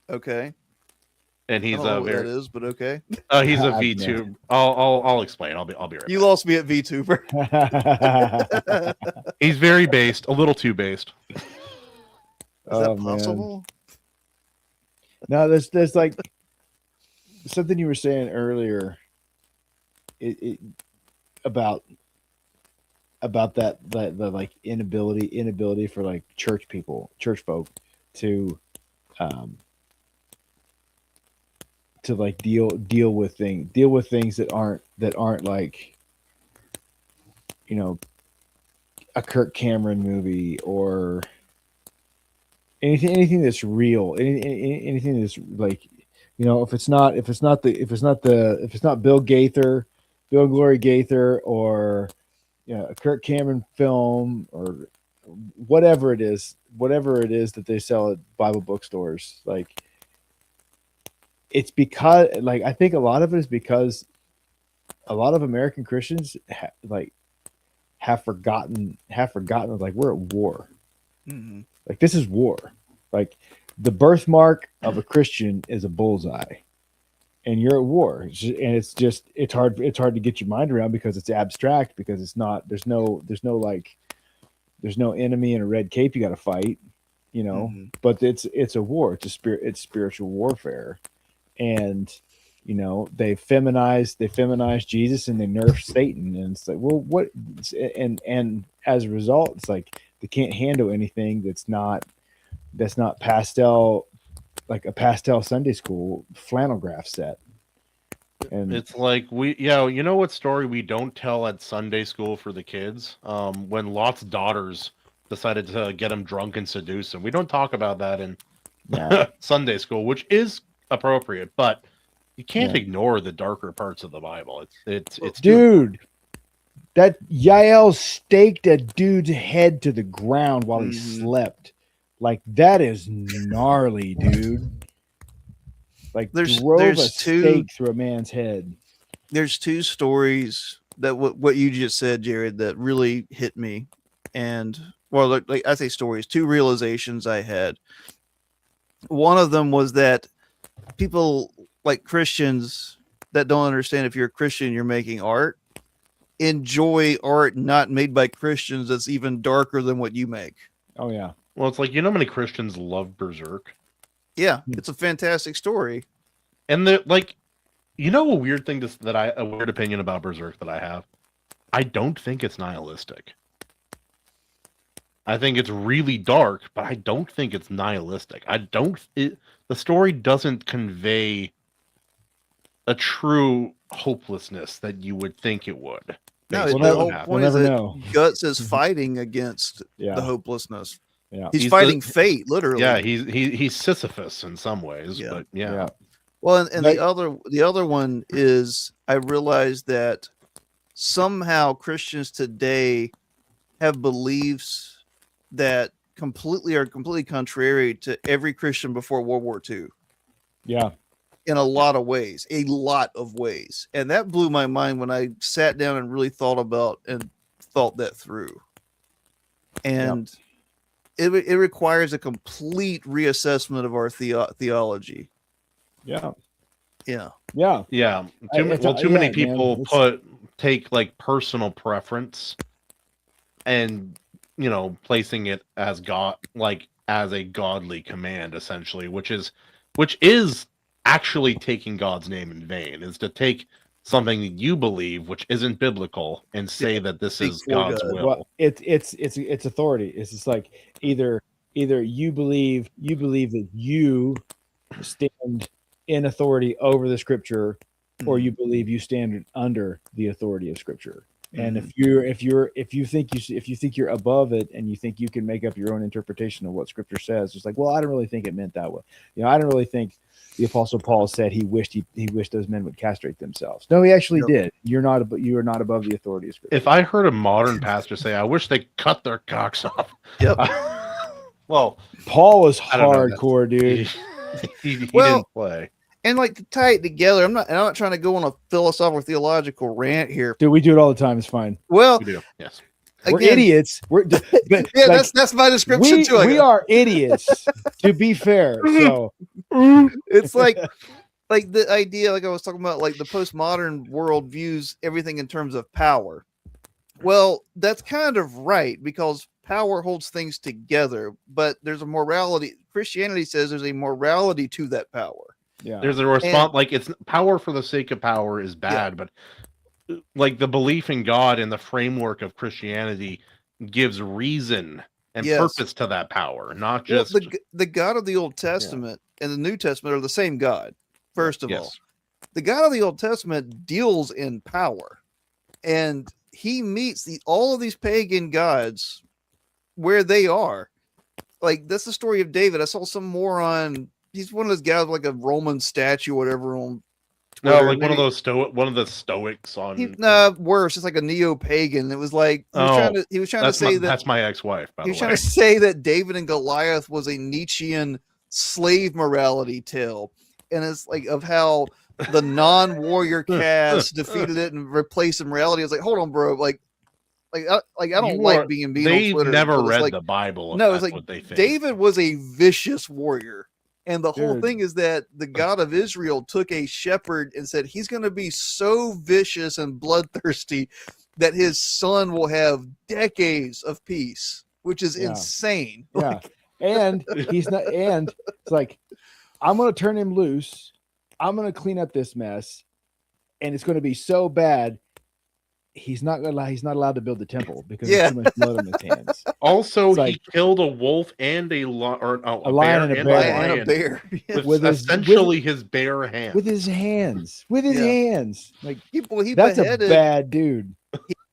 Okay. And he's I don't know what that is, but okay. He's a VTuber. I'll explain. I'll be right back. You lost me at VTuber. He's very based, a little too based. Is that possible? No, there's like something you were saying earlier. About that the like inability for like church folk to like deal with things that aren't like a Kirk Cameron movie or anything that's real, anything that's like if it's not Bill Gaither Bill and Glory Gaither or a Kirk Cameron film or whatever it is that they sell at Bible bookstores. Like, it's because, like, I think a lot of it is because a lot of American Christians have forgotten like we're at war. Mhm. Like, this is war. Like, the birthmark of a Christian is a bullseye, and you're at war. It's hard to get your mind around because it's abstract, because it's not, there's no enemy in a red cape you got to fight, Mhm. but it's a war. It's spiritual warfare. And they feminized Jesus and they nerfed Satan, and it's like, well, what? And as a result, it's like they can't handle anything that's not pastel, like a pastel Sunday school flannel graph set. And It's like you know what story we don't tell at Sunday school for the kids? When Lot's daughters decided to get him drunk and seduce him. We don't talk about that in Sunday school, which is appropriate, but you can't ignore the darker parts of the Bible. It's dude, that Yael staked a dude's head to the ground while he slept. Like, that is gnarly, dude. Like, drove a stake through a man's head. There's two stories that what you just said, Jarrod, that really hit me. And, well, like I say stories, two realizations I had. One of them was that people, like Christians that don't understand, if you're a Christian, you're making art, enjoy art not made by Christians that's even darker than what you make. Oh, yeah. Well, it's like, you know how many Christians love Berserk? Yeah, it's a fantastic story. And a weird thing a weird opinion about Berserk that I have. I don't think it's nihilistic. I think it's really dark, but I don't think it's nihilistic. The story doesn't convey a true hopelessness that you would think it would. No, based on the what whole happened. point We'll is never that know. Guts is fighting against Yeah. the hopelessness. Yeah. He's fighting fate, literally. Yeah, he's Sisyphus in some ways, Yeah. but yeah. Well, and Like- the other one is, I realized that somehow Christians today have beliefs that are completely contrary to every Christian before World War II. Yeah. In a lot of ways. And that blew my mind when I sat down and really thought that through. And it requires a complete reassessment of our theology. Yeah. Yeah. Yeah. Yeah. Too many people take like personal preference and placing it as God, like as a godly command, essentially, which is actually taking God's name in vain, is to take something that you believe, which isn't biblical, and say that this is God's will. Well, it's authority. It's just like either you believe that you stand in authority over the scripture, or you believe you stand under the authority of scripture. And if you think you're above it and you think you can make up your own interpretation of what scripture says, it's like, well, I don't really think it meant that way. I don't really think the Apostle Paul said he wished those men would castrate themselves. No, he actually did. You are not above the authority of scripture. If I heard a modern pastor say, "I wish they cut their cocks off," Yep. Well, Paul was I don't know, hardcore, dude. He didn't play. And like, to tie it together, I'm not trying to go on a philosophical theological rant here. Dude, we do it all the time. It's fine. Well, We do, yes. We're again, idiots. that's my description too. We are idiots, to be fair. So It's like the idea, like I was talking about, like the postmodern world views everything in terms of power. Well, that's kind of right, because power holds things together, but there's a morality. Christianity says there's a morality to that power. yeah, There's a response, like, it's power for the sake of power is bad, but like the belief in God and the framework of Christianity gives reason and purpose to that power, not just the God of the Old Testament and the New Testament are the same God. First of all, the God of the Old Testament deals in power, and he meets all of these pagan gods where they are. Like, that's the story of David. I saw some moron. He's one of those guys with like a Roman statue or whatever on No, Twitter, like one of maybe- those one of the Stoics on. Nah, worse. It's like a neo-pagan. It was like he was Oh, trying to say that that's my ex-wife. By he the was way, trying to say that David and Goliath was a Nietzschean slave morality tale, and it's like of how the non-warrior caste defeated it and replaced in reality. I was like, hold on, bro. I don't You like are- being mean on they've Twitter. never but it's read like, the Bible. If no, that's it's like what they think. David was a vicious warrior. And the whole Dude. thing is that the God of Israel took a shepherd and said he's going to be so vicious and bloodthirsty that his son will have decades of peace, which is Yeah. insane. Yeah. And he's not, and it's like, I'm going to turn him loose. I'm going to clean up this mess. And it's going to be so bad. He's not allowed to build the temple because Yeah. there's too much blood on his hands. Also, It's he like- killed a wolf and a lion lion and a bear. And a bear. with, With his- essentially his bare hands. With his hands. With his Yeah. hands. Like, He that's a beheaded, bad dude.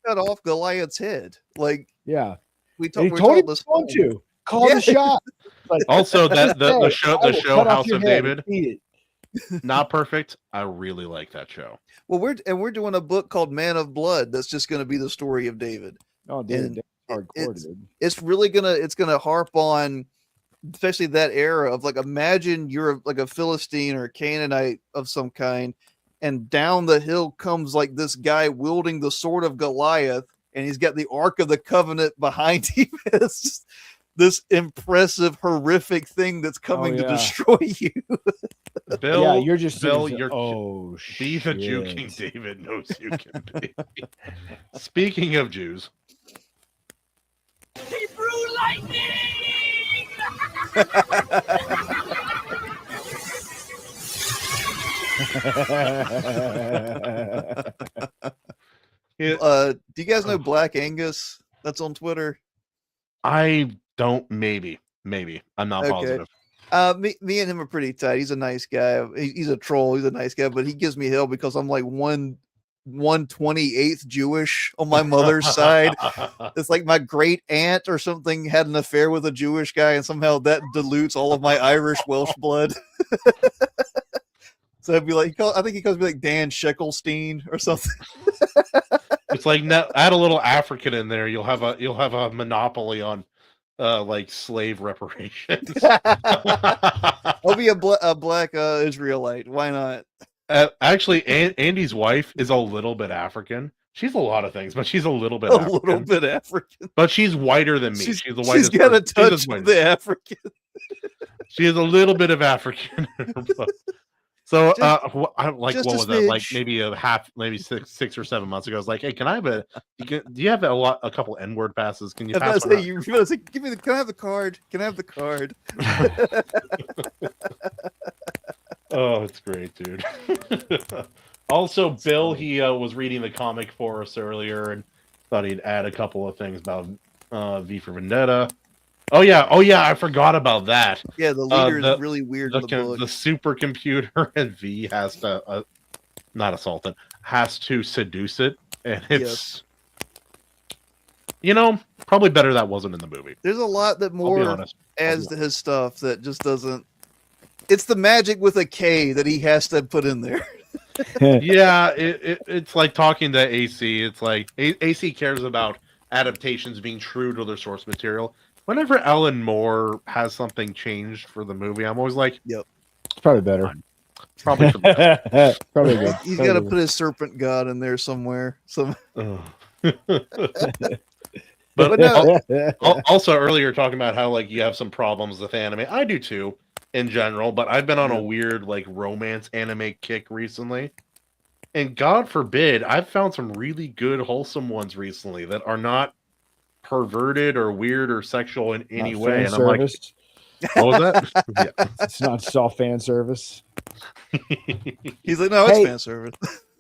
cut off Goliath's head. Like Yeah. we And he talked told him, this don't you? Call Yeah. the shot. Like, Also, that the "Hey, show I will cut off House your of head David, and eat it." not perfect. I really like that show. Well, we're doing a book called Man of Blood that's just going to be the story of David. Oh, dude, And that's hardcore, it's- dude. It's really gonna harp on, especially that era of like, imagine you're like a Philistine or a Canaanite of some kind, and down the hill comes like this guy wielding the sword of Goliath, and he's got the Ark of the Covenant behind him. It's just this impressive, horrific thing that's coming to yeah. destroy you. Bill, Yeah, you're just Bill, sitting there, you're oh be the Jew shit. King David knows you can be. Speaking of Jews, Do you guys know Black Angus? That's on Twitter. I don't. Maybe. I'm not Okay. positive. Me and him are pretty tight. He's a nice guy. He's a troll. He's a nice guy, but he gives me hell because I'm like 1/28th Jewish on my mother's side. It's like my great aunt or something had an affair with a Jewish guy, and somehow that dilutes all of my Irish Welsh blood. So I'd be like, I think he calls me like Dan Sheckelstein or something. It's like add a little African in there. You'll have a monopoly on like slave reparations. I'll be a black Israelite. Why not? Actually, Andy's wife is a little bit African. She's a lot of things, but she's a little bit A African. little bit African. But she's whiter than me. She's the whitest. She's got a person. She's touch as white of as- the African. She has a little bit of African. So, Just- what just was a that? Like smidge. maybe 6 or 7 months ago. I was like, hey, can I have do you have a couple N-word passes? Can you I pass was one about to say, you were about to say, can I have the card? Can I have the card? Oh, it's great, dude. Also, Bill, he was reading the comic for us earlier and thought he'd add a couple of things about V for Vendetta. Oh yeah, I forgot about that. Yeah, the leader the- is really weird in the book. The supercomputer and V has to not assault it, has to seduce it, and it's probably better that wasn't in the movie. There's a lot that I'll be more honest. adds to his stuff that just doesn't. It's the magic with a K that he has to put in there. Yeah, it's like talking to AC. It's like AC cares about adaptations being true to their source material. Whenever Alan Moore has something changed for the movie, I'm always like, It's probably better. probably for the best. Probably good. He's Probably got to good. put his serpent god in there somewhere. Ugh. But But no, also earlier talking about how like you have some problems with anime. I do too in general, but I've been on a weird like romance anime kick recently. And God forbid, I've found some really good wholesome ones recently that are not perverted or weird or sexual in any Not way. fan And I'm like, service. what was that? Yeah. It's not soft fan service. he's like, no, it's Hey. fan service.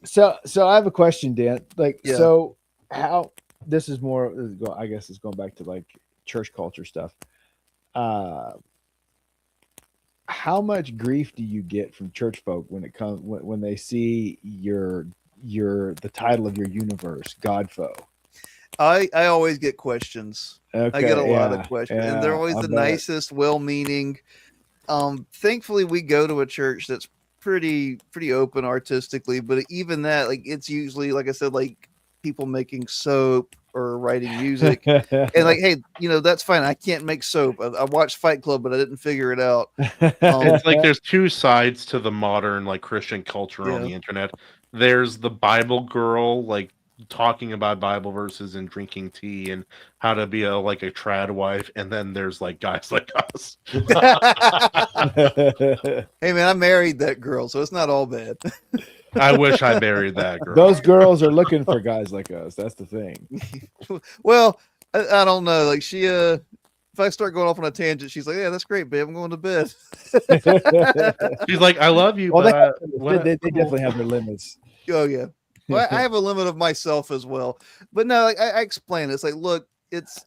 So I have a question, Dan. Like, Yeah. so how this is more, I guess it's going back to like church culture stuff. How much grief do you get from church folk when it comes when they see the title of your universe, GODFOE? I always get questions. Okay, I get a lot yeah, of questions, and yeah, they're always I the bet. nicest, well-meaning. Thankfully, we go to a church that's pretty open artistically, but even that, like, it's usually, like I said, like people making soap or writing music, and like, hey, that's fine. I can't make soap. I watched Fight Club, but I didn't figure it out. It's like there's two sides to the modern like Christian culture on Yeah. the internet. There's the Bible girl like talking about Bible verses and drinking tea and how to be a trad wife, and then there's like guys like us. Hey man, I married that girl, so it's not all bad. I wish I married that girl. Those girls are looking for guys like us. That's the thing. Well, I don't know. Like she, if I start going off on a tangent, she's like, "Yeah, that's great, babe. I'm going to bed." She's like, "I love you," Well, but they definitely have their limits. Oh yeah. Well, I have a limit of myself as well. But no, like, I explain it. It's like, look, it's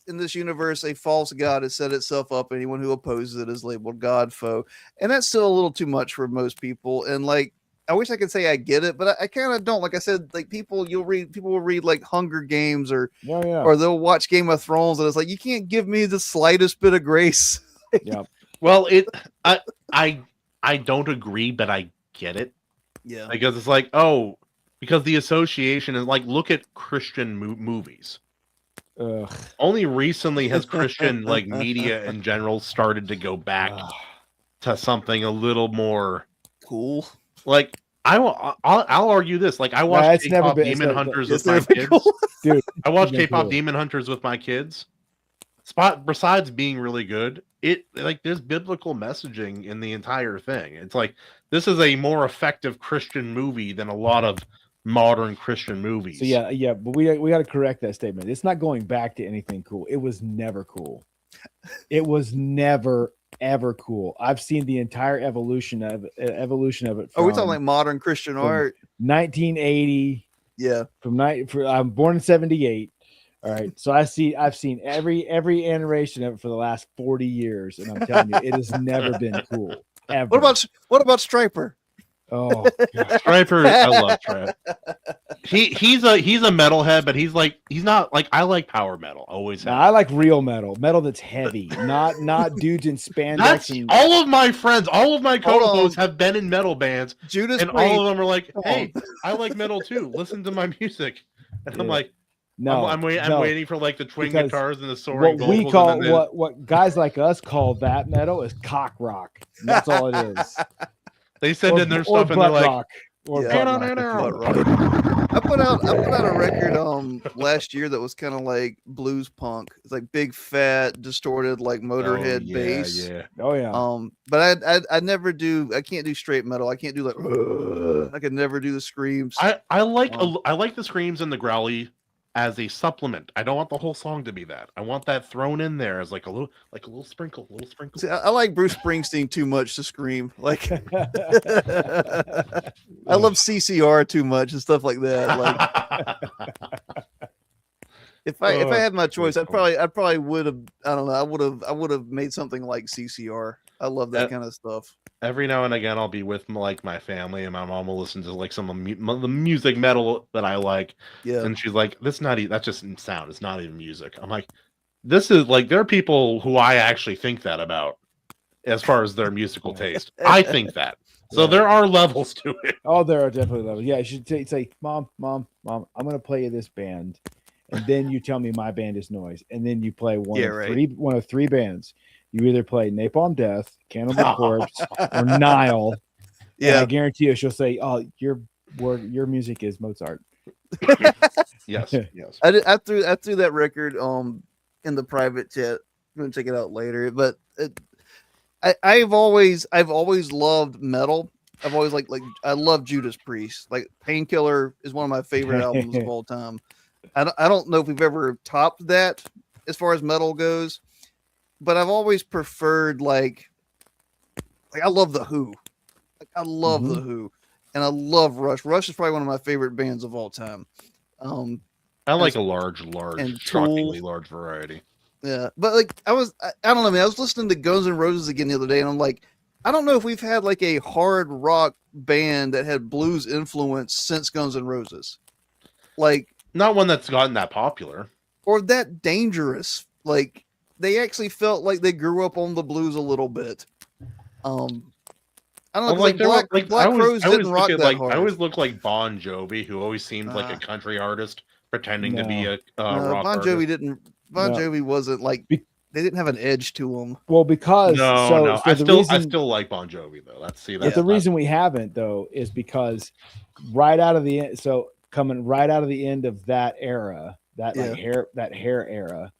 in this universe, a false god has set itself up. Anyone who opposes it is labeled GODFOE, and that's still a little too much for most people. And like, I wish I could say I get it, but I kind of don't. Like I said, like people will read like Hunger Games or they'll watch Game of Thrones, and it's like, you can't give me the slightest bit of grace. Yeah. Well, I don't agree, but I get it. Yeah. Because it's like, because the association is like, look at Christian movies. Ugh. Only recently has Christian like media in general started to go back to something a little more cool. Like I'll argue this. Like I watched K-pop Demon Hunters with my kids. Dude, I watched K-pop Demon Hunters with my kids. Besides being really good, there's biblical messaging in the entire thing. It's like this is a more effective Christian movie than a lot of modern Christian movies. So yeah, but we got to correct that statement. It's not going back to anything cool. It was never cool. It was never ever cool. I've seen the entire evolution of it. Oh, we're talking like modern Christian art. 1980. Yeah. I'm born in 78. All right. So I've seen every iteration of it for the last 40 years, and I'm telling you, it has never been cool. Ever. What about Striper? Oh, Striper, I love Striper. He's a metalhead, but he's not like, I like power metal. Always have. I like real metal that's heavy, not dudes in spandex. All of my friends, all of my co-hosts have been in metal bands, Judas, and all of them are like, "Hey, I like metal too. Listen to my music." And I'm like, no, I'm waiting for like the twin guitars and the soaring what we vocals. call what guys like us call that metal is cock rock. That's all it is. They send in their stuff and they're like, I put out a record last year that was kind of like blues punk. It's like big fat distorted like Motorhead bass. Yeah. Oh yeah. But I never do. I can't do straight metal. I can't do like. I could never do the screams. I like the screams and the growly as a supplement. I don't want the whole song to be that. I want that thrown in there as like a little sprinkle, See, I like Bruce Springsteen too much to scream. Like I love CCR too much and stuff like that. Like if I had my choice, I probably would have. I don't know. I would have made something like CCR. I love that kind of stuff. Every now and again, I'll be with like my family, and my mom will listen to like some of the music metal that I like. Yeah, and she's like, "That's just sound. It's not even music." I'm like, "This is like there are people who I actually think that about, as far as their musical taste. I think that. So there are levels to it. Oh, there are definitely levels. Yeah, you should say, "Mom, I'm going to play you this band," and then you tell me my band is noise, and then you play one of three bands. You either play Napalm Death, Cannibal Corpse, or Nile. Yeah, I guarantee you, she'll say, "Oh, your music is Mozart." Yes. I threw that record in the private chat. I'm gonna check it out later. But I've always loved metal. I've always I love Judas Priest. Like Painkiller is one of my favorite albums of all time. I don't know if we've ever topped that as far as metal goes. But I've always preferred like I love the Who. I love the Who, and I love Rush. Rush is probably one of my favorite bands of all time. I like a large, shockingly large variety. Yeah, but like I don't know, man. I was listening to Guns N' Roses again the other day, and I'm like, I don't know if we've had like a hard rock band that had blues influence since Guns N' Roses. Like not one that's gotten that popular or that dangerous. Like. They actually felt like they grew up on the blues a little bit. I don't know. 'Cause, Well, like, there were, Black I always Crowes didn't rock look at, that like, hard. I always look like Bon Jovi, who always seemed like a Uh, country artist pretending to be No. a no, rock Bon artist. Jovi didn't. Bon No. Jovi wasn't like Be- they didn't have an edge to them. Well, because No. so I the still reason, like Bon Jovi though. That's but the reason we haven't though is because right out of the end, so coming right out of the end of that era, that like hair era,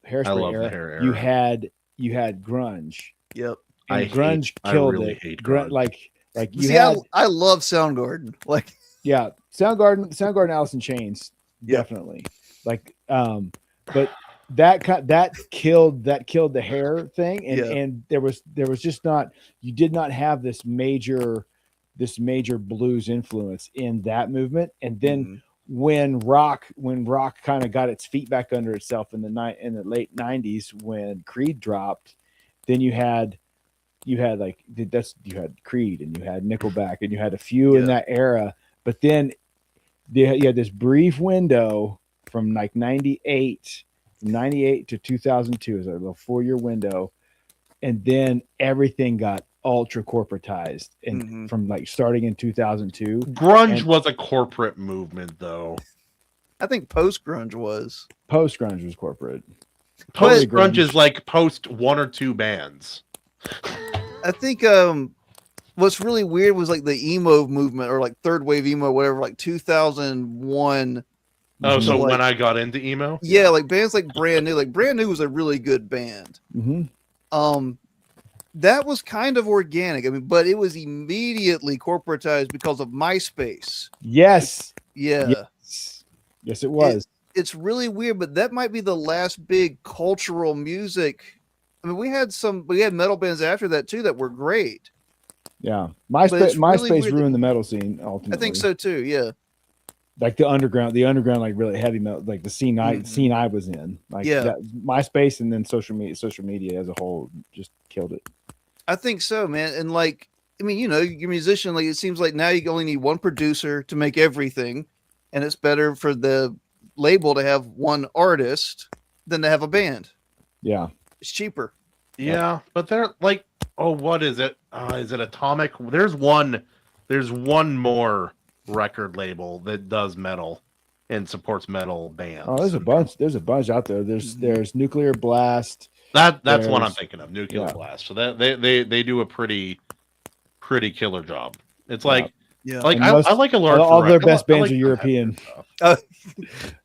hairspray I love the era, hair you era. had grunge. Yep. And grunge I killed really it. hate grunge. Like you See, had, I love Soundgarden. Like, yeah, Soundgarden, Alice in Chains, Yep. definitely. Like, but that killed the hair thing, and there was just not, you did not have this major blues influence in that movement. And then when rock kind of got its feet back under itself in the late 90s when Creed dropped, then you had Creed and you had Nickelback and you had a few in that era, but then you had this brief window from like 98 to 2002 is a little 4-year window, and then everything got ultra corporatized, and from like starting in 2002. Grunge was a corporate movement, though. I think post grunge was corporate. Post grunge is like post 1 or 2 bands. I think what's really weird was like the emo movement or like third wave emo, whatever, like 2001. Oh, so like, when I got into emo? Yeah, like bands like Brand New. Like Brand New was a really good band. That was kind of organic. I mean, but it was immediately corporatized because of MySpace. Yes. Yeah. Yes, it was. It's really weird, but that might be the last big cultural music. I mean, we had metal bands after that too that were great. Yeah, MySpace ruined the metal scene ultimately. I think so too. Yeah, like the underground, like really heavy metal, like the scene I was in. Like that, MySpace, and then social media as a whole just killed it. I think so, man. And like, I mean, you know, you're a musician. Like, it seems like now you only need one producer to make everything, and it's better for the label to have one artist than to have a band. Yeah. It's cheaper. Yeah, but they're like, oh, what is it? Is it Atomic? There's one more record label that does metal and supports metal bands. Oh, there's a bunch. There's a bunch out there. There's Nuclear Blast. That's one I'm thinking of. Nuclear Blast. So that they do a pretty killer job. It's like like I like a large. All their best bands are European.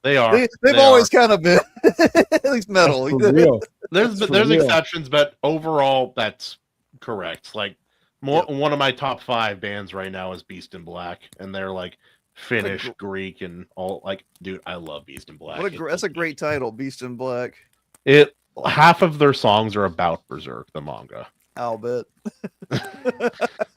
They are. They've always kind of been at least metal. For real. There's exceptions, but overall that's correct. Like one of my top 5 bands right now is Beast in Black, and they're like Finnish, Greek, and all. Like, dude, I love Beast in Black. That's a great title, Beast in Black. Half of their songs are about Berserk, the manga. I'll bet.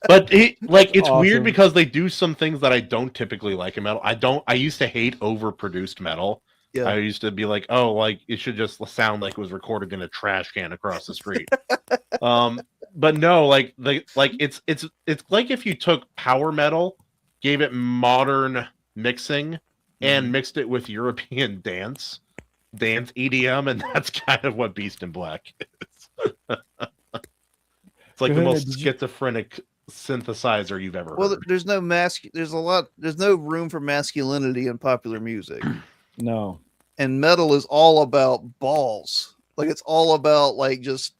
But it's awesome. weird because they do some things that I don't typically like in metal. I used to hate overproduced metal. Yeah. I used to be like, oh, like it should just sound like it was recorded in a trash can across the street. But no, like it's like if you took power metal, gave it modern mixing, and mixed it with European dance EDM, and that's kind of what Beast in Black is. It's like the most schizophrenic synthesizer you've ever heard. Well, there's no room for masculinity in popular music. No. And metal is all about balls. Like, it's all about like just.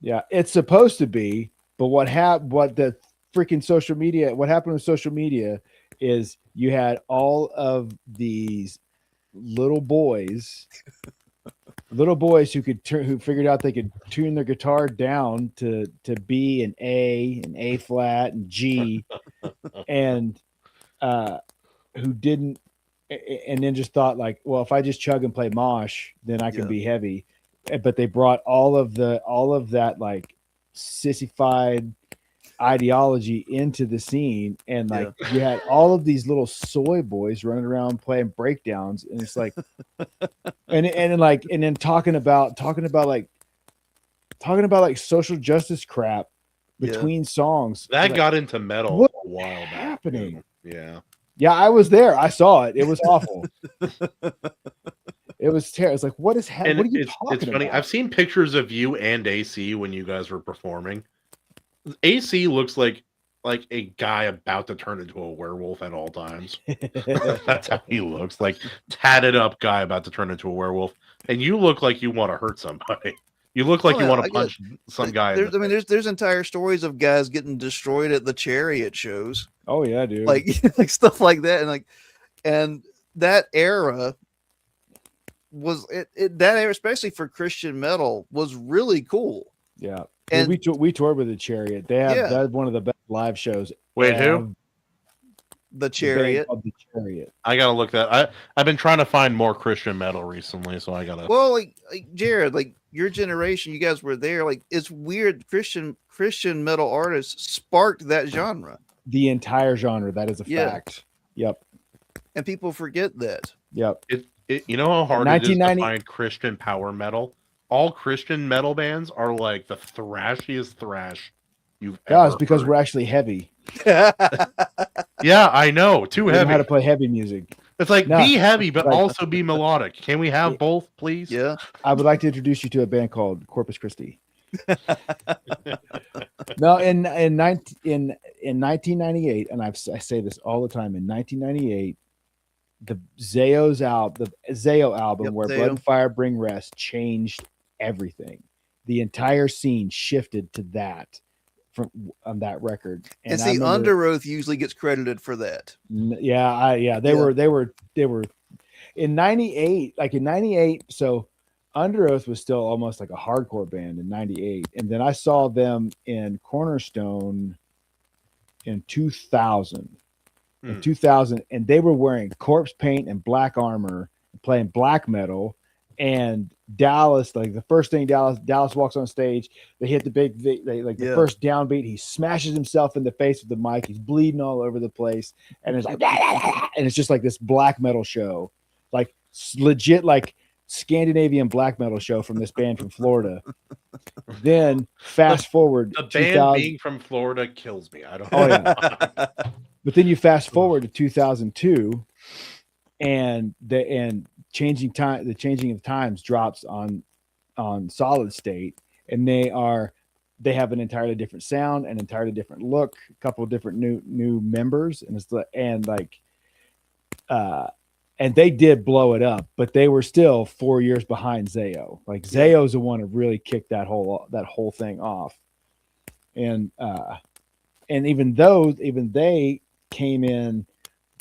Yeah, it's supposed to be, but what the freaking social media, what happened with social media is you had all of these little boys who figured out they could tune their guitar down to B and A flat and G, and who didn't, and then just thought like, well, if I just chug and play mosh, then I can be heavy. But they brought all of that like sissified ideology into the scene, and like you had all of these little soy boys running around playing breakdowns, and it's like and then talking about social justice crap between songs. That like, got into metal what a while back. happening? Yeah, I was there. I saw it. It was awful. It was terrible. It's like, what is happening? What are you talking It's funny. about? I've seen pictures of you and AC when you guys were performing. AC looks like like a guy about to turn into a werewolf at all times. That's how he looks, like tatted up guy about to turn into a werewolf. And you look like you want to hurt somebody. You look like Oh, you yeah, want I to get punch some guy. There's, I mean, there's entire stories of guys getting destroyed at the Chariot shows, Oh yeah, dude. like like stuff like that, and that era was that era, especially for Christian metal, was really cool. yeah. And we toured with the Chariot. They have Yeah. that's one of the best live shows. Wait, who? ever. the The band Chariot. called the Chariot. I gotta look that. I've been trying to find more Christian metal recently, so I gotta. Well, like Jarrod, like your generation, you guys were there. Like it's weird. Christian metal artists sparked that genre, The entire genre. That is a Yeah. fact. Yep. and people forget that. Yep. You know how hard it is to 1990 find Christian power metal? All Christian metal bands are like the thrashiest thrash you've Yeah, it's ever because heard. we're actually heavy. Yeah, I know. Too We know how heavy. to play heavy music. It's like No, be heavy, but like- also be melodic. Can we have both, please? Yeah, I would like to introduce you to a band called Corpus Christi. No, in 1998, and I say this all the time. In 1998, the Zao album, Yep, where Zao. Blood and Fire Bring Rest, changed everything. The entire scene shifted to that from on that record. and I see, remember- Under Oath usually gets credited for that. Yeah, they were in 98, like in 98. So Under Oath was still almost like a hardcore band in 98. And then I saw them in Cornerstone in 2000. In Hmm. 2000, and they were wearing corpse paint and black armor, playing black metal. And Dallas, like the first thing Dallas walks on stage, they hit the the Yeah. first downbeat. He smashes himself in the face with the mic. He's bleeding all over the place, and it's like, and it's just like this black metal show, like legit, like Scandinavian black metal show from this band from Florida. Then fast forward, The band 2000 being from Florida kills me. I don't. Oh, yeah. But then you fast forward to 2002, and the changing of times drops on Solid State, and they have an entirely different sound, an entirely different look, a couple of different new members, and and they did blow it up, but they were still 4 years behind Zao. Like Zao's the one who really kicked that whole thing off, and even they came in,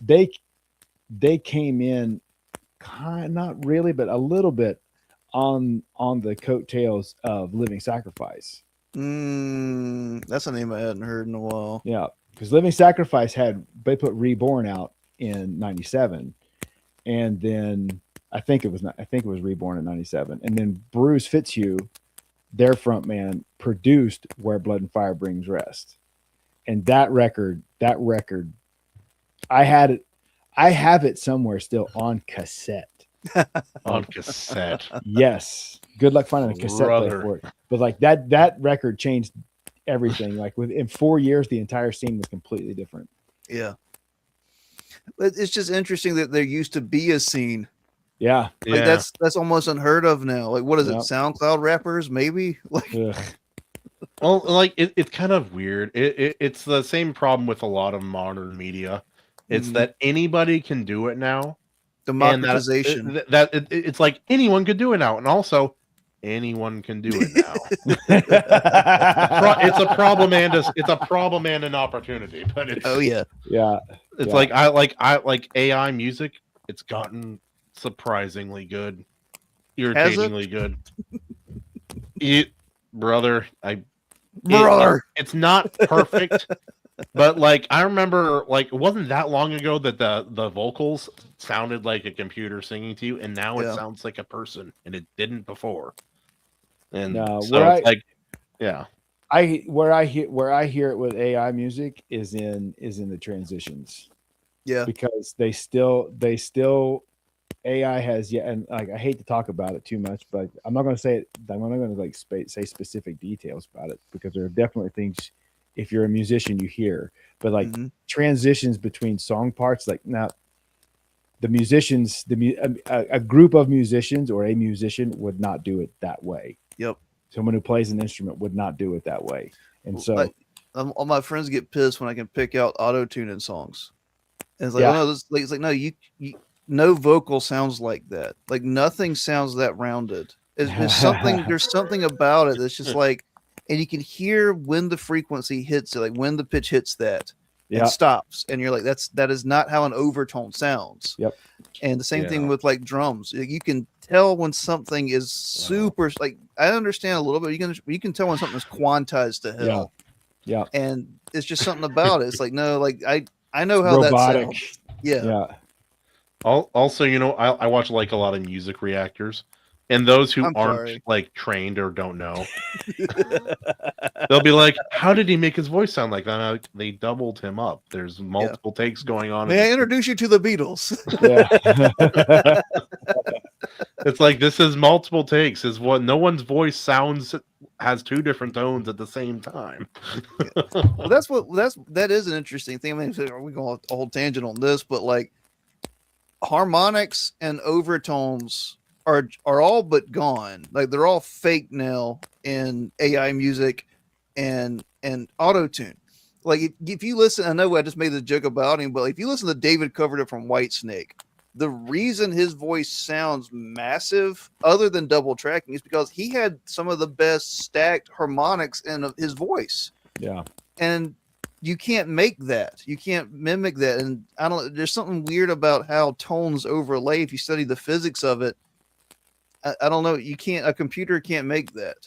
they came in not really, but a little bit on the coattails of Living Sacrifice. That's a name I hadn't heard in a while. Yeah, because Living Sacrifice they put Reborn out in '97, and then I think it was Reborn in '97, and then Bruce Fitzhugh, their front man, produced Where Blood and Fire Brings Rest, and that record, I have it somewhere still on cassette. On cassette. Yes, good luck finding a cassette player Brother. for it. But like that record changed everything. Like within 4 years, the entire scene was completely different. Yeah, but it's just interesting that there used to be a scene. Yeah, Like Yeah. that's almost unheard of now. Like what is it? Yep. SoundCloud rappers, maybe? Like Ugh. Well, like it's kind of weird. It's the same problem with a lot of modern media. It's Mhm. that anybody can do it now. and democratization. It's like anyone could do it now, and also anyone can do it now. It's a problem and an opportunity. But it's Oh yeah, Yeah, it's yeah. like I like AI music. It's gotten surprisingly good, irritatingly good. Brother, it's not perfect, but like I remember, like it wasn't that long ago that the vocals sounded like a computer singing to you, and now Yeah. it sounds like a person, and it didn't before. And No, so where it's like, yeah, where I hear it with AI music is in the transitions, yeah. because they still AI has and like I hate to talk about it too much, but I'm not going to say it. I'm not going to like say specific details about it, because there are definitely things, if you're a musician, you hear, but like Mhm. transitions between song parts, like now the musicians, a group of musicians or a musician would not do it that way. Yep. Someone who plays an instrument would not do it that way. And so Like- all my friends get pissed when I can pick out auto tune in songs. And it's like, Yeah. oh no, it's like no, you no vocal sounds like that. Like nothing sounds that rounded. There's something about it that's just like, and you can hear when the frequency hits it, like when the pitch hits that and stops, and you're like, that is not how an overtone sounds. Yep. And the same thing with like drums. You can tell when something is super like, I understand a little bit. You can tell when something's quantized to hell. Yeah. And it's just something about it. It's like, no, like I know how Robotic. that sounds. Yeah. Also, I watch like a lot of music reactors, and those who I'm aren't sorry. like trained or don't know, they'll be like, "How did he make his voice sound like that?" And I'm like, they doubled him up. There's multiple takes going on. May I introduce you to the Beatles? Yeah. It's like this is multiple takes. Is what no one's voice has two different tones at the same time. Well, that is an interesting thing. I mean, we're going a whole tangent on this, but like harmonics and overtones are all but gone. Like they're all fake now in AI music and auto tune. Like if you listen, I know I just made the joke about him, but if you listen to David covered it from Whitesnake, the reason his voice sounds massive, other than double tracking, is because he had some of the best stacked harmonics in his voice. Yeah. And you can't make that. You can't mimic that. And I don't. There's something weird about how tones overlay. If you study the physics of it, I don't know. You can't. A computer can't make that.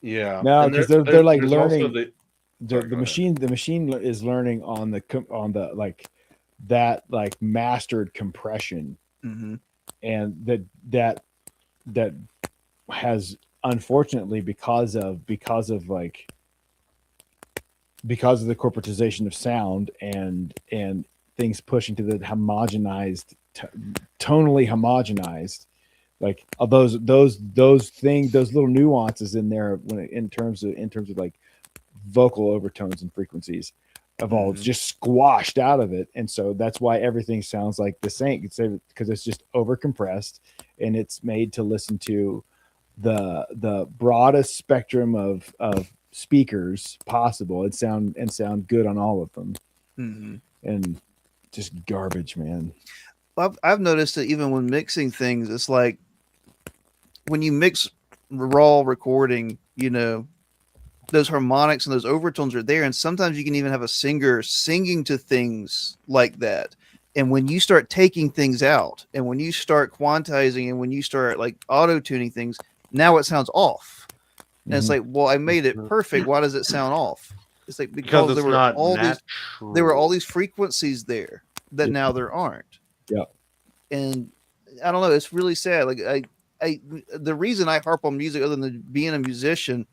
Yeah. No, And because they're like there's also learning. The machine is learning on the like that like mastered compression, and that has unfortunately because of the corporatization of sound and things pushing to the homogenized, tonally homogenized, like those things, those little nuances in there in terms of like vocal overtones and frequencies of all just squashed out of it. And so that's why everything sounds like the same. It's because it's just over compressed and it's made to listen to the broadest spectrum of speakers possible and sound good on all of them. And just garbage, man. I've noticed that even when mixing things, it's like when you mix raw recording, those harmonics and those overtones are there. And sometimes you can even have a singer singing to things like that. And when you start taking things out and when you start quantizing and when you start like auto tuning things, now it sounds off. And it's like, well, I made it perfect. Why does it sound off? It's like because there were all these frequencies there that now there aren't. Yeah. And I don't know. It's really sad. Like the reason I harp on music, other than being a musician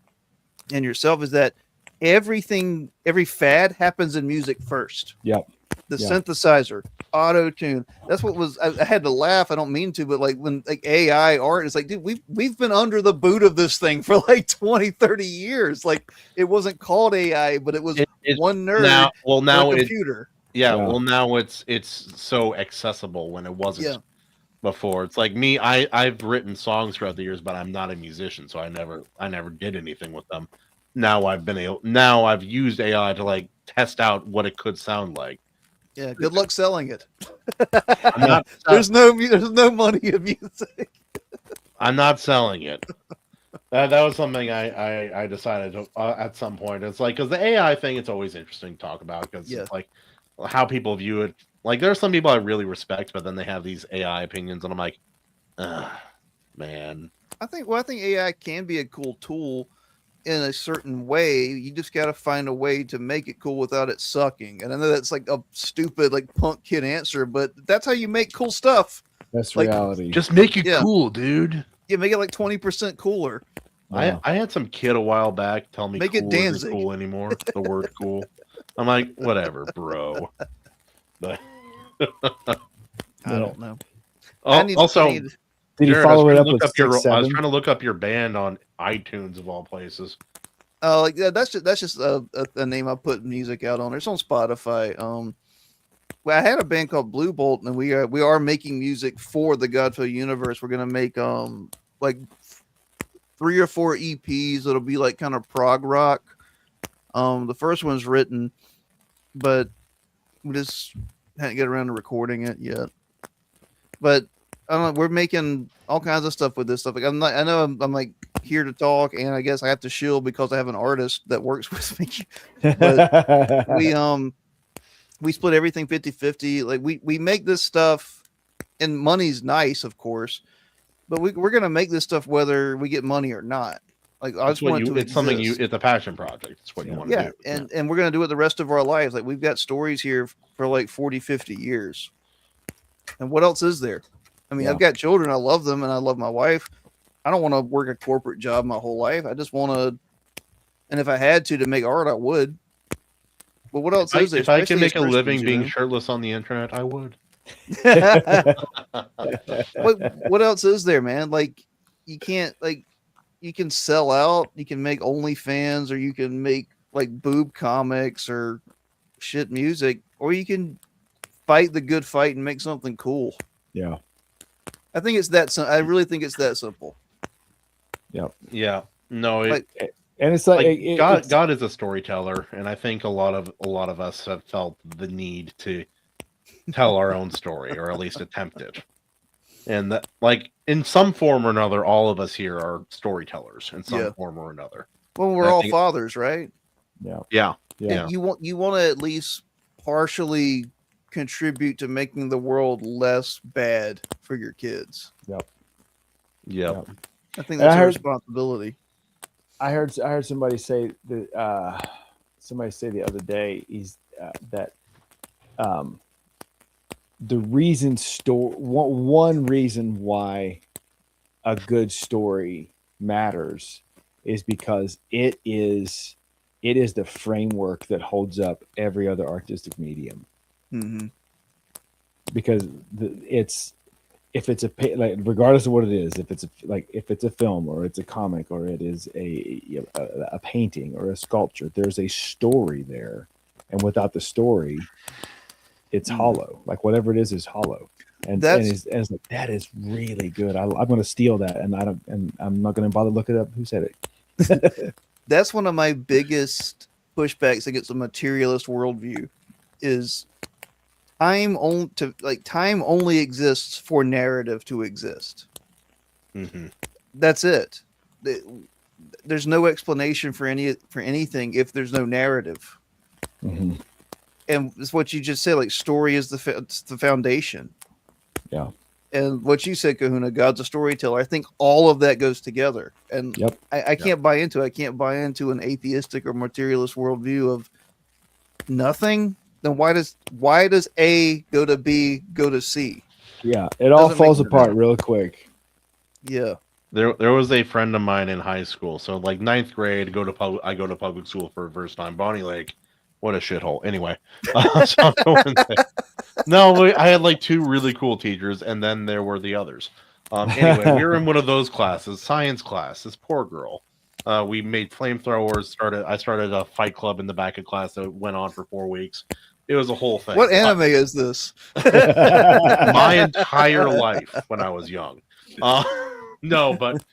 and yourself, is that every fad happens in music first. Yep. The synthesizer, auto tune. That's what was. I had to laugh. I don't mean to, but like when like AI art, it's like, dude, we've been under the boot of this thing for like 20, 30 years. Like it wasn't called AI, but it was one nerd. Now a computer. Well, now it's so accessible when it wasn't before. It's like me. I've written songs throughout the years, but I'm not a musician, so I never did anything with them. Now I've used AI to like test out what it could sound like. Yeah, good luck selling it. I'm not, there's no money in music. I'm not selling it. That was something I decided to, at some point. It's like, because the AI thing, it's always interesting to talk about because it's like how people view it. Like there are some people I really respect, but then they have these AI opinions, and I'm like, man. I think AI can be a cool tool in a certain way. You just got to find a way to make it cool without it sucking. And I know that's like a stupid like punk kid answer, but that's how you make cool stuff. That's like, reality. Just make it cool, dude. Yeah, make it like 20% cooler. I had some kid a while back tell me make cool it Danzig. Isn't cool anymore. The word cool. I'm like, whatever, bro. But I don't know. Also, did he Jarrod, follow it up with I was trying to look up your band on iTunes of all places. Oh, like that's just a name I put music out on. It's on Spotify. Well, I had a band called Blue Bolt, and we are making music for the GODFOE universe. We're gonna make like 3 or 4 EPs. It'll be like kind of prog rock. The first one's written, but we just hadn't get around to recording it yet. But I don't know, we're making all kinds of stuff with this stuff. Like I'm not, I know I'm like here to talk, and I guess I have to shield because I have an artist that works with me. But we split everything 50-50. Like we make this stuff, and money's nice, of course, but we're gonna make this stuff whether we get money or not. Like I just want it to it's something exist. it's a passion project. It's what you want to do. And we're gonna do it the rest of our lives. Like we've got stories here for like 40-50 years. And what else is there? I mean, I've got children. I love them, and I love my wife. I don't want to work a corporate job my whole life. I just want to. And if I had to make art, I would. But what else is there? If I can Especially make a as living Christians, being you know? shirtless on the internet, I would. what else is there, man? Like you can't you can sell out. You can make OnlyFans, or you can make like boob comics or shit music, or you can fight the good fight and make something cool. Yeah. I think it's that. I really think it's that simple. Yeah. No. Like, and it's like, God is a storyteller, and I think a lot of us have felt the need to tell our own story, or at least attempt it. And that, like, in some form or another, all of us here are storytellers in some form or another. Well, we're all fathers, right? Yeah. You want to at least partially contribute to making the world less bad for your kids. Yeah. I think that's a responsibility. I heard somebody say that somebody say the other day that the reason one reason why a good story matters is because it is the framework that holds up every other artistic medium. Mm-hmm. Because if it's regardless of what it is, if it's a film, or it's a comic, or it is a painting or a sculpture, there's a story there, and without the story, it's hollow. Like whatever it is hollow. And it's like, that is really good. I'm going to steal that, and I'm not going to bother looking up who said it. That's one of my biggest pushbacks against a materialist worldview. Is time only exists for narrative to exist. Mm-hmm. That's it. There's no explanation for anything if there's no narrative. Mm-hmm. And it's what you just said. Like story is the foundation. Yeah. And what you said, Kahuna, God's a storyteller. I think all of that goes together. And I can't buy into it. I can't buy into an atheistic or materialist worldview of nothing. Then why does A go to B go to C? Yeah, it all falls apart real quick. Yeah. There was a friend of mine in high school. So like 9th grade, I go to public school for the first time. Bonnie Lake, what a shithole. Anyway, so I had like 2 really cool teachers, and then there were the others. Anyway, we were in one of those classes, science class. This poor girl. We made flamethrowers. I started a fight club in the back of class that went on for 4 weeks. It was a whole thing. What anime is this? My entire life when I was young. No, but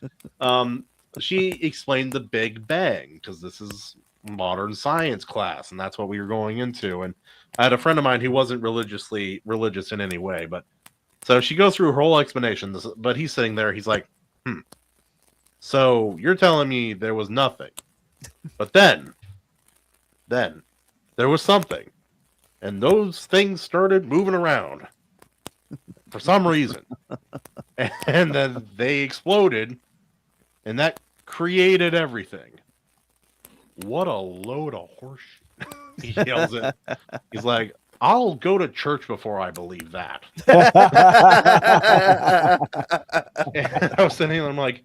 she explained the Big Bang, because this is modern science class, and that's what we were going into. And I had a friend of mine who wasn't religious in any way, but so she goes through her whole explanation. But he's sitting there. He's like, so you're telling me there was nothing, but then there was something, and those things started moving around for some reason, and then they exploded, and that created everything. What a load of horseshit. He yells it. He's like, I'll go to church before I believe that. And I was sitting there, I'm like,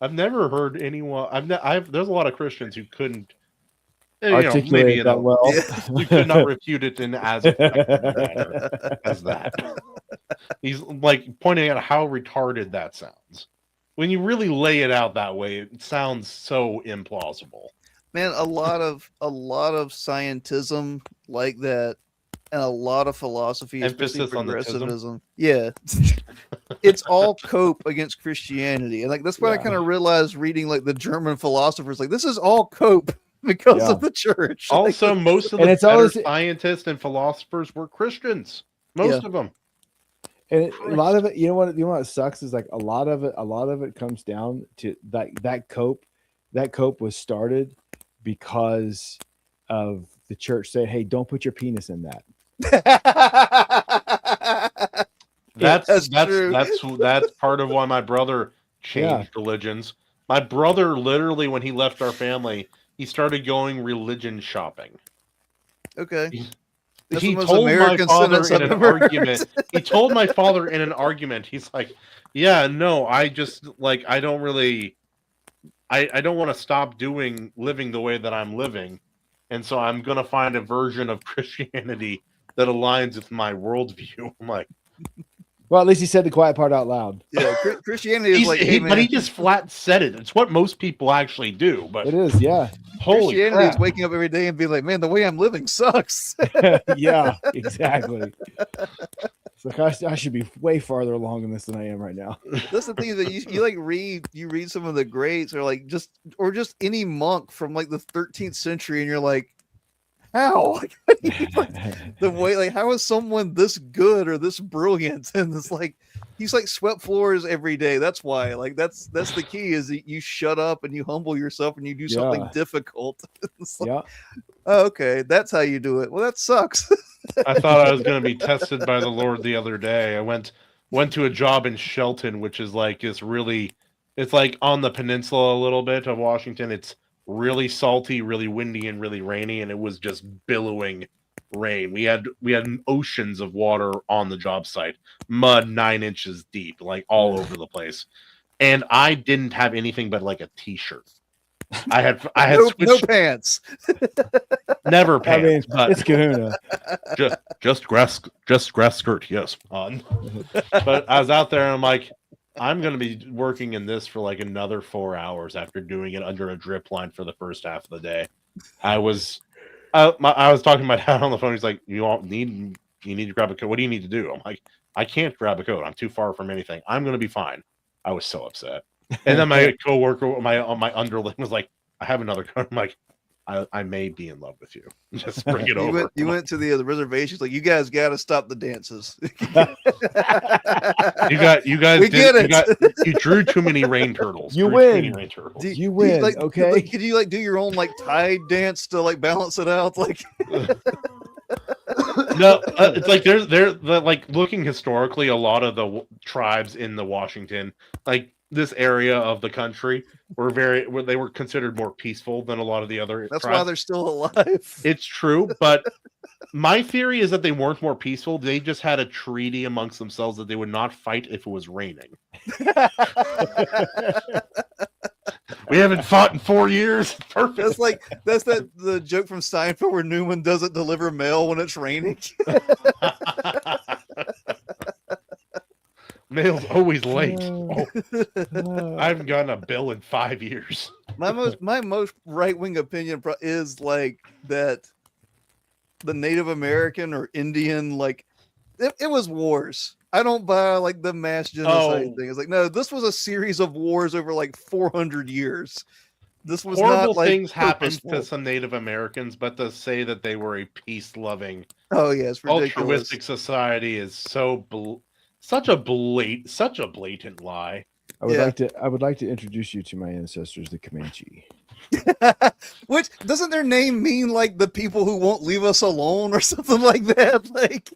I've never heard anyone. There's a lot of Christians who couldn't articulate that well. You could not refute it in as effective a manner as that. He's like pointing out how retarded that sounds. When you really lay it out that way, it sounds so implausible. Man, a lot of scientism like that, and a lot of philosophy, emphasis on progressivism. Yeah, it's all cope against Christianity, and like that's what I kind of realized reading like the German philosophers. Like this is all cope because Yeah. of the church. Also, most of And the it's better always- scientists and philosophers were Christians. Most of them. And a lot of it, you know what sucks is like a lot of it comes down to that cope was started because of the church saying, "Hey, don't put your penis in that." That's true. that's part of why my brother changed religions. My brother literally, when he left our family, he started going religion shopping. Okay. He, That's he the most told my American father sentence in I've an ever heard. argument. He told my father in an argument. He's like, "Yeah, no, I just like I don't really, I don't want to stop living the way that I'm living, and so I'm gonna find a version of Christianity that aligns with my worldview." I'm like, Well, at least he said the quiet part out loud. Yeah, Christianity is like, hey, but he man, just flat said it. It's what most people actually do. But It is, yeah, holy Christianity is crap. waking up every day and being like, man, the way I'm living sucks. yeah, exactly. It's like I should be way farther along in this than I am right now. That's the thing that you like read some of the greats or like just any monk from like the 13th century, and you're like, how? Like, the way, like, how is someone this good or this brilliant? And it's like he's like swept floors every day. That's why, like, that's the key is that you shut up and you humble yourself and you do something Yeah. difficult. It's like, Yeah, oh, okay, that's how you do it. Well, that sucks. I thought I was going to be tested by the Lord the other day. I went to a job in Shelton, which is like it's like on the peninsula a little bit of Washington. It's really salty, really windy, and really rainy, and it was just billowing rain. We had oceans of water on the job site, mud 9 inches deep, like all over the place. And I didn't have anything but like a t-shirt. I had no switched, pants. never I pants, mean, but it's Kahuna. just grass skirt, yes. But I was out there and I'm like, I'm gonna be working in this for like another 4 hours after doing it under a drip line for the first half of the day. I was talking to my dad on the phone. He's like, you need to grab a coat. What do you need to do? I'm like, I can't grab a coat. I'm too far from anything. I'm gonna be fine. I was so upset. And then my coworker, my underling, was like, I have another coat. I'm like, I may be in love with you. Just bring it over. You went to the reservations. Like, you guys got to stop the dances. You guys We get it. You drew too many rain turtles. You Drew too win. many rain turtles. You win, like, okay? Like, could you like do your own like tide dance to like balance it out? Like, No, it's like there's like looking historically, a lot of the tribes in the Washington, like this area of the country, they were considered more peaceful than a lot of the other that's tribes. why they're still alive. It's true, but my theory is that they weren't more peaceful. They just had a treaty amongst themselves that they would not fight if it was raining. We haven't fought in 4 years. Perfect. That's the joke from Seinfeld where Newman doesn't deliver mail when it's raining. Mail's always late. I haven't gotten a bill in 5 years. My most right wing opinion is like that the Native American or Indian, like it was wars. I don't buy like the mass genocide thing. It's like, no, this was a series of wars over like 400 years. This was horrible not like things happened purposeful. to some Native Americans, but to say that they were a peace-loving, Oh yeah, it's ridiculous. altruistic society is such a blatant lie. I would like to introduce you to my ancestors, the Comanche. Which doesn't their name mean like the people who won't leave us alone or something like that? Like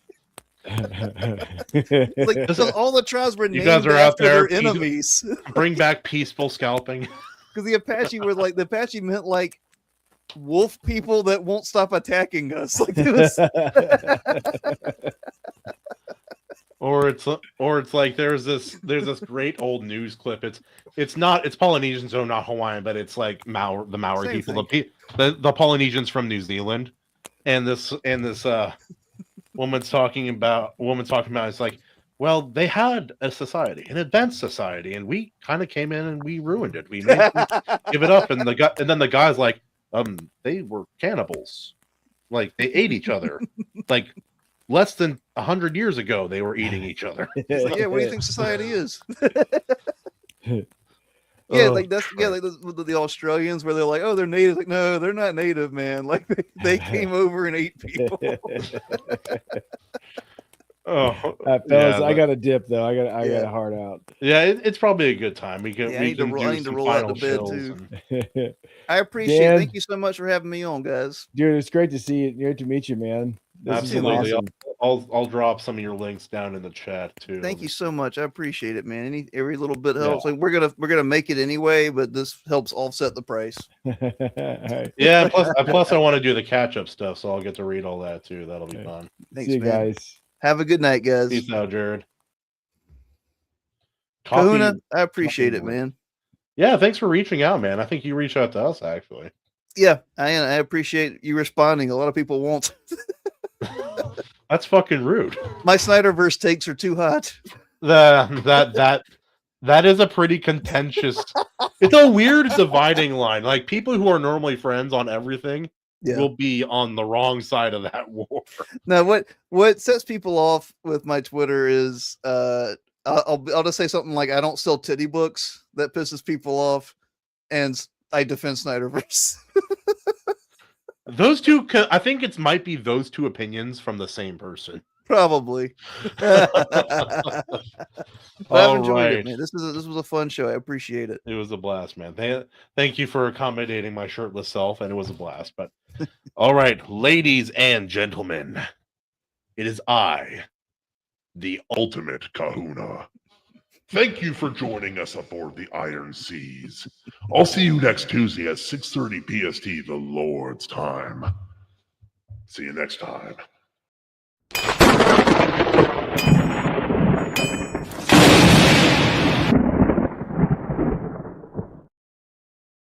so all the tribes were You named guys are out after there, their enemies. Bring back peaceful scalping. Because the Apache meant like wolf people that won't stop attacking us. Like it was, Or it's like there's this great old news clip. It's Polynesian, so not Hawaiian, but it's like the Maori Same people, the Polynesians from New Zealand, and this woman's talking about it's like, well, they had a society, an advanced society, and we kind of came in and we ruined it. We made them give it up, and then the guy's like, they were cannibals, like they ate each other, like less than 100 years ago they were eating each other. it's like, yeah, what do you think society is? Yeah, Oh, like that's like the Australians where they're like, oh, they're native. Like, no, they're not native, man. Like they came over and ate people. Oh, fellas, yeah, I got a dip though. I got Yeah. a heart out. yeah. It's probably a good time. We can Yeah, I we need to can roll- I do need to some roll out to final bed, chills. too. I appreciate it. Dan? Thank you so much for having me on, guys. Dude, it's great to see you. Great to meet you, man. This has been Absolutely. awesome. I'll drop some of your links down in the chat too. Thank you so much. I appreciate it, man. Every little bit helps. Like we're gonna make it anyway, but this helps offset the price. All right. Yeah. Plus I want to do the catch up stuff, so I'll get to read all that too. That'll be fun. Thanks, See you man. guys. Have a good night, guys. Peace out, Jared. Kahuna, I appreciate it, man. Yeah, thanks for reaching out, man. I think you reached out to us actually. Yeah, I appreciate you responding. A lot of people won't. That's fucking rude. My Snyderverse takes are too hot. That is a pretty contentious. It's a weird dividing line. Like people who are normally friends on everything will be on the wrong side of that war. Now, what sets people off with my Twitter is I'll just say something like I don't sell titty books. That pisses people off, and I defend Snyderverse. Those two, I think it might be those two opinions from the same person. Probably. But I've enjoyed it, right. man. This was a fun show. I appreciate it. It was a blast, man. Thank you for accommodating my shirtless self, and it was a blast. But all right, ladies and gentlemen, it is I, the Ultimate Kahuna. Thank you for joining us aboard the Iron Seas. I'll see you next Tuesday at 6:30 PST, the Lord's time. See you next time.